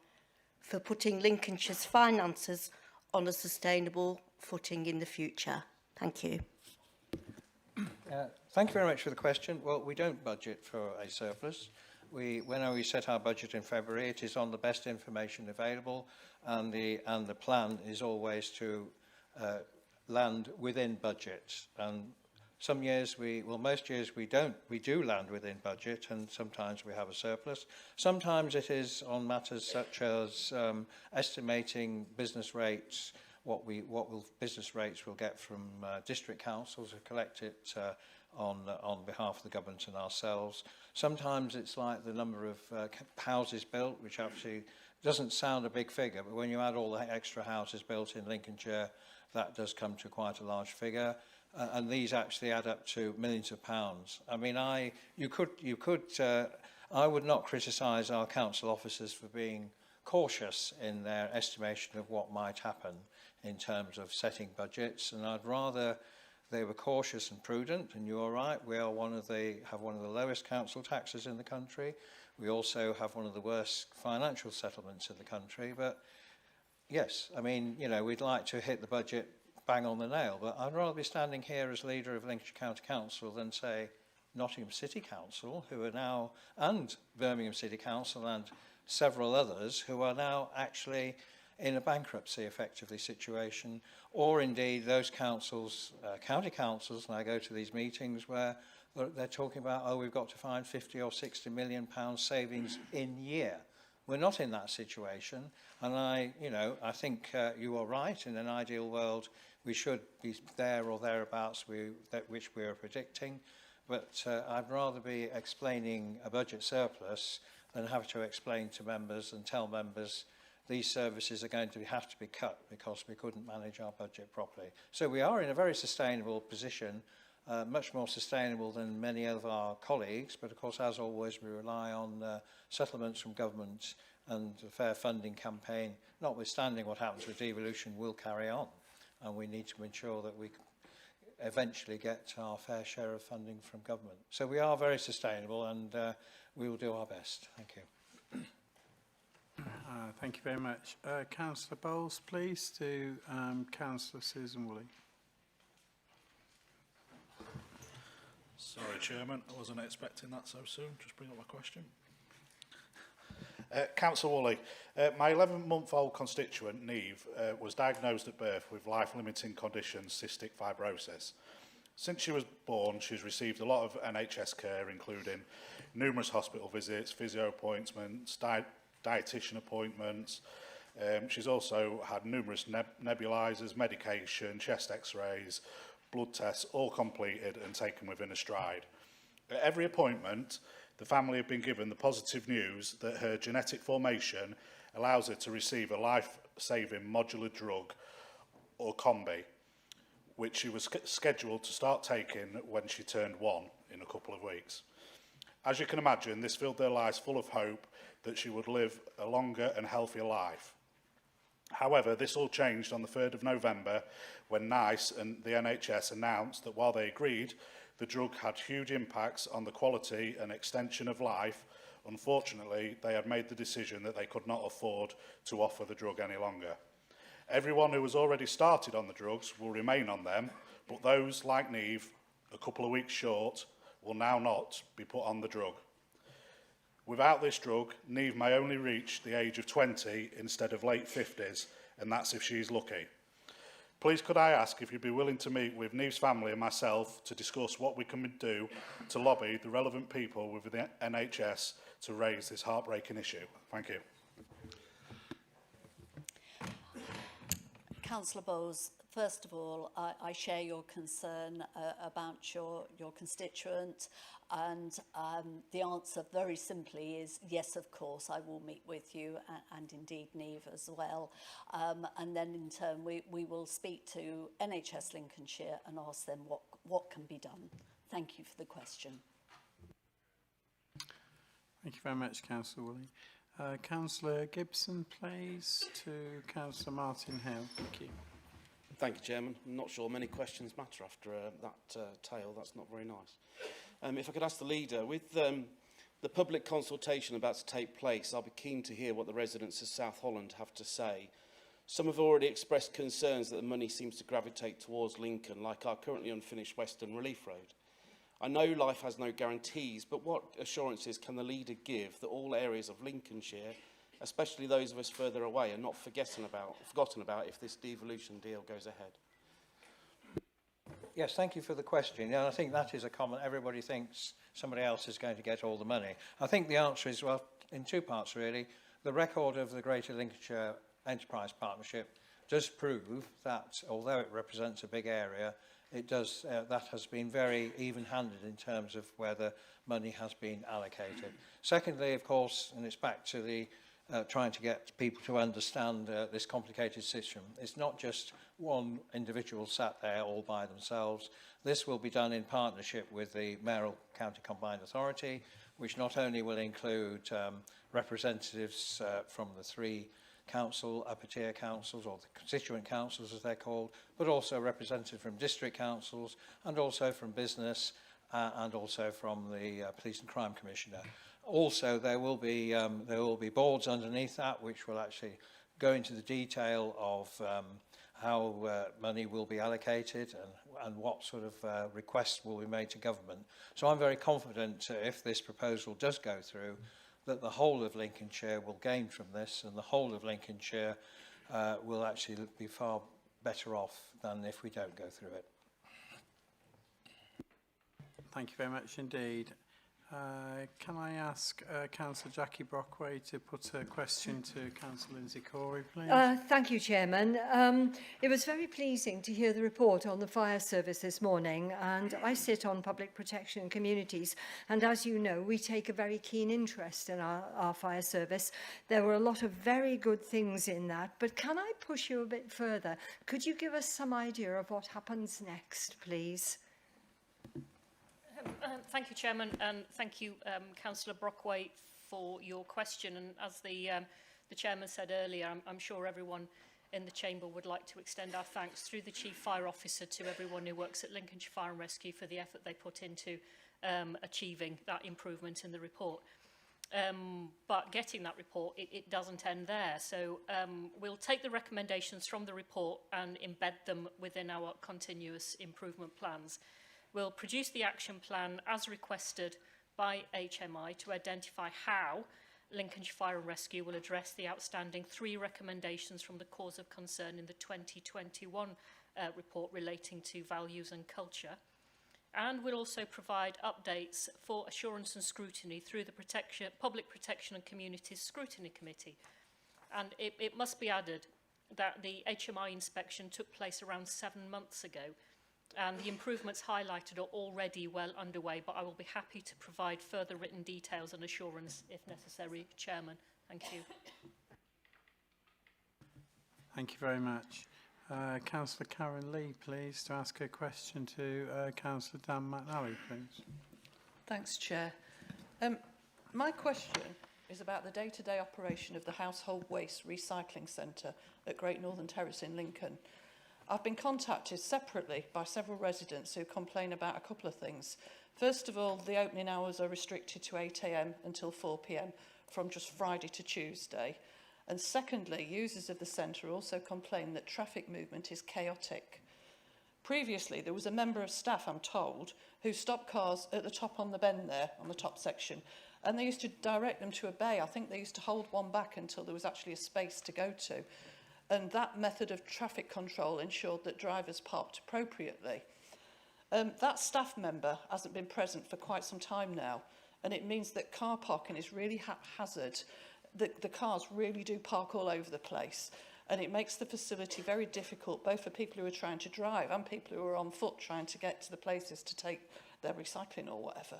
for putting Lincolnshire's finances on a sustainable footing in the future?" Thank you. Thank you very much for the question. Well, we don't budget for a surplus. When we set our budget in February, it is on the best information available, and the plan is always to land within budget. And Some years most years we do land within budget, and sometimes we have a surplus. Sometimes it is on matters such as estimating business rates, what business rates we'll get from district councils who collect it on behalf of the government and ourselves. Sometimes it's like the number of houses built, which actually doesn't sound a big figure, but when you add all the extra houses built in Lincolnshire, that does come to quite a large figure. And these actually add up to millions of pounds. I mean, I would not criticise our council officers for being cautious in their estimation of what might happen in terms of setting budgets, and I'd rather they were cautious and prudent. And you're right, we are have one of the lowest council taxes in the country. We also have one of the worst financial settlements in the country. But yes, I mean, you know, we'd like to hit the budget bang on the nail, but I'd rather be standing here as leader of Lincolnshire County Council than, say, Nottingham City Council, who are now, and Birmingham City Council and several others, who are now actually in a bankruptcy, effectively, situation, or indeed those councils, county councils, and I go to these meetings where they're talking about, oh, we've got to find 50 or 60 million pounds savings in year. We're not in that situation, and I think you are right. In an ideal world, we should be there or thereabouts, which we are predicting. But I'd rather be explaining a budget surplus than have to explain to members and tell members these services are going to have to be cut because we couldn't manage our budget properly. So we are in a very sustainable position, much more sustainable than many of our colleagues. But of course, as always, we rely on settlements from government, and the fair funding campaign, notwithstanding what happens with devolution, will carry on. And we need to ensure that we eventually get our fair share of funding from government. So we are very sustainable, and we will do our best. Thank you. Thank you very much. Councillor Bowles, please, to Councillor Susan Woolley. Sorry, Chairman, I wasn't expecting that so soon. Just bring up my question. Councillor Woolley, my 11-month-old constituent, Neve, was diagnosed at birth with life-limiting condition cystic fibrosis. Since she was born, she's received a lot of NHS care, including numerous hospital visits, physio appointments, dietitian appointments. She's also had numerous nebulizers, medication, chest x-rays, blood tests, all completed and taken within a stride. At every appointment, the family have been given the positive news that her genetic formation allows her to receive a life-saving modular drug, or combi, which she was scheduled to start taking when she turned 1 in a couple of weeks. As you can imagine, this filled their lives full of hope that she would live a longer and healthier life. However, this all changed on the 3rd of November when NICE and the NHS announced that while they agreed the drug had huge impacts on the quality and extension of life, unfortunately, they had made the decision that they could not afford to offer the drug any longer. Everyone who was already started on the drugs will remain on them, but those, like Neve, a couple of weeks short, will now not be put on the drug. Without this drug, Neve may only reach the age of 20 instead of late 50s, and that's if she's lucky. Please could I ask if you'd be willing to meet with Neve's family and myself to discuss what we can do to lobby the relevant people within the NHS to raise this heartbreaking issue. Thank you. Councillor Bowles, first of all, I share your concern about your constituent, and the answer very simply is yes, of course, I will meet with you, and indeed Neve as well. And then in turn, we will speak to NHS Lincolnshire and ask them what can be done. Thank you for the question. Thank you very much, Councillor Woolley. Councillor Gibson, please, to Councillor Martin Hill. Thank you. Thank you, Chairman. I'm not sure many questions matter after that tale. That's not very nice. If I could ask the leader, with the public consultation about to take place, I'll be keen to hear what the residents of South Holland have to say. Some have already expressed concerns that the money seems to gravitate towards Lincoln, like our currently unfinished Western Relief Road. I know life has no guarantees, but what assurances can the leader give that all areas of Lincolnshire, especially those of us further away, are not forgotten about if this devolution deal goes ahead? Yes, thank you for the question. Yeah, I think that is a common. Everybody thinks somebody else is going to get all the money. I think the answer is, well, in two parts really. The record of the Greater Lincolnshire Enterprise Partnership does prove that, although it represents a big area, it does, that has been very even-handed in terms of where the money has been allocated. Secondly, of course, and it's back to the trying to get people to understand this complicated system. It's not just one individual sat there all by themselves. This will be done in partnership with the Mayoral County Combined Authority, which not only will include representatives from the three upper tier councils, or the constituent councils as they're called, but also representatives from district councils, and also from business, and also from the Police and Crime Commissioner. Also, there will be boards underneath that which will actually go into the detail of how money will be allocated and what sort of requests will be made to government. So I'm very confident if this proposal does go through, that the whole of Lincolnshire will gain from this, and the whole of Lincolnshire will actually be far better off than if we don't go through it. Thank you very much indeed. Can I ask Councillor Jackie Brockway to put a question to Councillor Lindsay Corey, please? Thank you, Chairman. It was very pleasing to hear the report on the fire service this morning, and I sit on Public Protection and Communities, and as you know, we take a very keen interest in our fire service. There were a lot of very good things in that, but can I push you a bit further? Could you give us some idea of what happens next, please? Thank you, Chairman, and thank you, Councillor Brockway, for your question. And as the Chairman said earlier, I'm sure everyone in the Chamber would like to extend our thanks through the Chief Fire Officer to everyone who works at Lincolnshire Fire and Rescue for the effort they put into achieving that improvement in the report. But getting that report, it doesn't end there. So we'll take the recommendations from the report and embed them within our continuous improvement plans. We'll produce the action plan as requested by HMI to identify how Lincolnshire Fire and Rescue will address the outstanding 3 recommendations from the cause of concern in the 2021 report relating to values and culture. And we'll also provide updates for assurance and scrutiny through the Public Protection and Communities Scrutiny Committee. And it must be added that the HMI inspection took place around 7 months ago, and the improvements highlighted are already well underway, but I will be happy to provide further written details and assurance if necessary, Chairman. Thank you. Thank you very much. Councillor Karen Lee, please, to ask a question to Councillor Dan McNally, please. Thanks, Chair. My question is about the day-to-day operation of the Household Waste Recycling Centre at Great Northern Terrace in Lincoln. I've been contacted separately by several residents who complain about a couple of things. First of all, the opening hours are restricted to 8 AM until 4 PM from just Friday to Tuesday. And secondly, users of the centre also complain that traffic movement is chaotic. Previously, there was a member of staff, I'm told, who stopped cars at the top on the bend there, on the top section, and they used to direct them to a bay. I think they used to hold one back until there was actually a space to go to. And that method of traffic control ensured that drivers parked appropriately. That staff member hasn't been present for quite some time now, and it means that car parking is really haphazard. The cars really do park all over the place, and it makes the facility very difficult, both for people who are trying to drive and people who are on foot trying to get to the places to take their recycling or whatever.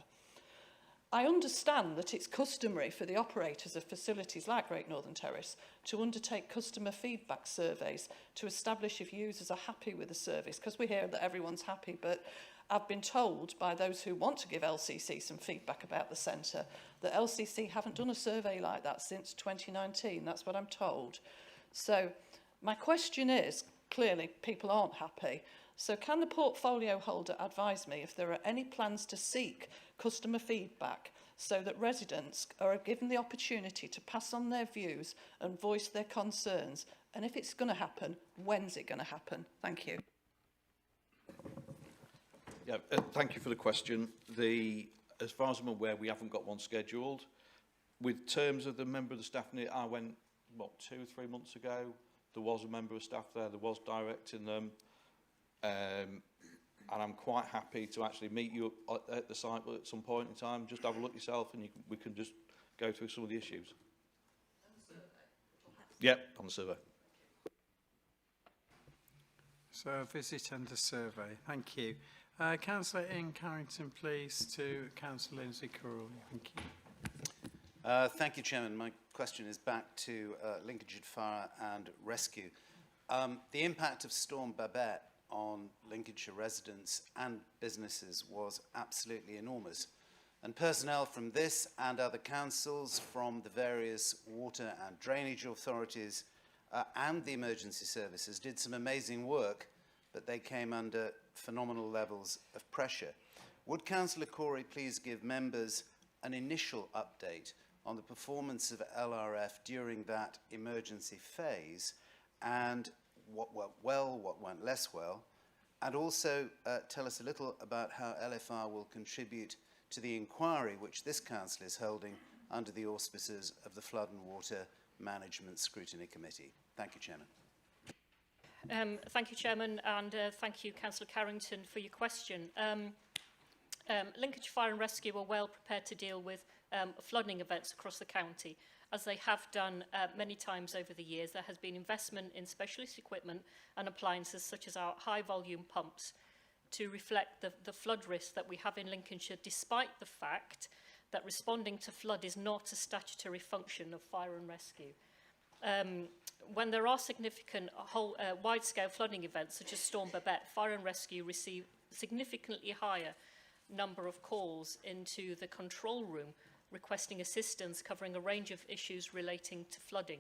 I understand that it's customary for the operators of facilities like Great Northern Terrace to undertake customer feedback surveys to establish if users are happy with the service, because we hear that everyone's happy, but I've been told by those who want to give LCC some feedback about the centre that LCC haven't done a survey like that since 2019. That's what I'm told. So my question is, clearly people aren't happy. So can the portfolio holder advise me if there are any plans to seek customer feedback so that residents are given the opportunity to pass on their views and voice their concerns? And if it's going to happen, when's it going to happen? Thank you. Yeah, thank you for the question. As far as I'm aware, we haven't got one scheduled. With terms of the member of the staff, I went, what, 2 or 3 months ago. There was a member of staff there. There was directing them. and I'm quite happy to actually meet you at the site at some point in time. Just have a look yourself, and we can just go through some of the issues. Yep, on the survey. So a visit and a survey. Thank you. Councillor Ian Carrington, please, to Councillor Lindsay Currell. Thank you. Thank you, Chairman. My question is back to Lincolnshire Fire and Rescue. The impact of Storm Babette on Lincolnshire residents and businesses was absolutely enormous. And personnel from this and other councils, from the various water and drainage authorities and the emergency services did some amazing work, but they came under phenomenal levels of pressure. Would Councillor Corey please give members an initial update on the performance of LRF during that emergency phase, and what went well, what went less well, and also tell us a little about how LFR will contribute to the inquiry which this council is holding under the auspices of the Flood and Water Management Scrutiny Committee. Thank you, Chairman. Thank you, Chairman, and thank you, Councillor Carrington, for your question. Lincolnshire Fire and Rescue are well prepared to deal with flooding events across the county, as they have done many times over the years. There has been investment in specialist equipment and appliances such as our high-volume pumps to reflect the flood risk that we have in Lincolnshire, despite the fact that responding to flood is not a statutory function of fire and rescue. When there are significant wide-scale flooding events such as Storm Babette, fire and rescue receive significantly higher number of calls into the control room requesting assistance covering a range of issues relating to flooding.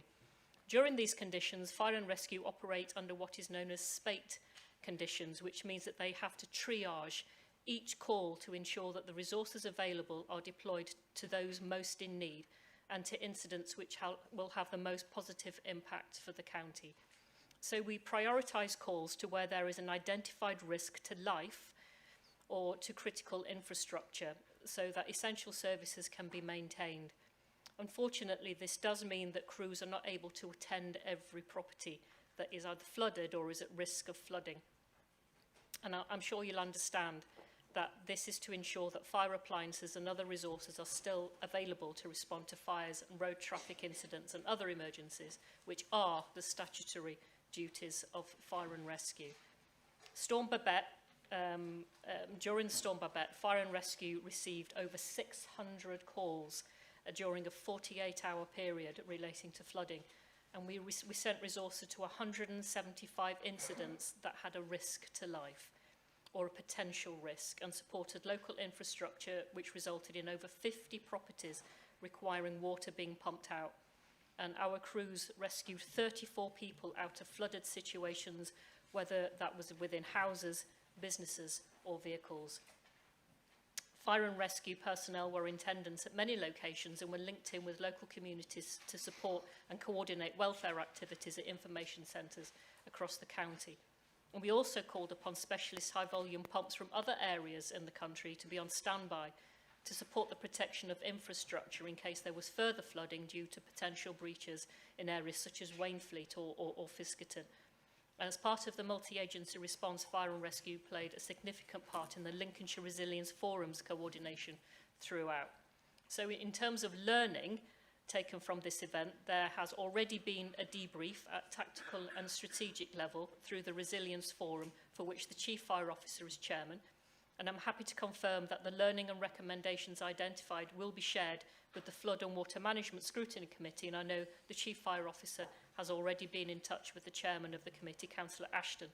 During these conditions, fire and rescue operate under what is known as spate conditions, which means that they have to triage each call to ensure that the resources available are deployed to those most in need and to incidents which will have the most positive impact for the county. So we prioritise calls to where there is an identified risk to life or to critical infrastructure, so that essential services can be maintained. Unfortunately, this does mean that crews are not able to attend every property that is either flooded or is at risk of flooding. And I'm sure you'll understand that this is to ensure that fire appliances and other resources are still available to respond to fires and road traffic incidents and other emergencies, which are the statutory duties of fire and rescue. Storm Babette, during Storm Babette, fire and rescue received over 600 calls during a 48-hour period relating to flooding, and we sent resources to 175 incidents that had a risk to life or a potential risk, and supported local infrastructure, which resulted in over 50 properties requiring water being pumped out. And our crews rescued 34 people out of flooded situations, whether that was within houses, businesses or vehicles. Fire and rescue personnel were in attendance at many locations and were linked in with local communities to support and coordinate welfare activities at information centres across the county. And we also called upon specialist high-volume pumps from other areas in the country to be on standby to support the protection of infrastructure in case there was further flooding due to potential breaches in areas such as Wainfleet or Fiskerton. And as part of the multi-agency response, fire and rescue played a significant part in the Lincolnshire Resilience Forum's coordination throughout. So in terms of learning taken from this event, there has already been a debrief at tactical and strategic level through the Resilience Forum, for which the Chief Fire Officer is chairman, and I'm happy to confirm that the learning and recommendations identified will be shared with the Flood and Water Management Scrutiny Committee, and I know the Chief Fire Officer has already been in touch with the chairman of the committee, Councillor Ashton,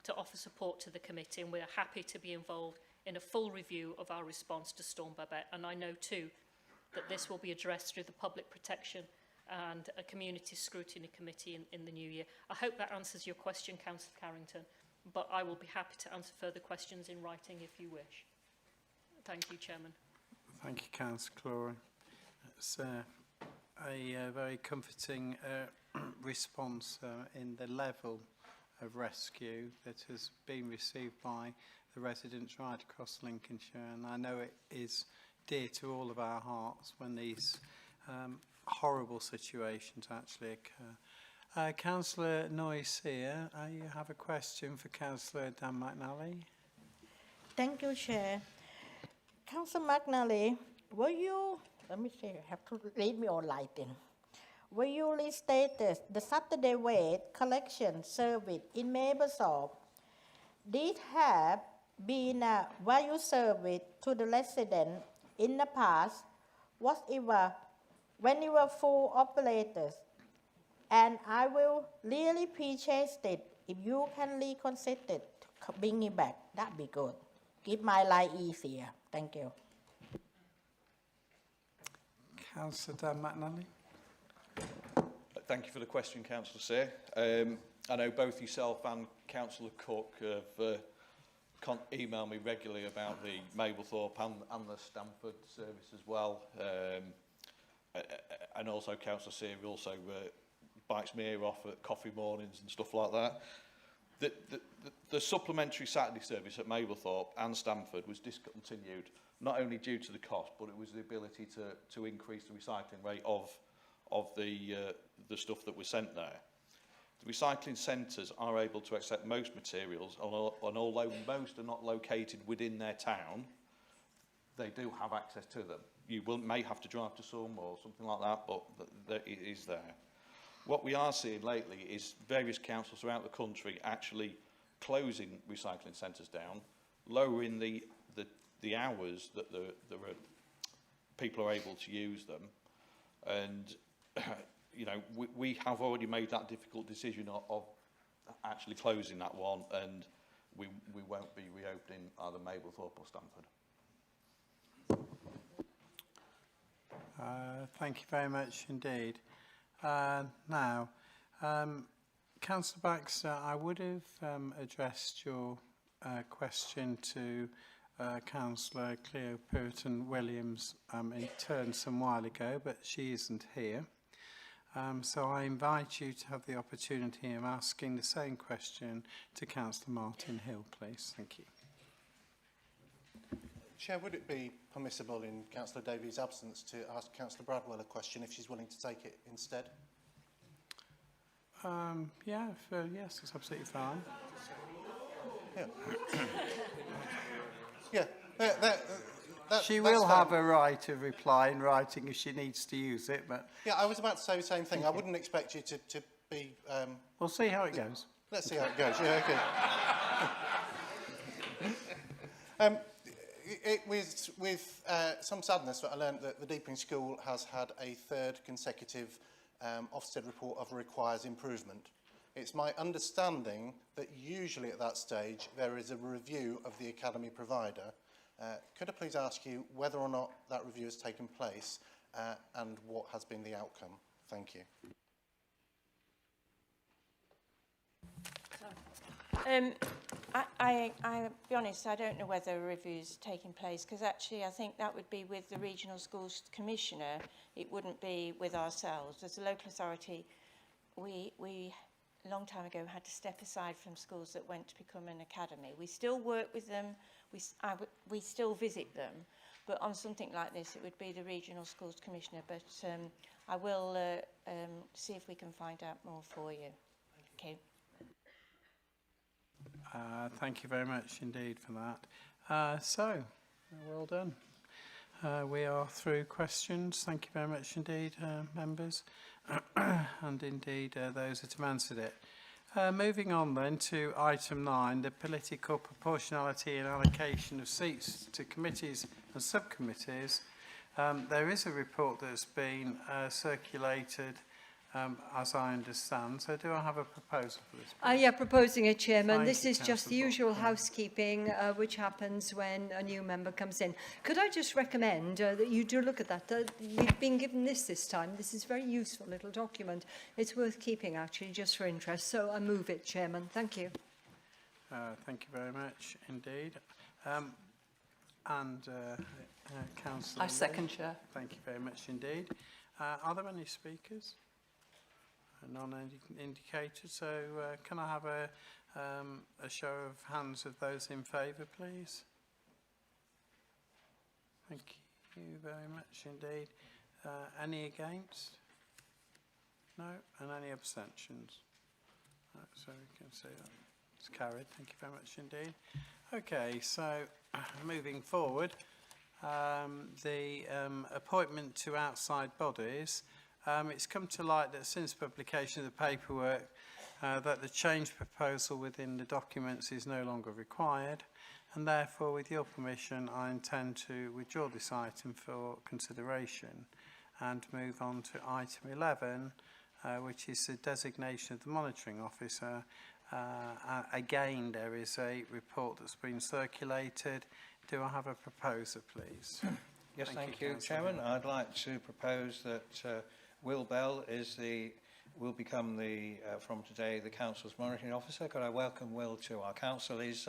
to offer support to the committee, and we are happy to be involved in a full review of our response to Storm Babette. And I know too that this will be addressed through the Public Protection and a Community Scrutiny Committee in the new year. I hope that answers your question, Councillor Carrington, but I will be happy to answer further questions in writing if you wish. Thank you, Chairman. Thank you, Councillor Cloran. It's a very comforting response in the level of rescue that has been received by the residents right across Lincolnshire, and I know it is dear to all of our hearts when these horrible situations actually occur. Councillor Noyes here, you have a question for Councillor Dan McNally? Thank you, Chair. Councillor McNally, were you, let me see, you have to read me online then. Were you restated the Saturday waste collection service in Mablethorpe did have been a value service to the resident in the past, whatever, when you were full operators. And I will really appreciate it if you can reconsider it, bring it back. That'd be good. Keep my life easier. Thank you. Councillor Dan McNally. Thank you for the question, Councillor Sear. I know both yourself and Councillor Cook have emailed me regularly about the Mablethorpe and the Stamford service as well. And also Councillor Sear also bites me ear off at coffee mornings and stuff like that. The supplementary Saturday service at Mablethorpe and Stamford was discontinued, not only due to the cost, but it was the ability to increase the recycling rate of the stuff that was sent there. The recycling centres are able to accept most materials, and although most are not located within their town, they do have access to them. You may have to drive to some or something like that, but it is there. What we are seeing lately is various councils throughout the country actually closing recycling centres down, lowering the hours that people are able to use them, and you know, we have already made that difficult decision of actually closing that one, and we won't be reopening either Mablethorpe or Stamford. Thank you very much indeed. Now, Councillor Baxter, I would have addressed your question to Councillor Cleo Purton-Williams in turn some while ago, but she isn't here. So I invite you to have the opportunity of asking the same question to Councillor Martin Hill, please. Thank you. Chair, would it be permissible in Councillor Davies' absence to ask Councillor Bradwell a question if she's willing to take it instead? Yeah, yes, it's absolutely fine. Yeah. She will have a right of reply in writing if she needs to use it, but... Yeah, I was about to say the same thing. I wouldn't expect you to be... we'll see how it goes. Let's see how it goes. Yeah, okay. It was with some sadness that I learned that the Deeping School has had a third consecutive Ofsted report of requires improvement. It's my understanding that usually at that stage there is a review of the academy provider. Could I please ask you whether or not that review has taken place and what has been the outcome? Thank you. I'll be honest, I don't know whether a review is taking place, because actually I think that would be with the Regional Schools Commissioner. It wouldn't be with ourselves. As a local authority, we a long time ago had to step aside from schools that went to become an academy. We still work with them, we still visit them, but on something like this it would be the Regional Schools Commissioner, but I will see if we can find out more for you. Okay. Thank you very much indeed for that. So, well done. We are through questions. Thank you very much indeed, members, and indeed those that have answered it. Moving on then to item 9, the political proportionality and allocation of seats to committees and subcommittees. There is a report that's been circulated as I understand. So do I have a proposal for this? Yeah, proposing it, Chairman. Thank This you, is just the Councillor usual Buckland. housekeeping which happens when a new member comes in. Could I just recommend that you do look at that? We've been given this time. This is a very useful little document. It's worth keeping, actually, just for interest. So I move it, Chairman. Thank you. Thank you very much indeed. Councillor I second, Chair. Thank you very much indeed. Are there any speakers? None indicated. So can I have a show of hands of those in favour, please? Thank you very much indeed. Any against? No. And any abstentions? So we can see that it's carried. Thank you very much indeed. Okay, so moving forward, the appointment to outside bodies, it's come to light that since publication of the paperwork that the change proposal within the documents is no longer required, and therefore with your permission I intend to withdraw this item for consideration and move on to item 11, which is the designation of the monitoring officer. Again, there is a report that's been circulated. Do I have a proposer, please? Yes, thank you, Chairman. I'd like to propose that Will Bell will become from today the Council's monitoring officer. Could I welcome Will to our Council? He's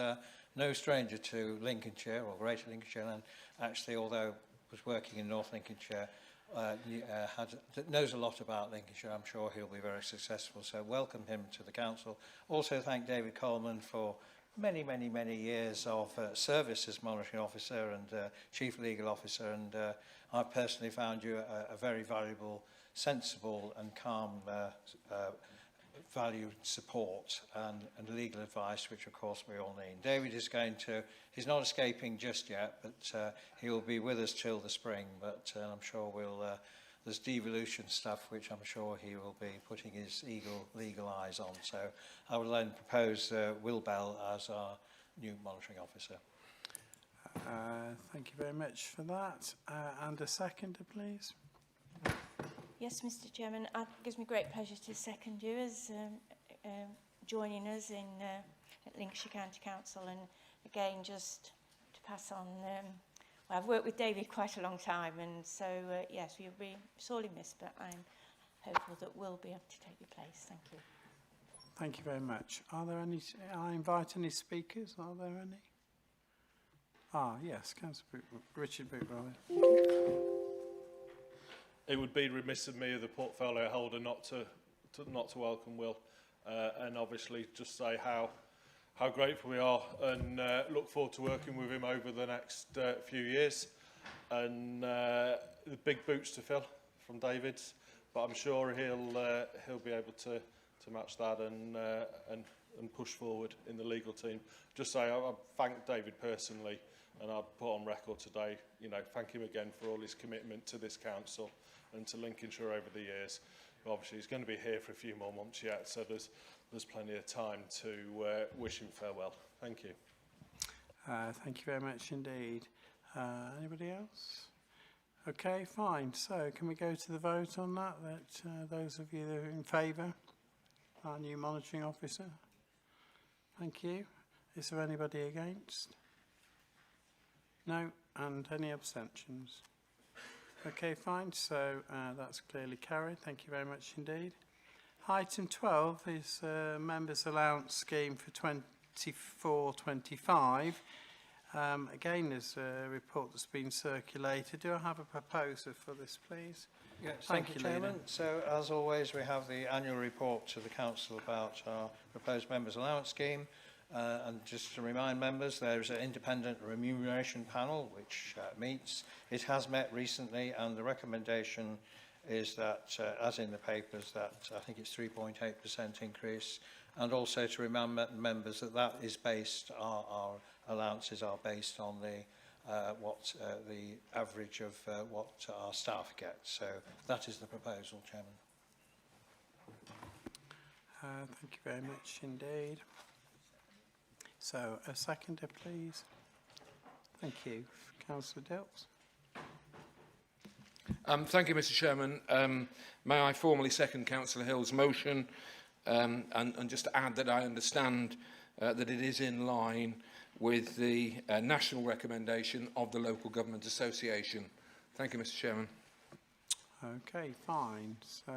no stranger to Lincolnshire or Greater Lincolnshire, and actually, although was working in North Lincolnshire, knows a lot about Lincolnshire. I'm sure he'll be very successful. So welcome him to the Council. Also thank David Coleman for many, many, many years of service as monitoring officer and chief legal officer. And I've personally found you a very valuable, sensible and calm valued support and legal advice, which of course we all need. David is he's not escaping just yet, but he will be with us till the spring, but I'm sure there's devolution stuff which I'm sure he will be putting his legal eyes on. So I would then propose Will Bell as our new monitoring officer. Thank you very much for that. And a seconder, please. Yes, Mr. Chairman, it gives me great pleasure to second you as joining us in at Lincolnshire County Council, and again just to pass on, well, I've worked with David quite a long time, and so yes, you'll be sorely missed, but I'm hopeful that we'll be able to take your place. Thank you. Thank you very much. Are there any, I invite any speakers, are there any? Yes, Councillor Richard Bootrolly. It would be remiss of me, as the portfolio holder, not to welcome Will, and obviously just say how grateful we are, and look forward to working with him over the next few years. And the big boots to fill from David's, but I'm sure he'll be able to match that and push forward in the legal team. Just say I thank David personally, and I'll put on record today, thank him again for all his commitment to this council and to Lincolnshire over the years. But obviously he's going to be here for a few more months yet, so there's plenty of time to wish him farewell. Thank you. Thank you very much indeed. Anybody else? Okay, fine. So can we go to the vote on that? Those of you that are in favour, our new monitoring officer. Thank you. Is there anybody against? No, and any abstentions? Okay, fine. So that's clearly carried. Thank you very much indeed. Item 12 is Members' Allowance Scheme for 24-25. Again, there's a report that's been circulated. Do I have a proposer for this, please? Yes, thank you, Chairman. So, as always, we have the annual report to the Council about our proposed Members' Allowance Scheme. And just to remind members, there is an independent remuneration panel which meets. It has met recently, and the recommendation is that, as in the papers, that I think it's 3.8% increase, and also to remind members that that is based, our allowances are based on the average of what our staff get. So that is the proposal, Chairman. Thank you very much indeed. So, a seconder, please. Thank you. Councillor Dilks. Thank you, Mr. Chairman. May I formally second Councillor Hill's motion, and just to add that I understand that it is in line with the national recommendation of the Local Government Association. Thank you, Mr. Chairman. Okay, fine. So,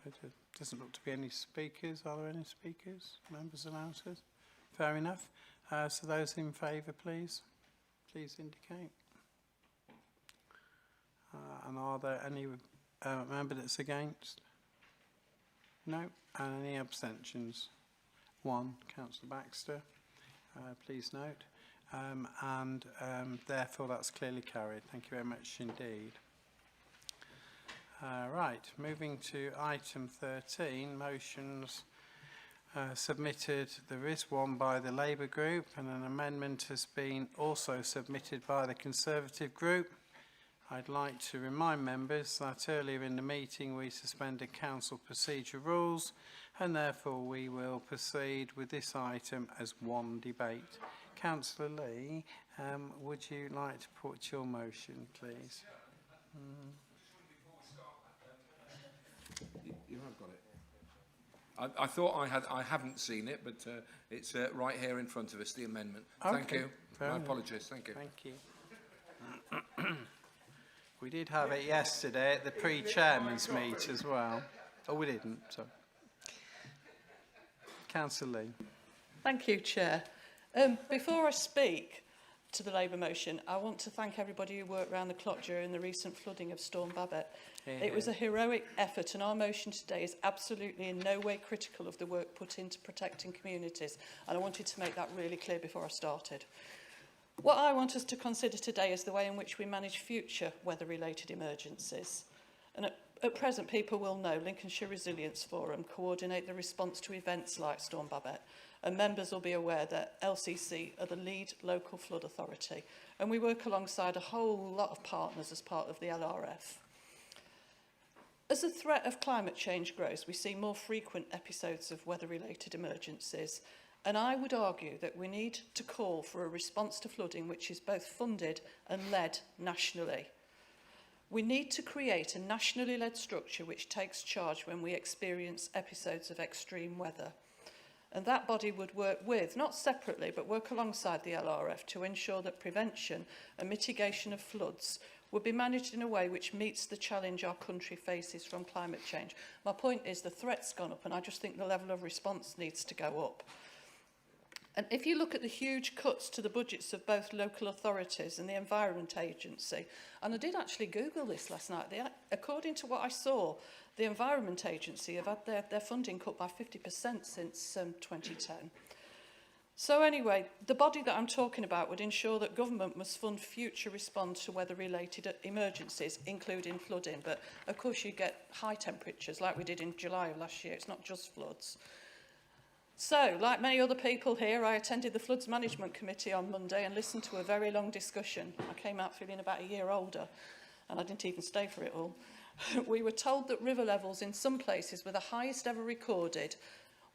it doesn't look to be any speakers. Are there any speakers? Members' allowances? Fair enough. So those in favour, please indicate. And are there any member that's against? No. And any abstentions? One. Councillor Baxter. Please note. And therefore that's clearly carried. Thank you very much indeed. Right. Moving to item 13, motions submitted. There is one by the Labour group, and an amendment has been also submitted by the Conservative group. I'd like to remind members that earlier in the meeting we suspended council procedure rules, and therefore we will proceed with this item as one debate. Councillor Lee, would you like to put your motion, please? You have got it. I thought I haven't seen it, but it's right here in front of us, the amendment. Okay. Thank you. Fair My enough. apologies. Thank you. Thank you. We did have it yesterday at the pre-chairman's meet as well. Oh, we didn't, so. Councillor Lee. Thank you, Chair. Before I speak to the Labour motion, I want to thank everybody who worked round the clock during the recent flooding of Storm Babette. It was a heroic effort, and our motion today is absolutely in no way critical of the work put into protecting communities, and I wanted to make that really clear before I started. What I want us to consider today is the way in which we manage future weather-related emergencies. And at present, people will know Lincolnshire Resilience Forum coordinate the response to events like Storm Babette, and members will be aware that LCC are the lead local flood authority, and we work alongside a whole lot of partners as part of the LRF. As the threat of climate change grows, we see more frequent episodes of weather-related emergencies, and I would argue that we need to call for a response to flooding which is both funded and led nationally. We need to create a nationally led structure which takes charge when we experience episodes of extreme weather. And that body would work with, not separately, but work alongside the LRF to ensure that prevention and mitigation of floods would be managed in a way which meets the challenge our country faces from climate change. My point is the threat's gone up, and I just think the level of response needs to go up. And if you look at the huge cuts to the budgets of both local authorities and the Environment Agency, and I did actually Google this last night, according to what I saw, the Environment Agency have had their funding cut by 50% since 2010. So anyway, the body that I'm talking about would ensure that government must fund future response to weather-related emergencies, including flooding. But of course you get high temperatures like we did in July of last year. It's not just floods. So, like many other people here, I attended the Floods Management Committee on Monday and listened to a very long discussion. I came out feeling about a year older, and I didn't even stay for it all. We were told that river levels in some places were the highest ever recorded.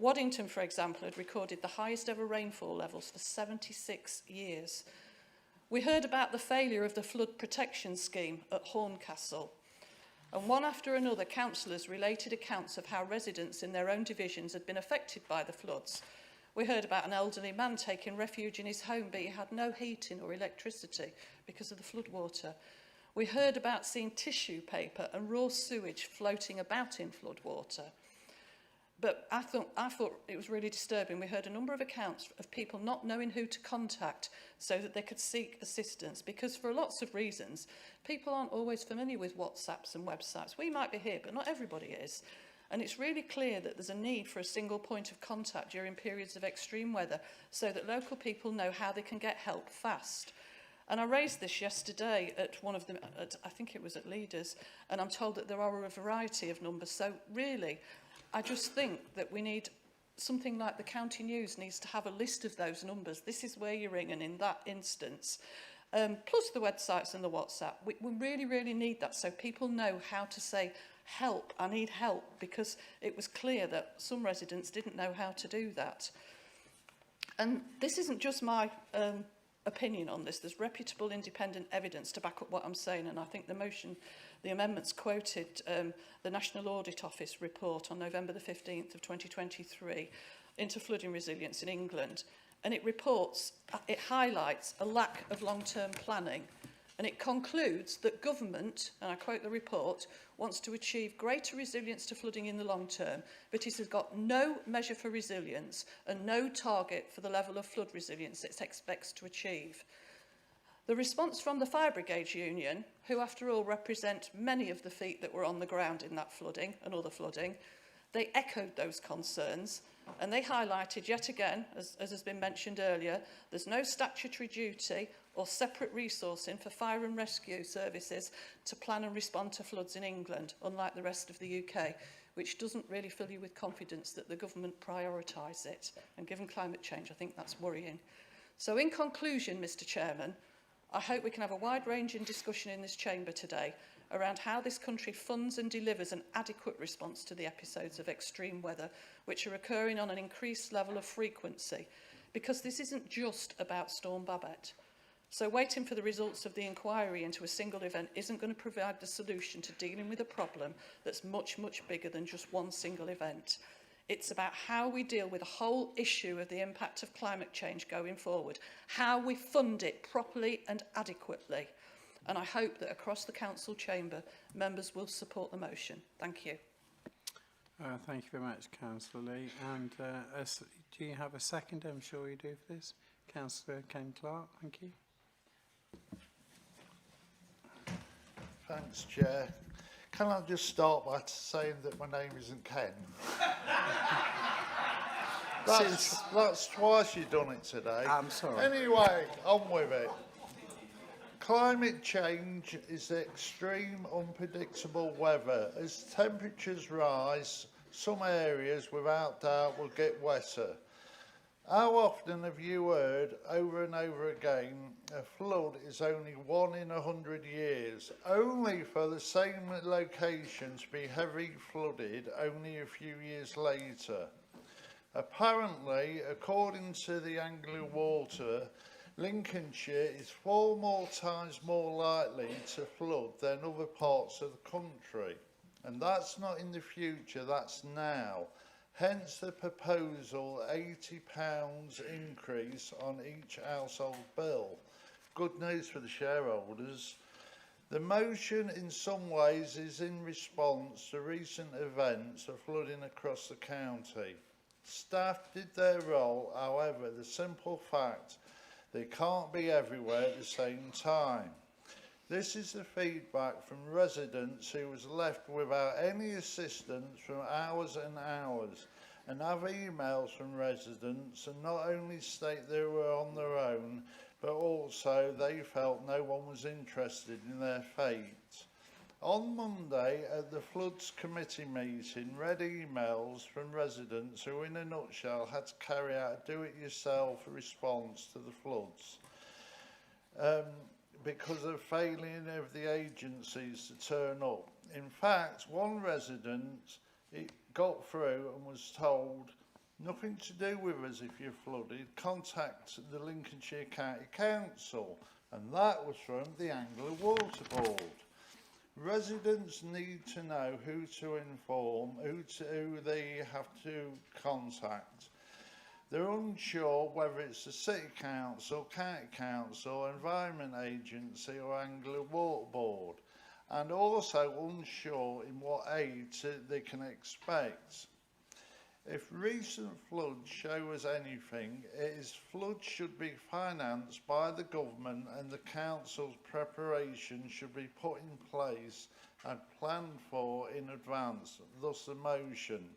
Waddington, for example, had recorded the highest ever rainfall levels for 76 years. We heard about the failure of the flood protection scheme at Horncastle. And one after another, councillors related accounts of how residents in their own divisions had been affected by the floods. We heard about an elderly man taking refuge in his home, but he had no heating or electricity because of the floodwater. We heard about seeing tissue paper and raw sewage floating about in floodwater. But I thought it was really disturbing. We heard a number of accounts of people not knowing who to contact so that they could seek assistance, because for lots of reasons, people aren't always familiar with WhatsApps and websites. We might be here, but not everybody is. And it's really clear that there's a need for a single point of contact during periods of extreme weather so that local people know how they can get help fast. And I raised this yesterday at one of them, I think it was at Leaders, and I'm told that there are a variety of numbers. So really, I just think that we need something like the County News needs to have a list of those numbers. This is where you ring, and in that instance, plus the websites and the WhatsApp. We really, really need that so people know how to say, help, I need help, because it was clear that some residents didn't know how to do that. And this isn't just my opinion on this. There's reputable independent evidence to back up what I'm saying, and I think the amendments quoted the National Audit Office report on November the 15th of 2023 into flooding resilience in England, and it highlights a lack of long-term planning, and it concludes that government, and I quote the report, wants to achieve greater resilience to flooding in the long term, but it has got no measure for resilience and no target for the level of flood resilience it expects to achieve. The response from the Fire Brigade Union, who after all represent many of the feet that were on the ground in that flooding and other flooding, they echoed those concerns, and they highlighted yet again, as has been mentioned earlier, there's no statutory duty or separate resourcing for fire and rescue services to plan and respond to floods in England, unlike the rest of the UK, which doesn't really fill you with confidence that the government prioritise it. And given climate change, I think that's worrying. So in conclusion, Mr Chairman, I hope we can have a wide-ranging discussion in this chamber today around how this country funds and delivers an adequate response to the episodes of extreme weather which are occurring on an increased level of frequency, because this isn't just about Storm Babette. So waiting for the results of the inquiry into a single event isn't going to provide the solution to dealing with a problem that's much, much bigger than just one single event. It's about how we deal with the whole issue of the impact of climate change going forward, how we fund it properly and adequately. And I hope that across the council chamber, members will support the motion. Thank you. Thank you very much, Councillor Lee. And do you have a second? I'm sure you do for this. Councillor Ken Clark, thank you. Thanks, Chair. Can I just start by saying that my name isn't Ken? That's twice you've done it today. I'm sorry. Anyway, on with it. Climate change is extreme, unpredictable weather. As temperatures rise, some areas, without doubt, will get wetter. How often have you heard, over and over again, a flood is only 1 in 100 years, only for the same location to be heavily flooded only a few years later? Apparently, according to the Anglo Water, Lincolnshire is 4 more times more likely to flood than other parts of the country. And that's not in the future, that's now. Hence the proposal, £80 increase on each household bill. Good news for the shareholders. The motion in some ways is in response to recent events of flooding across the county. Staff did their role, however, the simple fact they can't be everywhere at the same time. This is the feedback from residents who was left without any assistance for hours and hours, and have emails from residents and not only state they were on their own, but also they felt no one was interested in their fate. On Monday at the Floods Committee meeting, read emails from residents who in a nutshell had to carry out a do-it-yourself response to the floods. Because of failing of the agencies to turn up. In fact, one resident got through and was told, nothing to do with us if you're flooded, contact the Lincolnshire County Council, and that was from the Anglo Water Board. Residents need to know who to inform, who they have to contact. They're unsure whether it's the City Council, County Council, Environment Agency or Anglo Water Board, and also unsure in what aid they can expect. If recent floods show us anything, it is floods should be financed by the government and the council's preparation should be put in place and planned for in advance, thus the motion.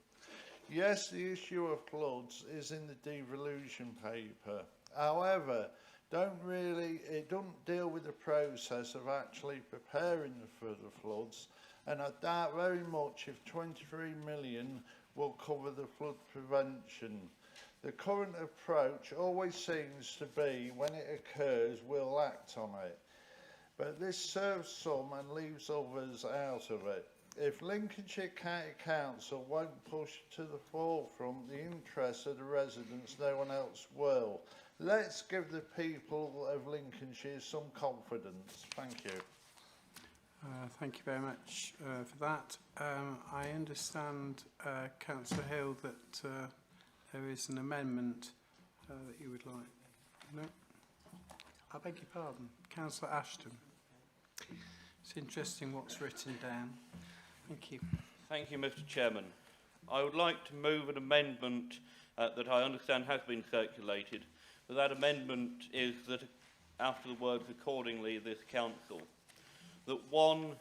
Yes, the issue of floods is in the devolution paper. However, it doesn't deal with the process of actually preparing for the floods, and I doubt very much if 23 million will cover the flood prevention. The current approach always seems to be, when it occurs, we'll act on it. But this serves some and leaves others out of it. If Lincolnshire County Council won't push to the forefront the interests of the residents, no one else will. Let's give the people of Lincolnshire some confidence. Thank you. Thank you very much for that. I understand, Councillor Hill, that there is an amendment that you would like. No? I beg your pardon. Councillor Ashton. It's interesting what's written down. Thank you. Thank you, Mr. Chairman. I would like to move an amendment that I understand has been circulated. But that amendment is that after the words accordingly, this council, that one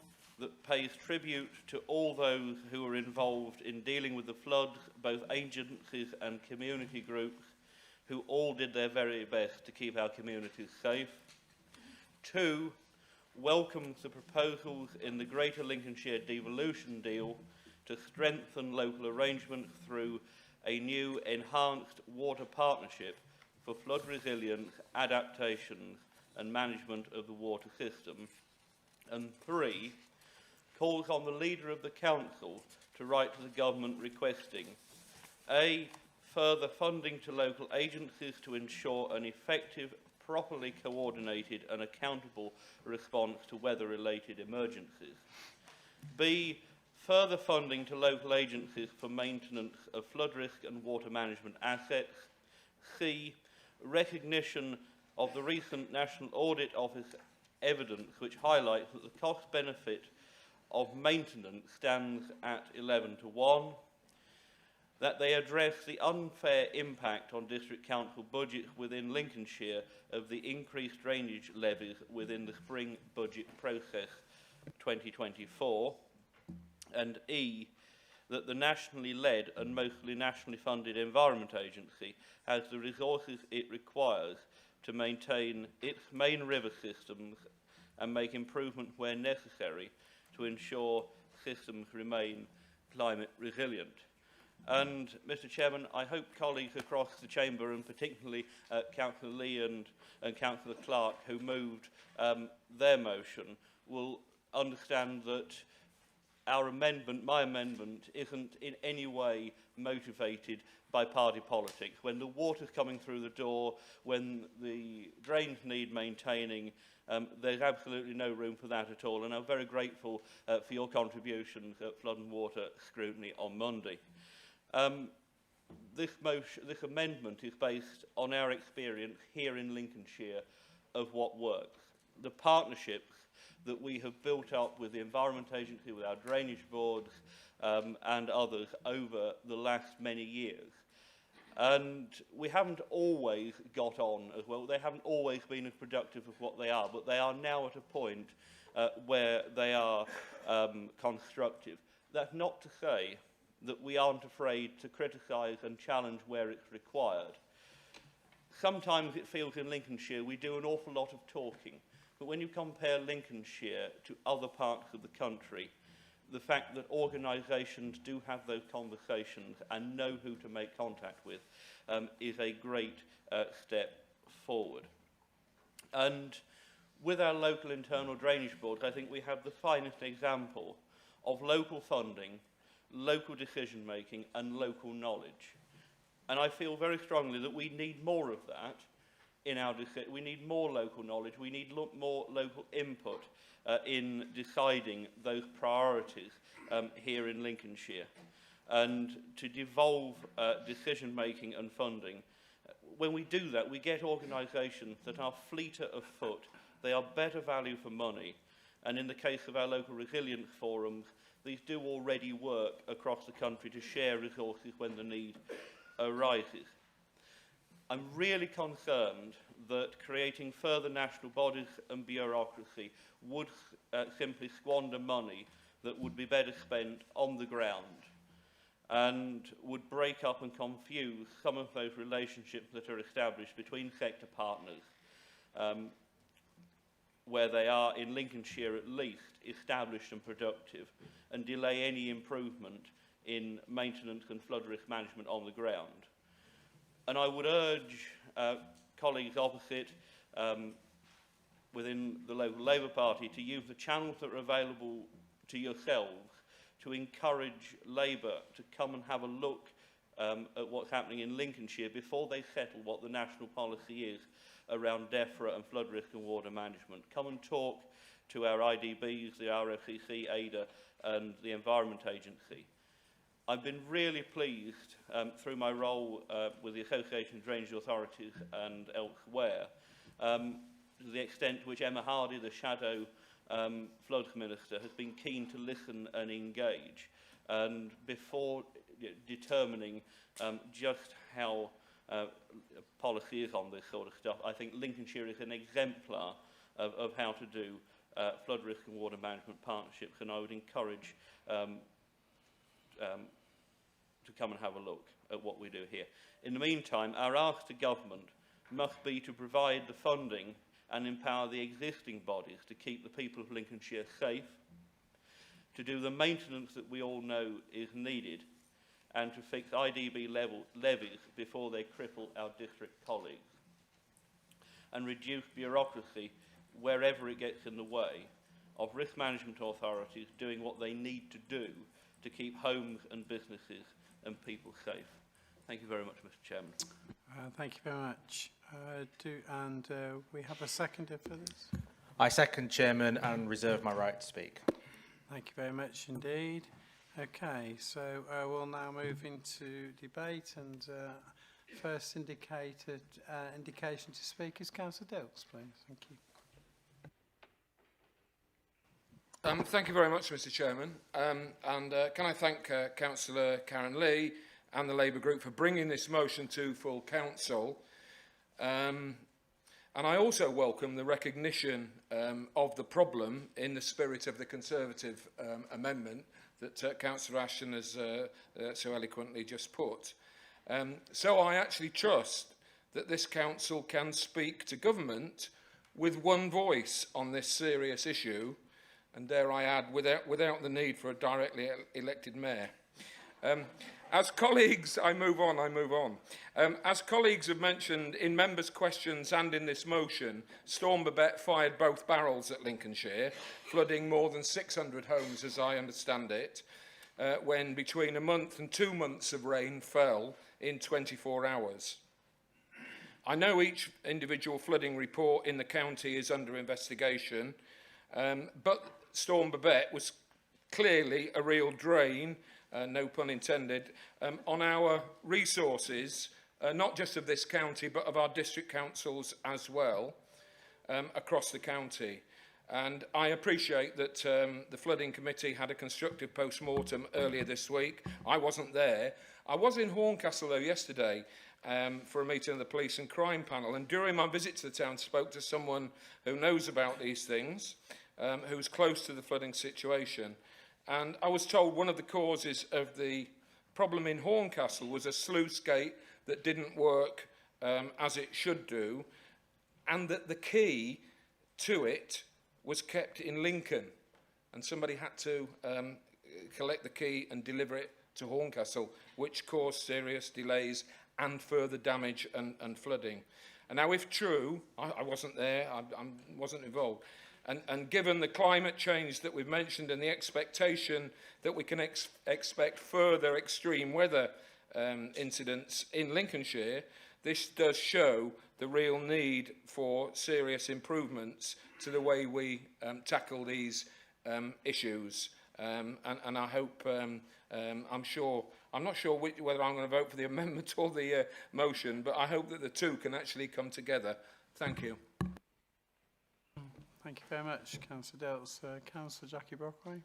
that pays tribute to all those who are involved in dealing with the floods, both agencies and community groups, who all did their very best to keep our communities safe. 2, welcomes the proposals in the Greater Lincolnshire Devolution Deal to strengthen local arrangement through a new enhanced water partnership for flood resilience, adaptation and management of the water system. And 3, calls on the Leader of the Council to write to the Government requesting A. Further funding to local agencies to ensure an effective, properly coordinated and accountable response to weather-related emergencies. B. Further funding to local agencies for maintenance of flood risk and water management assets. C. Recognition of the recent National Audit Office evidence which highlights that the cost-benefit of maintenance stands at 11 to 1. That they address the unfair impact on district council budgets within Lincolnshire of the increased drainage levies within the spring budget process 2024. And E, that the nationally led and mostly nationally funded Environment Agency has the resources it requires to maintain its main river systems and make improvement where necessary to ensure systems remain climate resilient. And, Mr Chairman, I hope colleagues across the Chamber, and particularly Councillor Lee and Councillor Clark, who moved their motion, will understand that our amendment, my amendment, isn't in any way motivated by party politics. When the water's coming through the door, when the drains need maintaining, there's absolutely no room for that at all. And I'm very grateful for your contributions at Flood and Water Scrutiny on Monday. This amendment is based on our experience here in Lincolnshire of what works. The partnerships that we have built up with the Environment Agency, with our drainage boards and others over the last many years. And we haven't always got on as well. They haven't always been as productive as what they are, but they are now at a point where they are constructive. That's not to say that we aren't afraid to criticise and challenge where it's required. Sometimes it feels in Lincolnshire we do an awful lot of talking, but when you compare Lincolnshire to other parts of the country, the fact that organisations do have those conversations and know who to make contact with is a great step forward. And with our local internal drainage boards, I think we have the finest example of local funding, local decision making and local knowledge. And I feel very strongly that we need more of that in our decision. We need more local knowledge, we need more local input in deciding those priorities here in Lincolnshire. And to devolve decision making and funding, when we do that, we get organisations that are fleeter of foot, they are better value for money, and in the case of our local resilience forums, these do already work across the country to share resources when the need arises. I'm really concerned that creating further national bodies and bureaucracy would simply squander money that would be better spent on the ground and would break up and confuse some of those relationships that are established between sector partners, where they are, in Lincolnshire at least, established and productive, and delay any improvement in maintenance and flood risk management on the ground. And I would urge colleagues opposite within the local Labour Party to use the channels that are available to yourselves to encourage Labour to come and have a look at what's happening in Lincolnshire before they settle what the national policy is around DEFRA and flood risk and water management. Come and talk to our IDBs, the RFCC, ADA and the Environment Agency. I've been really pleased through my role with the Association of Drainage Authorities and elsewhere, to the extent to which Emma Hardy, the Shadow Floods Minister, has been keen to listen and engage, and before determining just how policy is on this sort of stuff, I think Lincolnshire is an exemplar of how to do flood risk and water management partnerships, and I would encourage to come and have a look at what we do here. In the meantime, our ask to government must be to provide the funding and empower the existing bodies to keep the people of Lincolnshire safe, to do the maintenance that we all know is needed, and to fix IDB levies before they cripple our district colleagues, and reduce bureaucracy wherever it gets in the way of risk management authorities doing what they need to do to keep homes and businesses and people safe. Thank you very much, Mr. Chairman. Thank you very much. We have a seconder for this. I second, Chairman, and reserve my right to speak. Thank you very much indeed. Okay, so we'll now move into debate, and first indication to speak is Councillor Dilks, please. Thank you. Thank you very much, Mr. Chairman. Can I thank Councillor Karen Lee and the Labour Group for bringing this motion to full council. And I also welcome the recognition of the problem in the spirit of the Conservative amendment that Councillor Ashton has so eloquently just put. So I actually trust that this council can speak to government with one voice on this serious issue, and dare I add, without the need for a directly elected mayor. As colleagues, I move on. As colleagues have mentioned in members' questions and in this motion, Storm Babette fired both barrels at Lincolnshire, flooding more than 600 homes, as I understand it, when between a month and 2 months of rain fell in 24 hours. I know each individual flooding report in the county is under investigation, but Storm Babette was clearly a real drain, no pun intended, on our resources, not just of this county, but of our district councils as well, across the county. And I appreciate that the Flooding Committee had a constructive post-mortem earlier this week. I wasn't there. I was in Horncastle, though, yesterday for a meeting of the Police and Crime Panel, and during my visit to the town, spoke to someone who knows about these things, who's close to the flooding situation. And I was told one of the causes of the problem in Horncastle was a sluice gate that didn't work as it should do, and that the key to it was kept in Lincoln, and somebody had to collect the key and deliver it to Horncastle, which caused serious delays and further damage and flooding. And now, if true, I wasn't there, I wasn't involved, and given the climate change that we've mentioned and the expectation that we can expect further extreme weather incidents in Lincolnshire, this does show the real need for serious improvements to the way we tackle these issues. And I hope, I'm not sure whether I'm going to vote for the amendment or the motion, but I hope that the two can actually come together. Thank you. Thank you very much, Councillor Dilks. Councillor Jackie Brockway.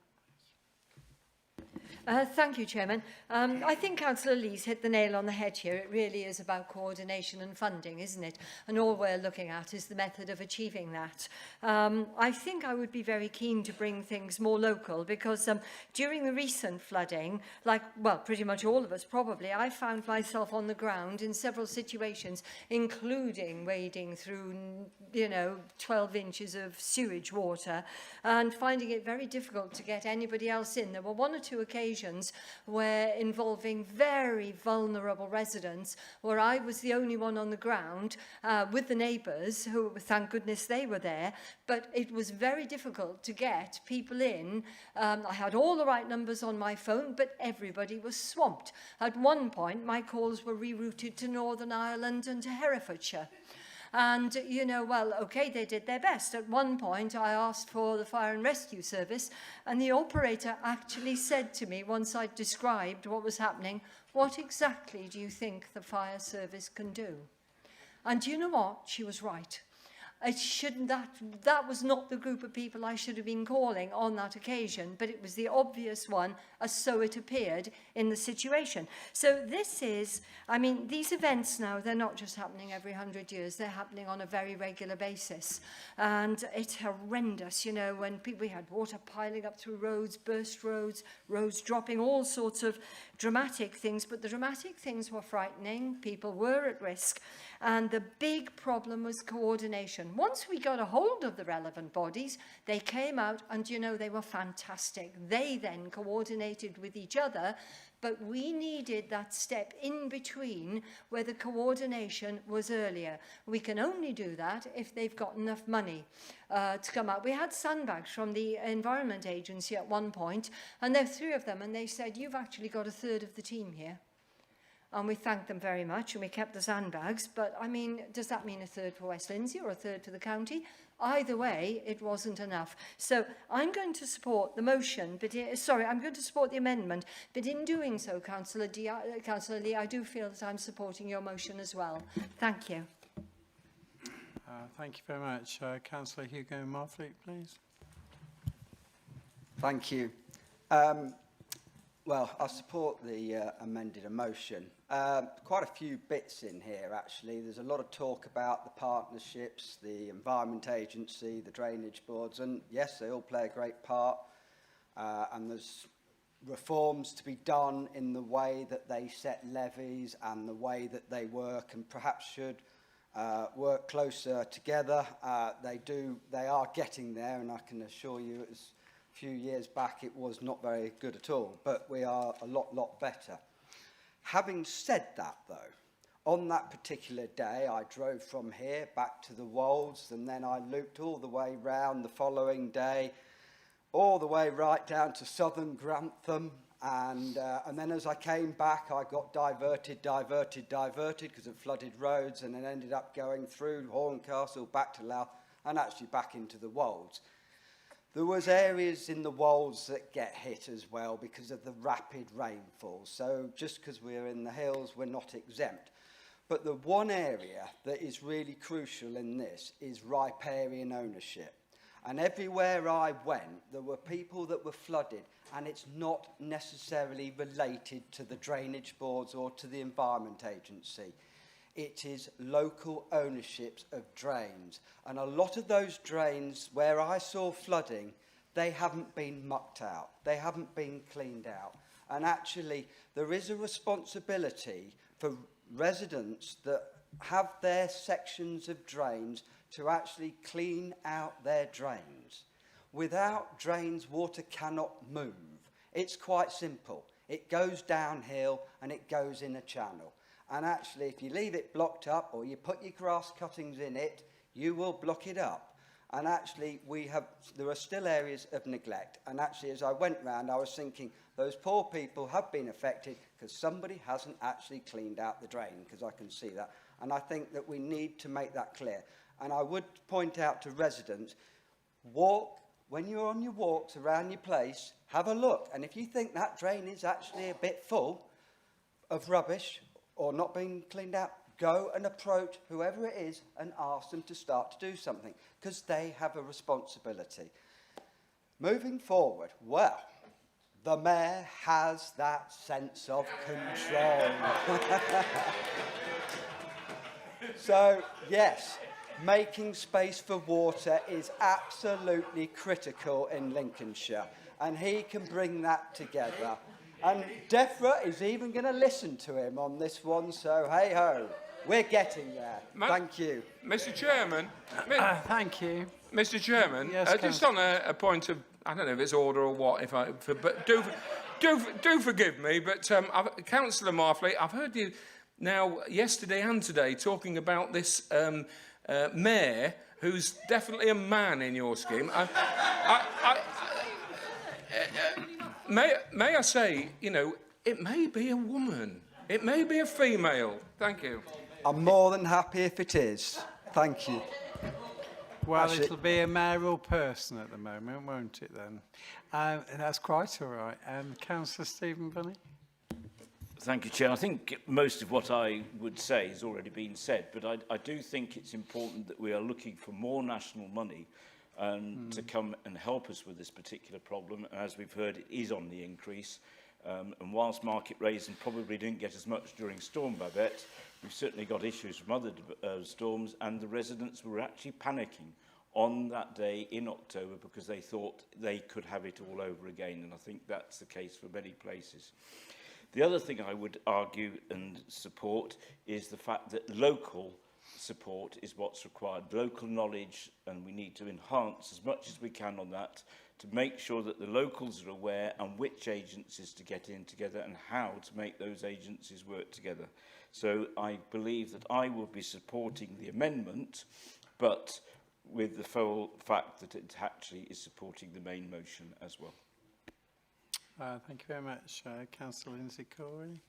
Thank you, Chairman. I think Councillor Lee's hit the nail on the head here. It really is about coordination and funding, isn't it? And all we're looking at is the method of achieving that. I think I would be very keen to bring things more local, because during the recent flooding, pretty much all of us probably, I found myself on the ground in several situations, including wading through, 12 inches of sewage water and finding it very difficult to get anybody else in. There were one or two occasions where, involving very vulnerable residents, where I was the only one on the ground with the neighbours, who, thank goodness they were there, but it was very difficult to get people in. I had all the right numbers on my phone, but everybody was swamped. At one point, my calls were rerouted to Northern Ireland and to Herefordshire. And, okay, they did their best. At one point, I asked for the fire and rescue service, and the operator actually said to me, once I'd described what was happening, "What exactly do you think the fire service can do?" And do you know what? She was right. That was not the group of people I should have been calling on that occasion, but it was the obvious one, as so it appeared in the situation. So these events now, they're not just happening every 100 years, they're happening on a very regular basis. And it's horrendous, when we had water piling up through roads, burst roads, roads dropping, all sorts of dramatic things, but the dramatic things were frightening. People were at risk. And the big problem was coordination. Once we got a hold of the relevant bodies, they came out and, you know, they were fantastic. They then coordinated with each other, but we needed that step in between where the coordination was earlier. We can only do that if they've got enough money to come out. We had sandbags from the Environment Agency at one point, and there were 3 of them, and they said, you've actually got a third of the team here. And we thanked them very much, and we kept the sandbags. But, I mean, does that mean a third for West Lindsey or a third for the county? Either way, it wasn't enough. So I'm going to support the motion, but I'm going to support the amendment. But in doing so, Councillor Lee, I do feel that I'm supporting your motion as well. Thank you. Thank you very much. Councillor Hugo Marfleet, please. Thank you. Well, I support the amended motion. Quite a few bits in here, actually. There's a lot of talk about the partnerships, the Environment Agency, the drainage boards, and yes, they all play a great part. And there's reforms to be done in the way that they set levies and the way that they work, and perhaps should work closer together. They are getting there, and I can assure you it was a few years back it was not very good at all, but we are a lot better. Having said that, though, on that particular day, I drove from here back to the Wolds, and then I looped all the way round the following day, all the way right down to southern Grantham, and then as I came back, I got diverted because of flooded roads, and then ended up going through Horncastle, back to Louth, and actually back into the Wolds. There was areas in the Wolds that get hit as well because of the rapid rainfall. So just because we're in the hills, we're not exempt. But the one area that is really crucial in this is riparian ownership. And everywhere I went, there were people that were flooded, and it's not necessarily related to the drainage boards or to the Environment Agency. It is local ownerships of drains. And a lot of those drains where I saw flooding, they haven't been mucked out. They haven't been cleaned out. And actually, there is a responsibility for residents that have their sections of drains to actually clean out their drains. Without drains, water cannot move. It's quite simple. It goes downhill and it goes in a channel. And actually, if you leave it blocked up or you put your grass cuttings in it, you will block it up. And actually, there are still areas of neglect. And actually, as I went round, I was thinking, those poor people have been affected because somebody hasn't actually cleaned out the drain, because I can see that. And I think that we need to make that clear. And I would point out to residents, when you're on your walks around your place, have a look. And if you think that drain is actually a bit full of rubbish, or not being cleaned out, go and approach whoever it is and ask them to start to do something, because they have a responsibility. Moving forward, well, the Mayor has that sense of control. So, yes, making space for water is absolutely critical in Lincolnshire, and he can bring that together. And DEFRA is even going to listen to him on this one, so hey-ho, we're getting there. Thank you. Mr Chairman. Thank you. Mr Chairman, yes, just on a point of, I don't know if it's order or what, but do forgive me, but Councillor Marfleet, I've heard you now yesterday and today talking about this mayor who's definitely a man in your scheme. May I say, you know, it may be a woman. It may be a female. Thank you. I'm more than happy if it is. Thank you. Well, it'll be a mayoral person at the moment, won't it then? That's quite all right. Councillor Stephen Bunny? Thank you, Chair. I think most of what I would say has already been said, but I do think it's important that we are looking for more national money to come and help us with this particular problem. And as we've heard, it is on the increase. And whilst market raising probably didn't get as much during Storm Babette, we've certainly got issues from other storms, and the residents were actually panicking on that day in October because they thought they could have it all over again, and I think that's the case for many places. The other thing I would argue and support is the fact that local support is what's required, local knowledge, and we need to enhance as much as we can on that to make sure that the locals are aware and which agencies to get in together and how to make those agencies work together. So I believe that I will be supporting the amendment, but with the full fact that it actually is supporting the main motion as well. Thank you very much. Councillor Lindsay Corey.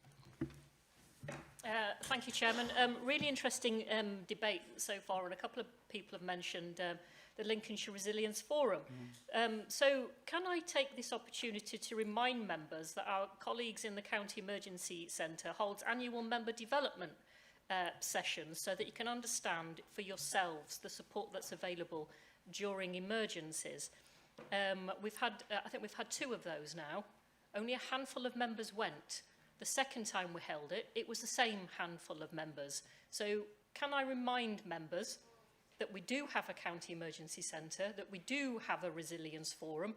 Thank you, Chairman. Really interesting debate so far, and a couple of people have mentioned the Lincolnshire Resilience Forum. So can I take this opportunity to remind members that our colleagues in the County Emergency Centre holds annual member development sessions so that you can understand for yourselves the support that's available during emergencies. I think we've had 2 of those now. Only a handful of members went. The second time we held it, it was the same handful of members. So can I remind members that we do have a county emergency centre, that we do have a resilience forum,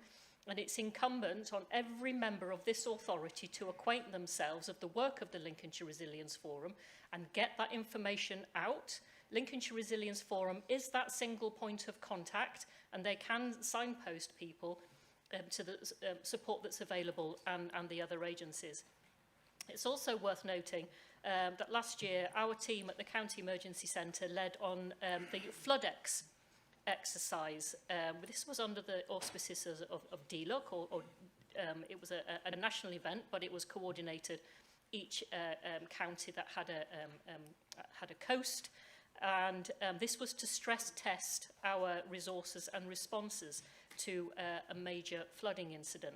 and it's incumbent on every member of this authority to acquaint themselves of the work of the Lincolnshire Resilience Forum and get that information out. Lincolnshire Resilience Forum is that single point of contact, and they can signpost people to the support that's available and the other agencies. It's also worth noting that last year our team at the County Emergency Centre led on the FloodX exercise. This was under the auspices of DLUC, it was a national event, but it was coordinated each county that had a coast. And this was to stress test our resources and responses to a major flooding incident.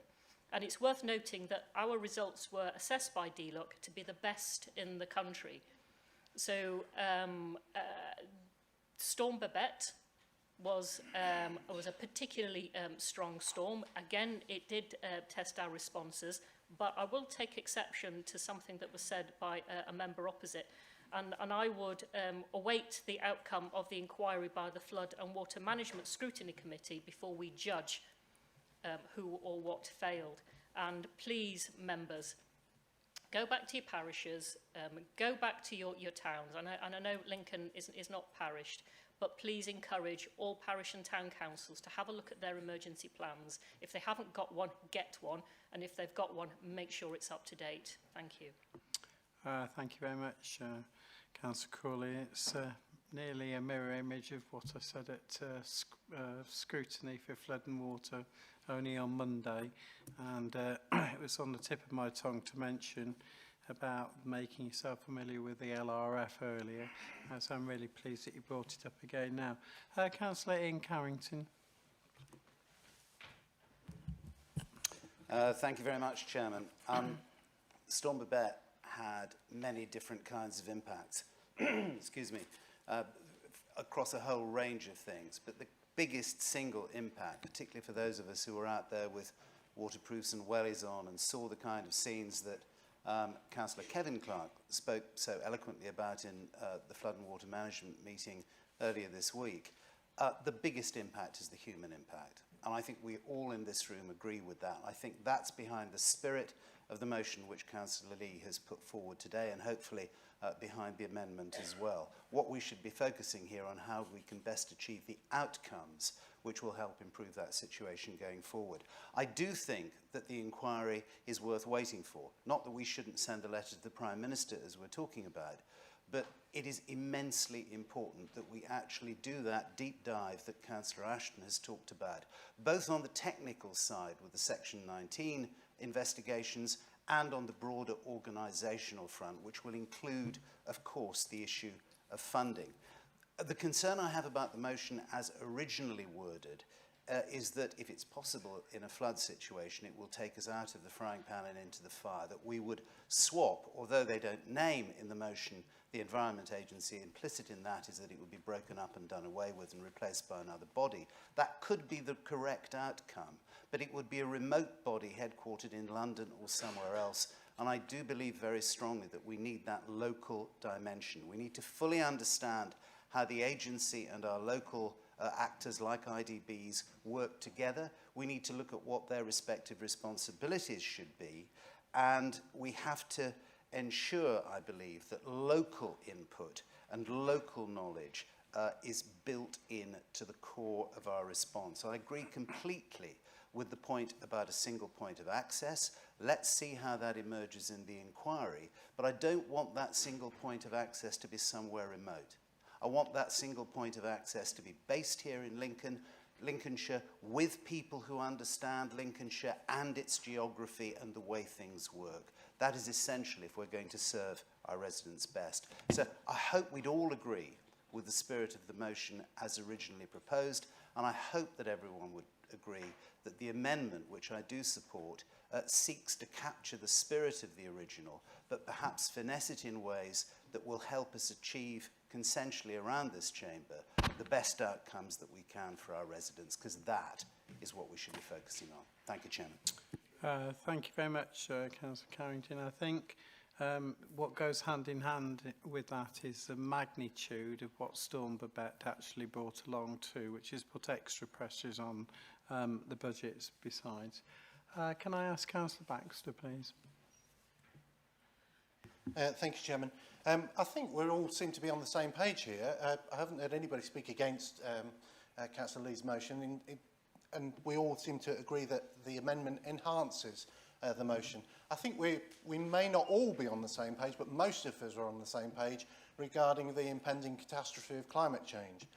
And it's worth noting that our results were assessed by DLUC to be the best in the country. So Storm Babette was a particularly strong storm. Again, it did test our responses, but I will take exception to something that was said by a member opposite. And I would await the outcome of the inquiry by the Flood and Water Management Scrutiny Committee before we judge who or what failed. And please, members, go back to your parishes, go back to your towns. And I know Lincoln is not parished, but please encourage all parish and town councils to have a look at their emergency plans. If they haven't got one, get one. And if they've got one, make sure it's up to date. Thank you. Thank you very much, Councillor Crawley. It's nearly a mirror image of what I said at scrutiny for flood and water only on Monday, and it was on the tip of my tongue to mention about making yourself familiar with the LRF earlier, so I'm really pleased that you brought it up again now. Councillor Ian Carrington. Thank you very much, Chairman. Storm Babette had many different kinds of impacts, excuse me, across a whole range of things. But the biggest single impact, particularly for those of us who were out there with waterproofs and wellies on and saw the kind of scenes that Councillor Kevin Clark spoke so eloquently about in the Flood and Water Management meeting earlier this week, the biggest impact is the human impact. And I think we all in this room agree with that. I think that's behind the spirit of the motion which Councillor Lee has put forward today, and hopefully behind the amendment as well. What we should be focusing here on how we can best achieve the outcomes which will help improve that situation going forward. I do think that the inquiry is worth waiting for. Not that we shouldn't send a letter to the Prime Minister as we're talking about, but it is immensely important that we actually do that deep dive that Councillor Ashton has talked about, both on the technical side with the Section 19 investigations and on the broader organisational front, which will include, of course, the issue of funding. The concern I have about the motion as originally worded is that if it's possible in a flood situation, it will take us out of the frying pan and into the fire, that we would swap, although they don't name in the motion the Environment Agency, implicit in that is that it would be broken up and done away with and replaced by another body. That could be the correct outcome, but it would be a remote body headquartered in London or somewhere else. And I do believe very strongly that we need that local dimension. We need to fully understand how the agency and our local actors like IDBs work together. We need to look at what their respective responsibilities should be. And we have to ensure, I believe, that local input and local knowledge is built in to the core of our response. I agree completely with the point about a single point of access. Let's see how that emerges in the inquiry. But I don't want that single point of access to be somewhere remote. I want that single point of access to be based here in Lincolnshire, with people who understand Lincolnshire and its geography and the way things work. That is essential if we're going to serve our residents best. So I hope we'd all agree with the spirit of the motion as originally proposed, and I hope that everyone would agree that the amendment, which I do support, seeks to capture the spirit of the original, but perhaps finesse it in ways that will help us achieve consensually around this chamber the best outcomes that we can for our residents, because that is what we should be focusing on. Thank you, Chairman. Thank you very much, Councillor Carrington. I think what goes hand in hand with that is the magnitude of what Storm Babette actually brought along too, which has put extra pressures on the budgets besides. Can I ask Councillor Baxter, please? Thank you, Chairman. I think we all seem to be on the same page here. I haven't heard anybody speak against Councillor Lee's motion, and we all seem to agree that the amendment enhances the motion. I think we may not all be on the same page, but most of us are on the same page regarding the impending catastrophe of climate change.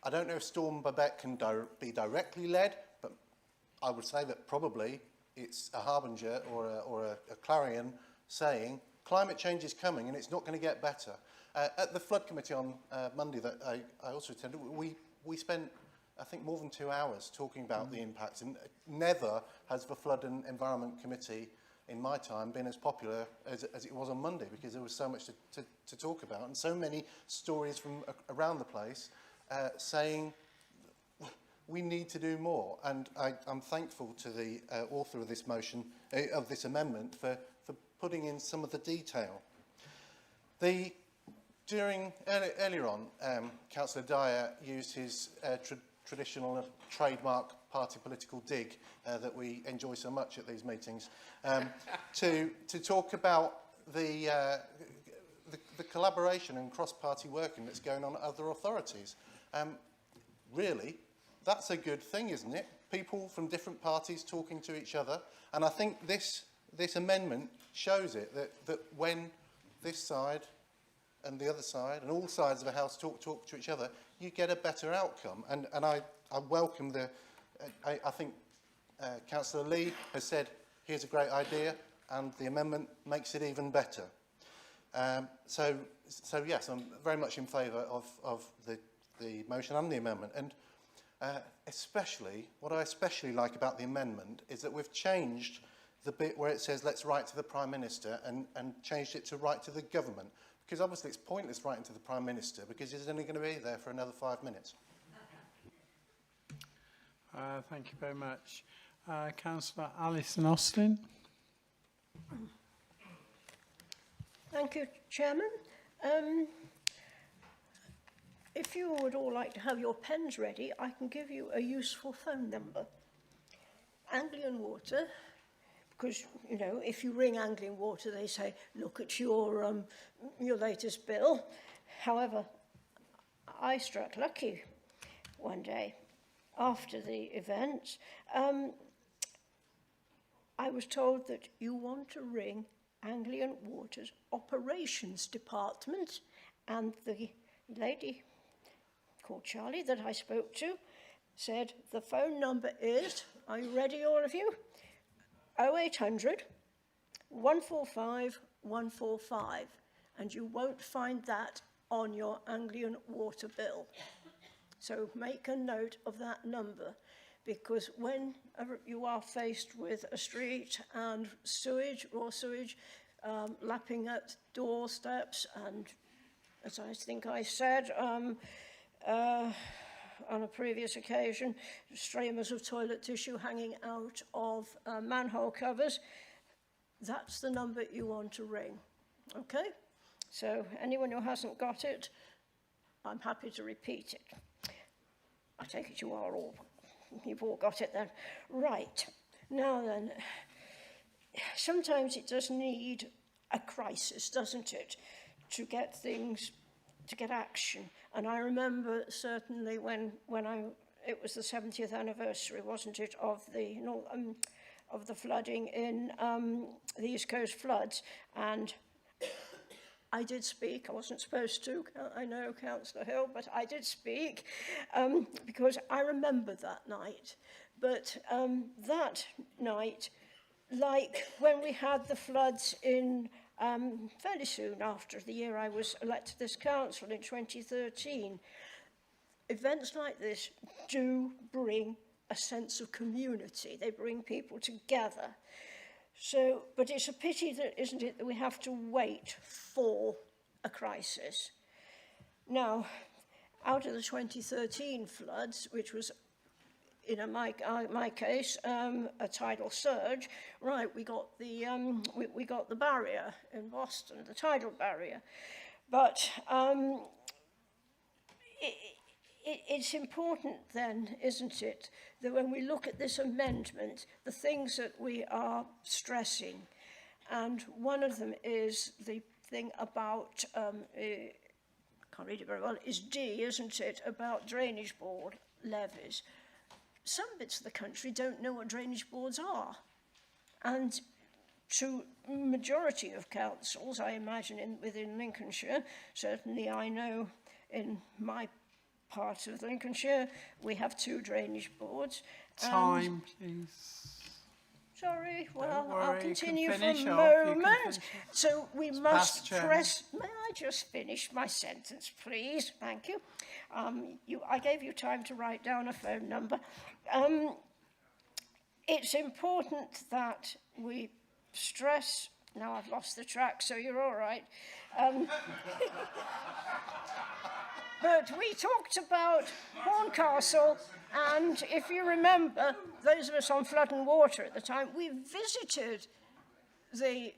I don't know if Storm Babette can be directly led, but I would say that probably it's a harbinger or a clarion saying climate change is coming and it's not going to get better. At the Flood Committee on Monday that I also attended, we spent, I think, more than 2 hours talking about the impacts, and never has the Flood and Environment Committee in my time been as popular as it was on Monday, because there was so much to talk about and so many stories from around the place saying we need to do more. And I'm thankful to the author of this motion, of this amendment, for putting in some of the detail. Earlier on, Councillor Dyer used his traditional trademark party political dig that we enjoy so much at these meetings to talk about the collaboration and cross-party working that's going on at other authorities. Really, that's a good thing, isn't it? People from different parties talking to each other, and I think this amendment shows it, that when this side and the other side and all sides of the House talk to each other, you get a better outcome. And I welcome I think Councillor Lee has said, here's a great idea, and the amendment makes it even better. So yes, I'm very much in favour of the motion and the amendment. And what I especially like about the amendment is that we've changed the bit where it says let's write to the Prime Minister and changed it to write to the government, because obviously it's pointless writing to the Prime Minister because he's only going to be there for another 5 minutes. Thank you very much. Councillor Alison Austin. Thank you, Chairman. If you would all like to have your pens ready, I can give you a useful phone number. Anglian Water, because, you know, if you ring Anglian Water, they say, look at your latest bill. However, I struck lucky one day after the event. I was told that you want to ring Anglian Water's Operations Department, and the lady called Charlie that I spoke to said the phone number is, are you ready all of you? 0800 145 145, and you won't find that on your Anglian Water bill. So make a note of that number, because whenever you are faced with a street and raw sewage, lapping at doorsteps, and as I think I said on a previous occasion, streamers of toilet tissue hanging out of manhole covers, that's the number you want to ring. Okay? So anyone who hasn't got it, I'm happy to repeat it. I take it you've all got it then. Right. Now then, sometimes it does need a crisis, doesn't it, to get things, to get action. And I remember certainly when it was the 70th anniversary, wasn't it, of the flooding in the East Coast floods, and I did speak. I wasn't supposed to, I know, Councillor Hill, but I did speak because I remember that night. But that night, like when we had the floods in fairly soon after the year I was elected to this council in 2013, events like this do bring a sense of community. They bring people together. So, but it's a pity that, isn't it, that we have to wait for a crisis. Now, out of the 2013 floods, which was, in my case, a tidal surge, right, we got the barrier in Boston, the tidal barrier. But it's important then, isn't it, that when we look at this amendment, the things that we are stressing, and one of them is the thing about, I can't read it very well, is D, isn't it, about drainage board levies. Some bits of the country don't know what drainage boards are. And to majority of councils, I imagine within Lincolnshire, certainly I know in my part of Lincolnshire, we have 2 drainage boards. Time, please. Sorry, well, worry, I'll continue for finish a off, moment. So we must past, press... May I just finish my sentence, please? Thank you. I gave you time to write down a phone number. It's important that we stress... Now I've lost the track, so you're all right. But we talked about Horncastle, and if you remember, those of us on Flood and Water at the time, we visited the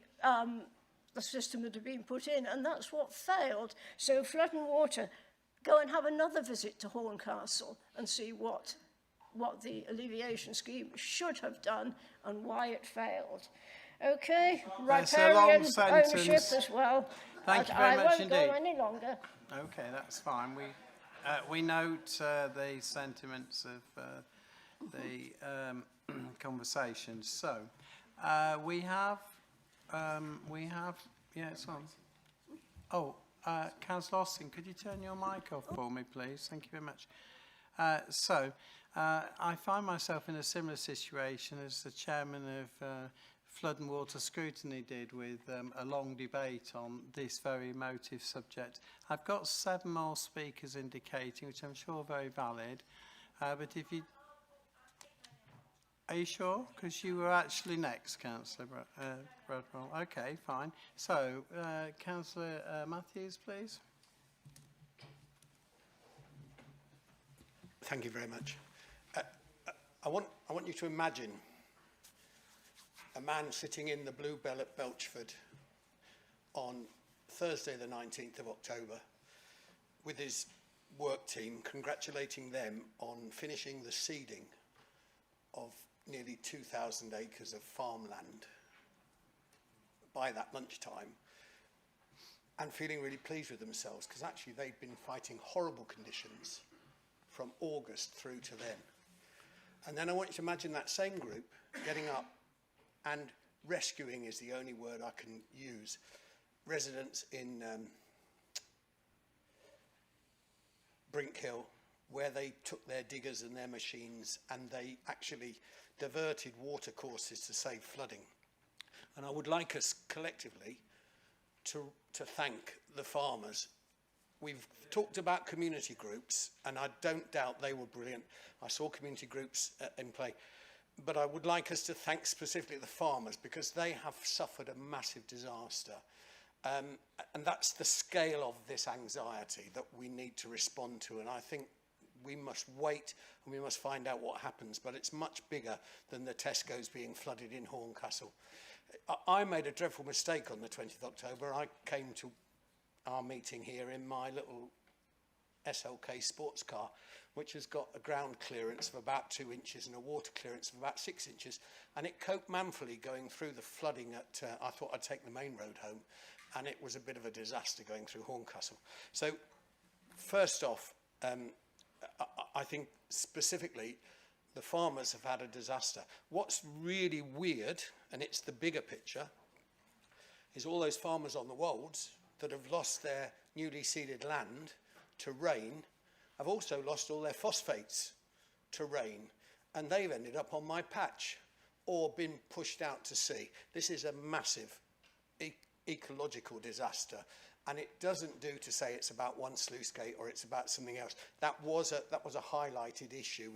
system that had been put in, and that's what failed. So Flood and Water, go and have another visit to Horncastle and see what the alleviation scheme should have done and why it failed. Okay, riparian ownership as well. Thank you very much indeed. I won't go any longer. Okay, that's fine. We note the sentiments of the conversation. So we have yeah, it's on. Oh, Councillor Austin, could you turn your mic off for me, please? Thank you very much. I find myself in a similar situation as the chairman of Flood and Water Scrutiny did, with a long debate on this very emotive subject. I've got 7 more speakers indicating, which I'm sure are very valid. But if you... Are you sure? Because you were actually next, Councillor Bradwell. Okay, fine. So, Councillor Matthews, please. Thank you very much. I want you to imagine a man sitting in the Bluebell at Belchford on Thursday the 19th of October with his work team, congratulating them on finishing the seeding of nearly 2,000 acres of farmland by that lunchtime, and feeling really pleased with themselves, because actually they'd been fighting horrible conditions from August through to then. And then I want you to imagine that same group getting up and rescuing, is the only word I can use, residents in Brink Hill, where they took their diggers and their machines and they actually diverted water courses to save flooding. And I would like us collectively to thank the farmers. We've talked about community groups, and I don't doubt they were brilliant. I saw community groups in play. But I would like us to thank specifically the farmers, because they have suffered a massive disaster. And that's the scale of this anxiety that we need to respond to. And I think we must wait and we must find out what happens. But it's much bigger than the Tesco's being flooded in Horncastle. I made a dreadful mistake on the 20th of October. I came to our meeting here in my little SLK sports car, which has got a ground clearance of about 2 inches and a water clearance of about 6 inches. And it coped manfully going through the flooding at, I thought I'd take the main road home, and it was a bit of a disaster going through Horncastle. So first off, I think specifically the farmers have had a disaster. What's really weird, and it's the bigger picture, is all those farmers on the wolds that have lost their newly seeded land to rain have also lost all their phosphates to rain, and they've ended up on my patch or been pushed out to sea. This is a massive ecological disaster, and it doesn't do to say it's about one sluice gate or it's about something else. That was a highlighted issue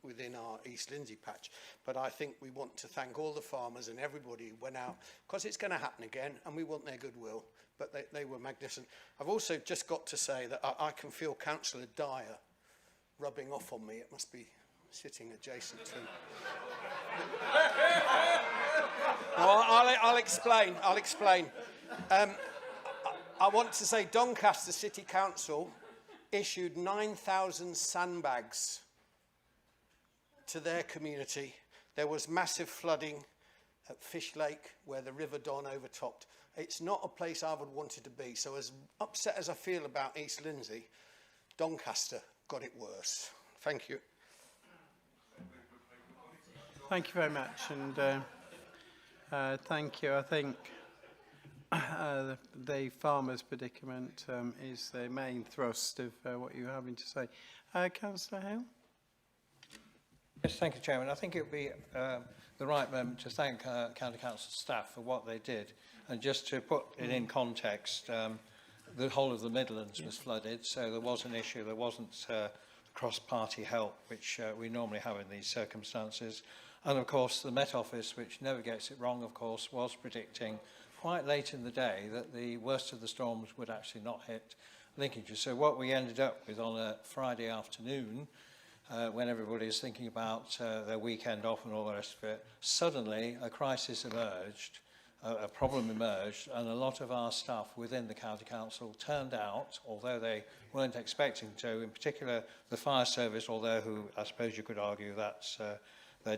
within our East Lindsey patch. But I think we want to thank all the farmers and everybody who went out, because it's going to happen again, and we want their goodwill. But they were magnificent. I've also just got to say that I can feel Councillor Dyer rubbing off on me. It must be sitting adjacent to. No, I'll explain. I want to say Doncaster City Council issued 9,000 sandbags to their community. There was massive flooding at Fish Lake where the River Don overtopped. It's not a place I would want it to be. So as upset as I feel about East Lindsey, Doncaster got it worse. Thank you. Thank you very much, and thank you. I think the farmers' predicament is the main thrust of what you're having to say. Councillor Hale? Yes, thank you, Chairman. I think it would be the right moment to thank County Council staff for what they did. And just to put it in context, the whole of the Midlands was flooded, so there was an issue. There wasn't cross-party help, which we normally have in these circumstances. And, of course, the Met Office, which never gets it wrong, of course, was predicting quite late in the day that the worst of the storms would actually not hit Lincolnshire. So what we ended up with on a Friday afternoon, when everybody is thinking about their weekend off and all the rest of it, suddenly a crisis emerged, a problem emerged, and a lot of our staff within the County Council turned out, although they weren't expecting to, in particular the fire service, although I suppose you could argue that's their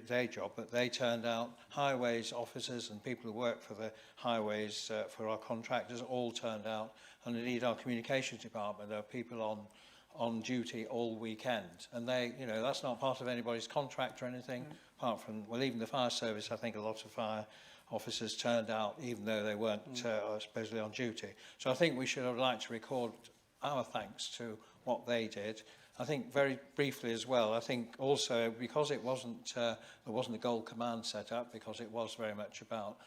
day job, but they turned out, highways officers and people who work for the highways, for our contractors, all turned out, and indeed our communications department, there are people on duty all weekend, and they, you know, that's not part of anybody's contract or anything, apart from, well, even the fire service, I think a lot of fire officers turned out, even though they weren't supposedly on duty. So I think we should have liked to record our thanks to what they did. I think very briefly as well, I think also because it wasn't, there wasn't a Gold Command set up, because it was very much about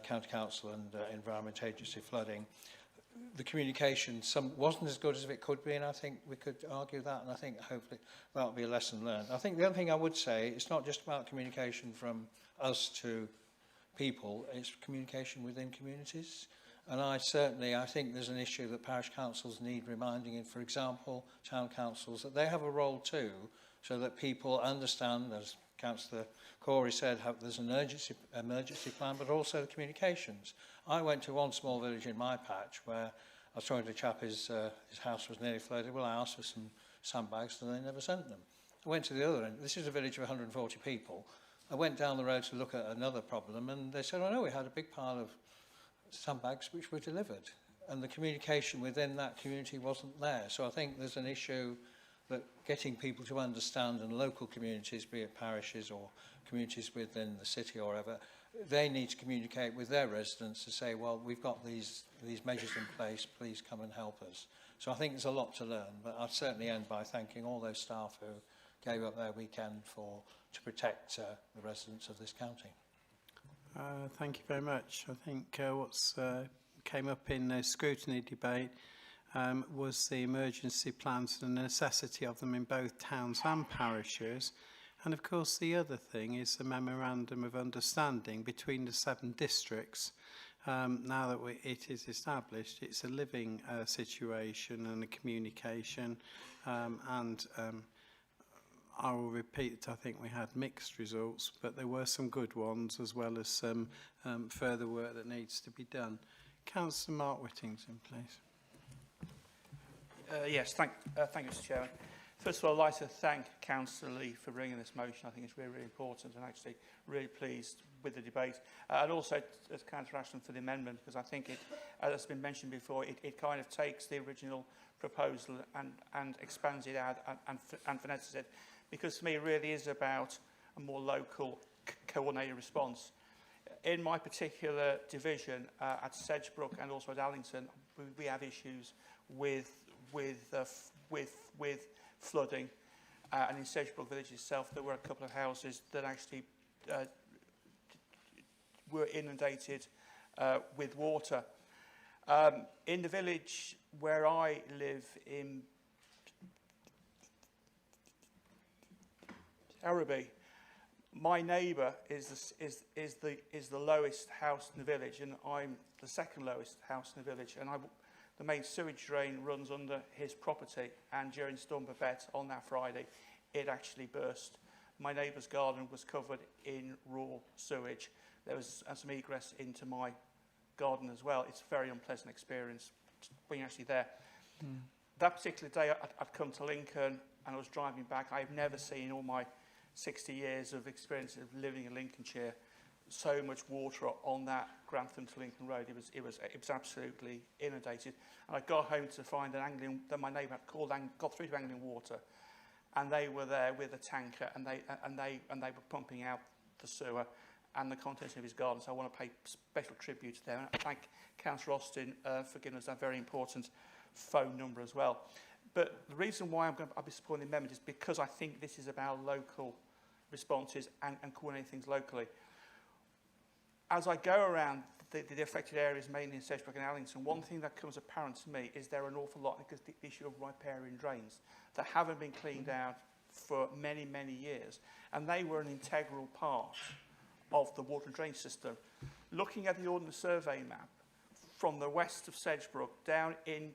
County Council and Environment Agency flooding, the communication wasn't as good as it could be, and I think we could argue that, and I think hopefully that'll be a lesson learned. I think the other thing I would say, it's not just about communication from us to people, it's communication within communities. And I think there's an issue that parish councils need reminding, for example, town councils, that they have a role too, so that people understand, as Councillor Corey said, there's an emergency plan, but also the communications. I went to one small village in my patch where I was talking to a chap, his house was nearly flooded. Well, I asked for some sandbags, and they never sent them. I went to the other end. This is a village of 140 people. I went down the road to look at another problem, and they said, oh no, we had a big pile of sandbags which were delivered, and the communication within that community wasn't there. So I think there's an issue that getting people to understand, and local communities, be it parishes or communities within the city or whatever, they need to communicate with their residents to say, well, we've got these measures in place, please come and help us. So I think there's a lot to learn, but I'll certainly end by thanking all those staff who gave up their weekend to protect the residents of this county. Thank you very much. I think what's came up in the scrutiny debate was the emergency plans and the necessity of them in both towns and parishes. And of course the other thing is the memorandum of understanding between the 7 districts. Now that it is established, it's a living situation and a communication, and I will repeat that I think we had mixed results, but there were some good ones, as well as some further work that needs to be done. Councillor Mark Whittington, please. Yes, thank you, Mr Chairman. First of all, I'd like to thank Councillor Lee for bringing this motion. I think it's really, really important and actually really pleased with the debate. And also as Councillor Ashton for the amendment, because I think it, as has been mentioned before, it kind of takes the original proposal and expands it out and finesses it. Because for me, it really is about a more local, coordinated response. In my particular division at Sedgebrook and also at Allington, we have issues with flooding, and in Sedgebrook village itself, there were a couple of houses that actually were inundated with water. In the village where I live in Araby, my neighbour is the lowest house in the village, and I'm the second lowest house in the village. And the main sewage drain runs under his property, and during Storm Babette on that Friday, it actually burst. My neighbour's garden was covered in raw sewage. There was some egress into my garden as well. It's a very unpleasant experience when you're actually there. That particular day, I'd come to Lincoln and I was driving back. I've never seen all my 60 years of experience of living in Lincolnshire so much water on that Grantham to Lincoln Road. It was absolutely inundated. And I got home to find that my neighbour had called and got through to Anglian Water, and they were there with a tanker, and they were pumping out the sewer and the contents of his garden. So I want to pay special tribute to them. And I thank Councillor Austin for giving us that very important phone number as well. But the reason why I'll be supporting the amendment is because I think this is about local responses and coordinating things locally. As I go around the affected areas, mainly in Sedgebrook and Allington, one thing that comes apparent to me is there are an awful lot, because the issue of riparian drains that haven't been cleaned out for many, many years, and they were an integral part of the water and drain system. Looking at the Ordnance Survey map, from the west of Sedgebrook down in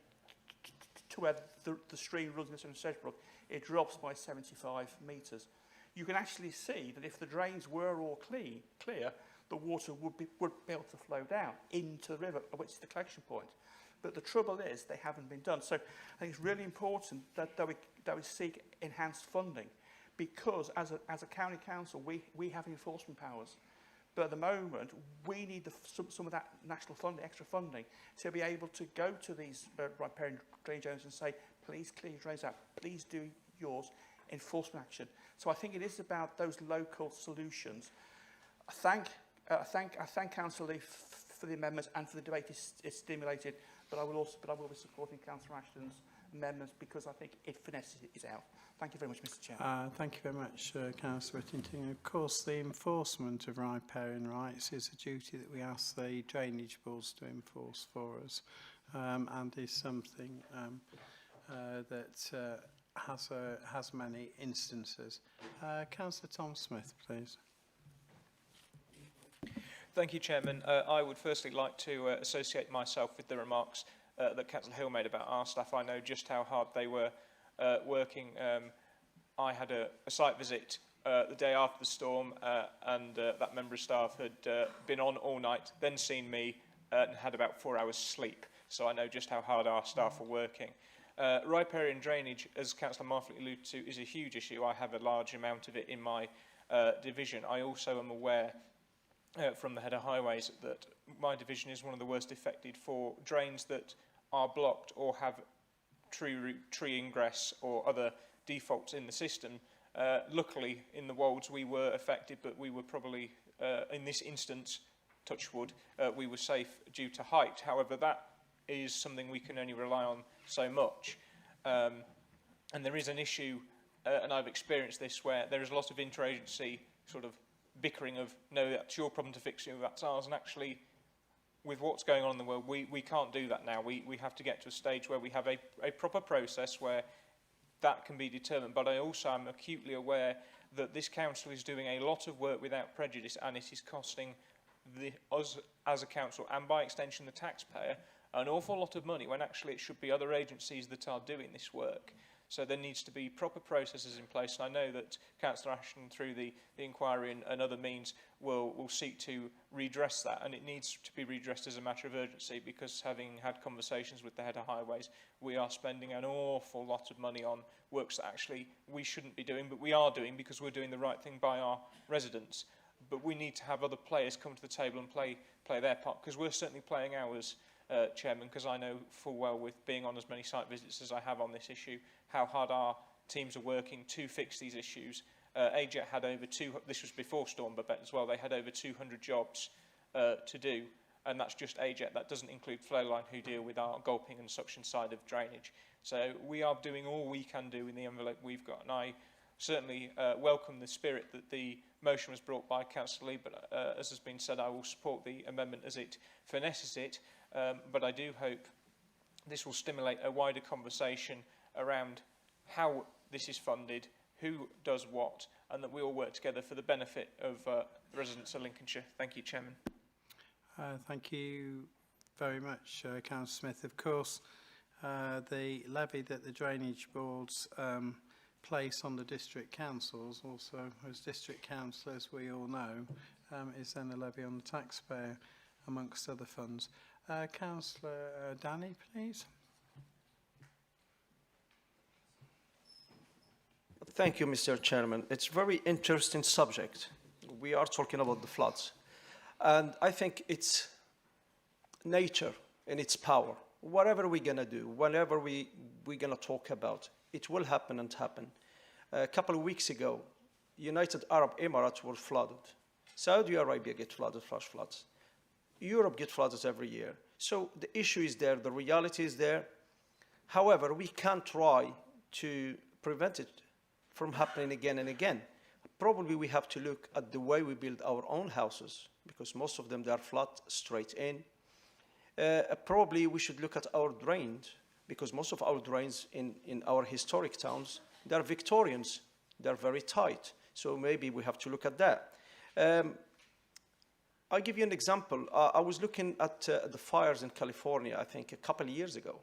to where the stream runs into Sedgebrook, it drops by 75 metres. You can actually see that if the drains were all clear, the water would be able to flow down into the river, which is the collection point. But the trouble is, they haven't been done. So I think it's really important that we seek enhanced funding, because as a county council, we have enforcement powers. But at the moment, we need some of that national funding, extra funding, to be able to go to these riparian drainage owners and say, please clear your drains out, please do yours, enforcement action. So I think it is about those local solutions. I thank Councillor Lee for the amendments and for the debate it's stimulated, but I will be supporting Councillor Ashton's amendments because I think it finesses it out. Thank you very much, Mr Chairman. Thank you very much, Councillor Whittington. Of course, the enforcement of riparian rights is a duty that we ask the drainage boards to enforce for us, and is something that has many instances. Councillor Tom Smith, please. Thank you, Chairman. I would firstly like to associate myself with the remarks that Councillor Hill made about our staff. I know just how hard they were working. I had a site visit the day after the storm, and that member of staff had been on all night, then seen me and had about 4 hours sleep. So I know just how hard our staff are working. Riparian drainage, as Councillor Marflett alluded to, is a huge issue. I have a large amount of it in my division. I also am aware from the head of highways that my division is one of the worst affected for drains that are blocked or have tree ingress or other defaults in the system. Luckily, in the Wolds we were affected, but we were probably, in this instance, touch wood, we were safe due to height. However, that is something we can only rely on so much. And there is an issue, and I've experienced this, where there is a lot of interagency sort of bickering of, no, that's your problem to fix, that's ours, and actually, with what's going on in the world, we can't do that now. We have to get to a stage where we have a proper process where that can be determined. But I also am acutely aware that this council is doing a lot of work without prejudice, and it is costing us as a council, and by extension the taxpayer, an awful lot of money, when actually it should be other agencies that are doing this work. So there needs to be proper processes in place. And I know that Councillor Ashton, through the inquiry and other means, will seek to redress that. And it needs to be redressed as a matter of urgency, because having had conversations with the head of highways, we are spending an awful lot of money on works that actually we shouldn't be doing, but we are doing because we're doing the right thing by our residents. But we need to have other players come to the table and play their part, because we're certainly playing ours, Chairman, because I know full well, with being on as many site visits as I have on this issue, how hard our teams are working to fix these issues. AJET had over this was before Storm Babette as well, they had over 200 jobs to do, and that's just AJET. That doesn't include Flowline, who deal with our gulping and suction side of drainage. So we are doing all we can do in the envelope we've got, and I certainly welcome the spirit that the motion was brought by Councillor Lee, but as has been said, I will support the amendment as it finesses it, but I do hope this will stimulate a wider conversation around how this is funded, who does what, and that we all work together for the benefit of residents of Lincolnshire. Thank you, Chairman. Thank you very much, Councillor Smith. Of course, the levy that the drainage boards place on the district councils, also as district councillors we all know, is then a levy on the taxpayer, amongst other funds. Councillor Danny, please. Thank you, Mr. Chairman. It's a very interesting subject. We are talking about the floods. And I think it's nature in its power. Whatever we're going to do, whatever we're going to talk about, it will happen and happen. A couple of weeks ago, United Arab Emirates were flooded. Saudi Arabia get flooded, flash floods. Europe get flooded every year. So the issue is there, the reality is there. However, we can't try to prevent it from happening again and again. Probably we have to look at the way we build our own houses, because most of them, they are flat, straight in. Probably we should look at our drains, because most of our drains in our historic towns, they are Victorians, they are very tight. So maybe we have to look at that. I'll give you an example. I was looking at the fires in California, I think a couple of years ago,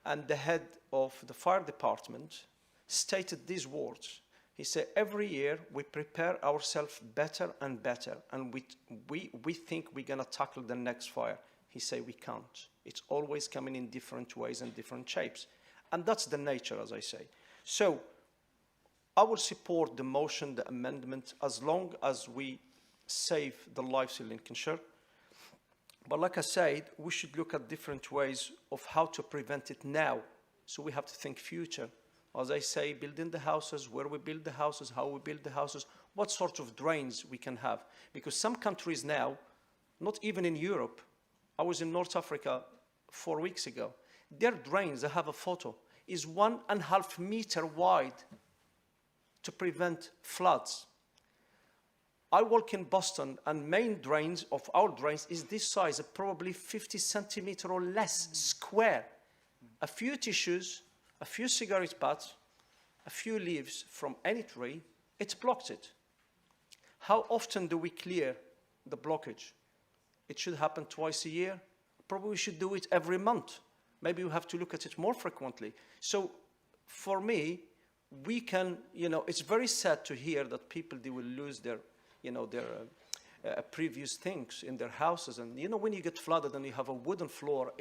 and the head of the fire department stated these words. He said, every year we prepare ourselves better and better, and we think we're going to tackle the next fire. He said, we can't. It's always coming in different ways and different shapes. And that's the nature, as I say. So I will support the motion, the amendment, as long as we save the lives in Lincolnshire. But like I said, we should look at different ways of how to prevent it now. So we have to think future. As I say, building the houses, where we build the houses, how we build the houses, what sort of drains we can have. Because some countries now, not even in Europe, I was in North Africa 4 weeks ago, their drains, I have a photo, is 1.5 meters wide to prevent floods. I work in Boston, and main drains of our drains is this size, probably 50 centimeters or less square. A few tissues, a few cigarette butts, a few leaves from any tree, it's blocked it. How often do we clear the blockage? It should happen twice a year. Probably we should do it every month. Maybe we have to look at it more frequently. So for me, we can, it's very sad to hear that people, they will lose their, their previous things in their houses. And, when you get flooded and you have a wooden floor,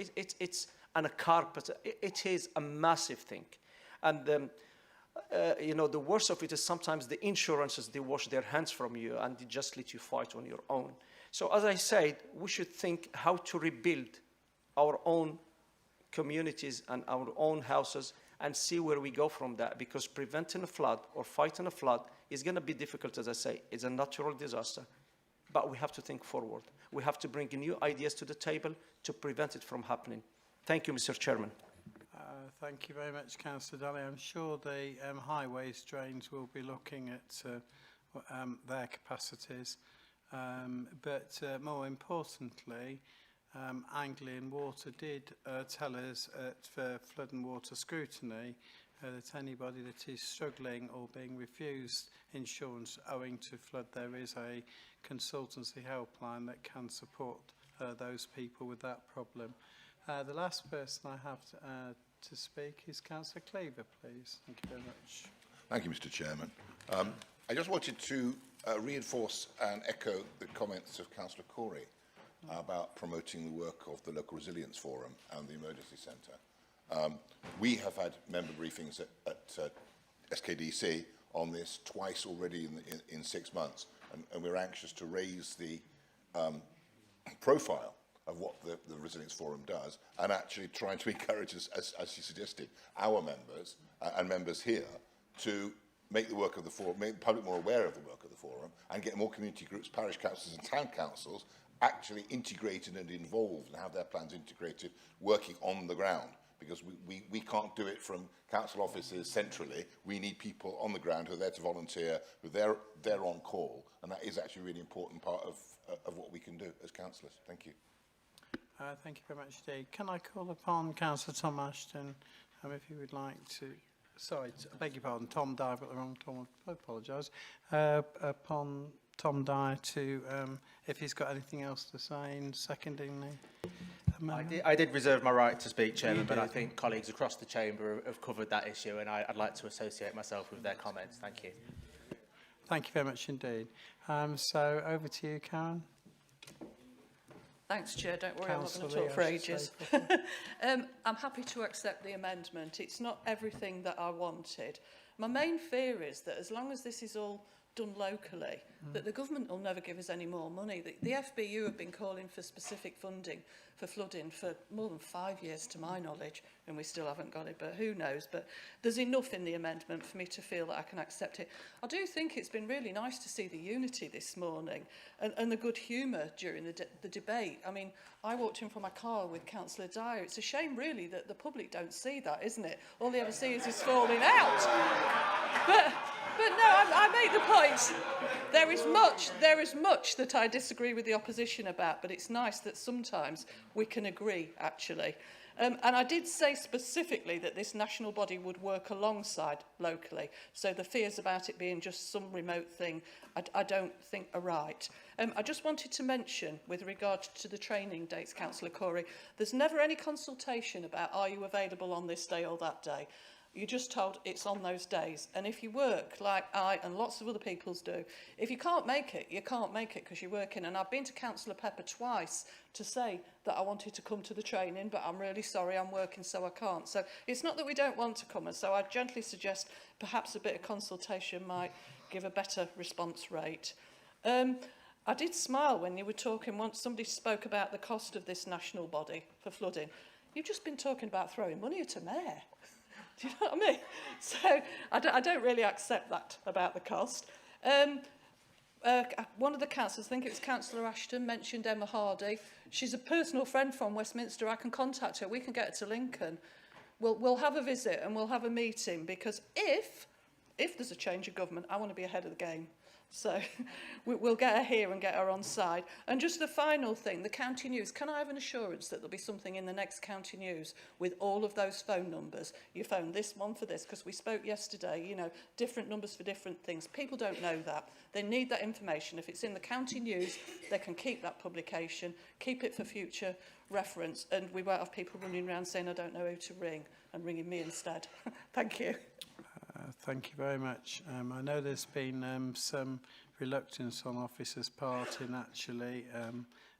and a carpet, it is a massive thing. And, the worst of it is sometimes the insurances, they wash their hands from you and they just let you fight on your own. So as I said, we should think how to rebuild our own communities and our own houses and see where we go from that, because preventing a flood or fighting a flood is going to be difficult, as I say. It's a natural disaster, but we have to think forward. We have to bring new ideas to the table to prevent it from happening. Thank you, Mr. Chairman. Thank you very much, Councillor Daly. I'm sure the highways drains will be looking at their capacities. But more importantly, Anglian Water did tell us for flood and water scrutiny that anybody that is struggling or being refused insurance owing to flood, there is a consultancy helpline that can support those people with that problem. The last person I have to speak is Councillor Cleaver, please. Thank you very much. Thank you, Mr. Chairman. I just wanted to reinforce and echo the comments of Councillor Corey about promoting the work of the Local Resilience Forum and the Emergency Centre. We have had member briefings at SKDC on this twice already in 6 months, and we're anxious to raise the profile of what the Resilience Forum does, and actually trying to encourage, as you suggested, our members and members here to make the work of the forum, make the public more aware of the work of the forum, and get more community groups, parish councils and town councils actually integrated and involved and have their plans integrated, working on the ground. Because we can't do it from council offices centrally. We need people on the ground who are there to volunteer, who are there on call, and that is actually a really important part of what we can do as councillors. Thank you. Thank you very much indeed. Can I call upon Councillor Tom Ashton, if he would like to... Sorry, I beg your pardon, Tom Dyer, but the wrong Tom, I apologise. Upon Tom Dyer to, if he's got anything else to say in seconding the amendment. I did reserve my right to speak, Chairman, but I think colleagues across the Chamber have covered that issue, and I'd like to associate myself with their comments. Thank you. Thank you very much indeed. So over to you, Karen. Thanks, Chair. Don't worry, Councillor I'm not going to talk for Lee, ages. I'm happy to accept the amendment. It's not everything that I wanted. My main fear is that as long as this is all done locally, that the government will never give us any more money. The FBU have been calling for specific funding for flooding for more than 5 years, to my knowledge, and we still haven't got it, but who knows. But there's enough in the amendment for me to feel that I can accept it. I do think it's been really nice to see the unity this morning and the good humour during the debate. I mean, I walked in from my car with Councillor Dyer. It's a shame, really, that the public don't see that, isn't it? All they ever see is us falling out. But no, I make the point. There is much that I disagree with the opposition about, but it's nice that sometimes we can agree, actually. And I did say specifically that this national body would work alongside locally, so the fears about it being just some remote thing, I don't think are right. I just wanted to mention, with regard to the training dates, Councillor Corey, there's never any consultation about are you available on this day or that day. You're just told it's on those days. And if you work, like I and lots of other peoples do, if you can't make it, you can't make it because you're working. And I've been to Councillor Pepper twice to say that I wanted to come to the training, but I'm really sorry, I'm working, so I can't. So it's not that we don't want to come, and so I gently suggest perhaps a bit of consultation might give a better response rate. I did smile when you were talking, once somebody spoke about the cost of this national body for flooding. You've just been talking about throwing money at a mayor. Do you know what I mean? So I don't really accept that about the cost. One of the councillors, I think it was Councillor Ashton, mentioned Emma Hardy. She's a personal friend from Westminster. I can contact her. We can get her to Lincoln. We'll have a visit and we'll have a meeting, because if there's a change of government, I want to be ahead of the game. So we'll get her here and get her on side. And just the final thing, the county news. Can I have an assurance that there'll be something in the next county news with all of those phone numbers? You phone this one for this, because we spoke yesterday, you know, different numbers for different things. People don't know that. They need that information. If it's in the county news, they can keep that publication, keep it for future reference, and we won't have people running around saying, I don't know who to ring, and ringing me instead. Thank you. Thank you very much. I know there's been some reluctance on officers' part in actually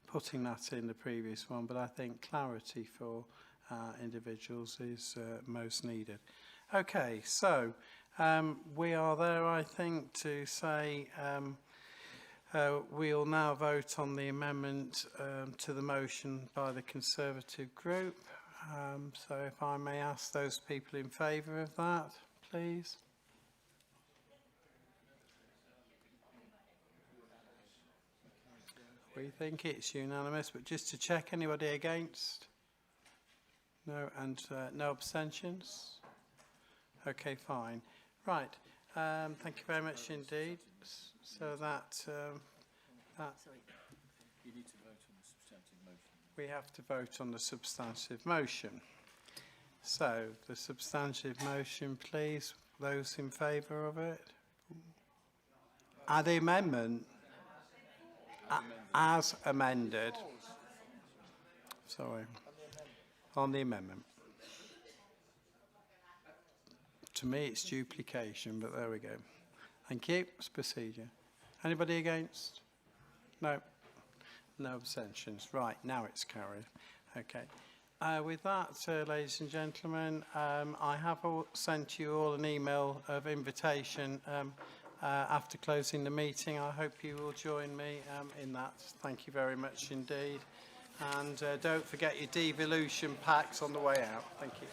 putting that in the previous one, but I think clarity for individuals is most needed. Okay, so we are there, I think, to say we'll now vote on the amendment to the motion by the Conservative group. So if I may ask those people in favour of that, please. We think it's unanimous, but just to check, anybody against? No, and no abstentions? Okay, fine. Right, thank you very much indeed. So that... Sorry, you need to vote on the substantive motion. We have to vote on the substantive motion. So, the substantive motion, please. Those in favour of it? The amendment? As amended. Sorry. On the amendment. To me, it's duplication, but there we go. Thank you. It's procedure. Anybody against? No. No abstentions. Right, now it's carried. Okay. With that, ladies and gentlemen, I have sent you all an email of invitation after closing the meeting. I hope you will join me in that. Thank you very much indeed. And don't forget your devolution packs on the way out. Thank you.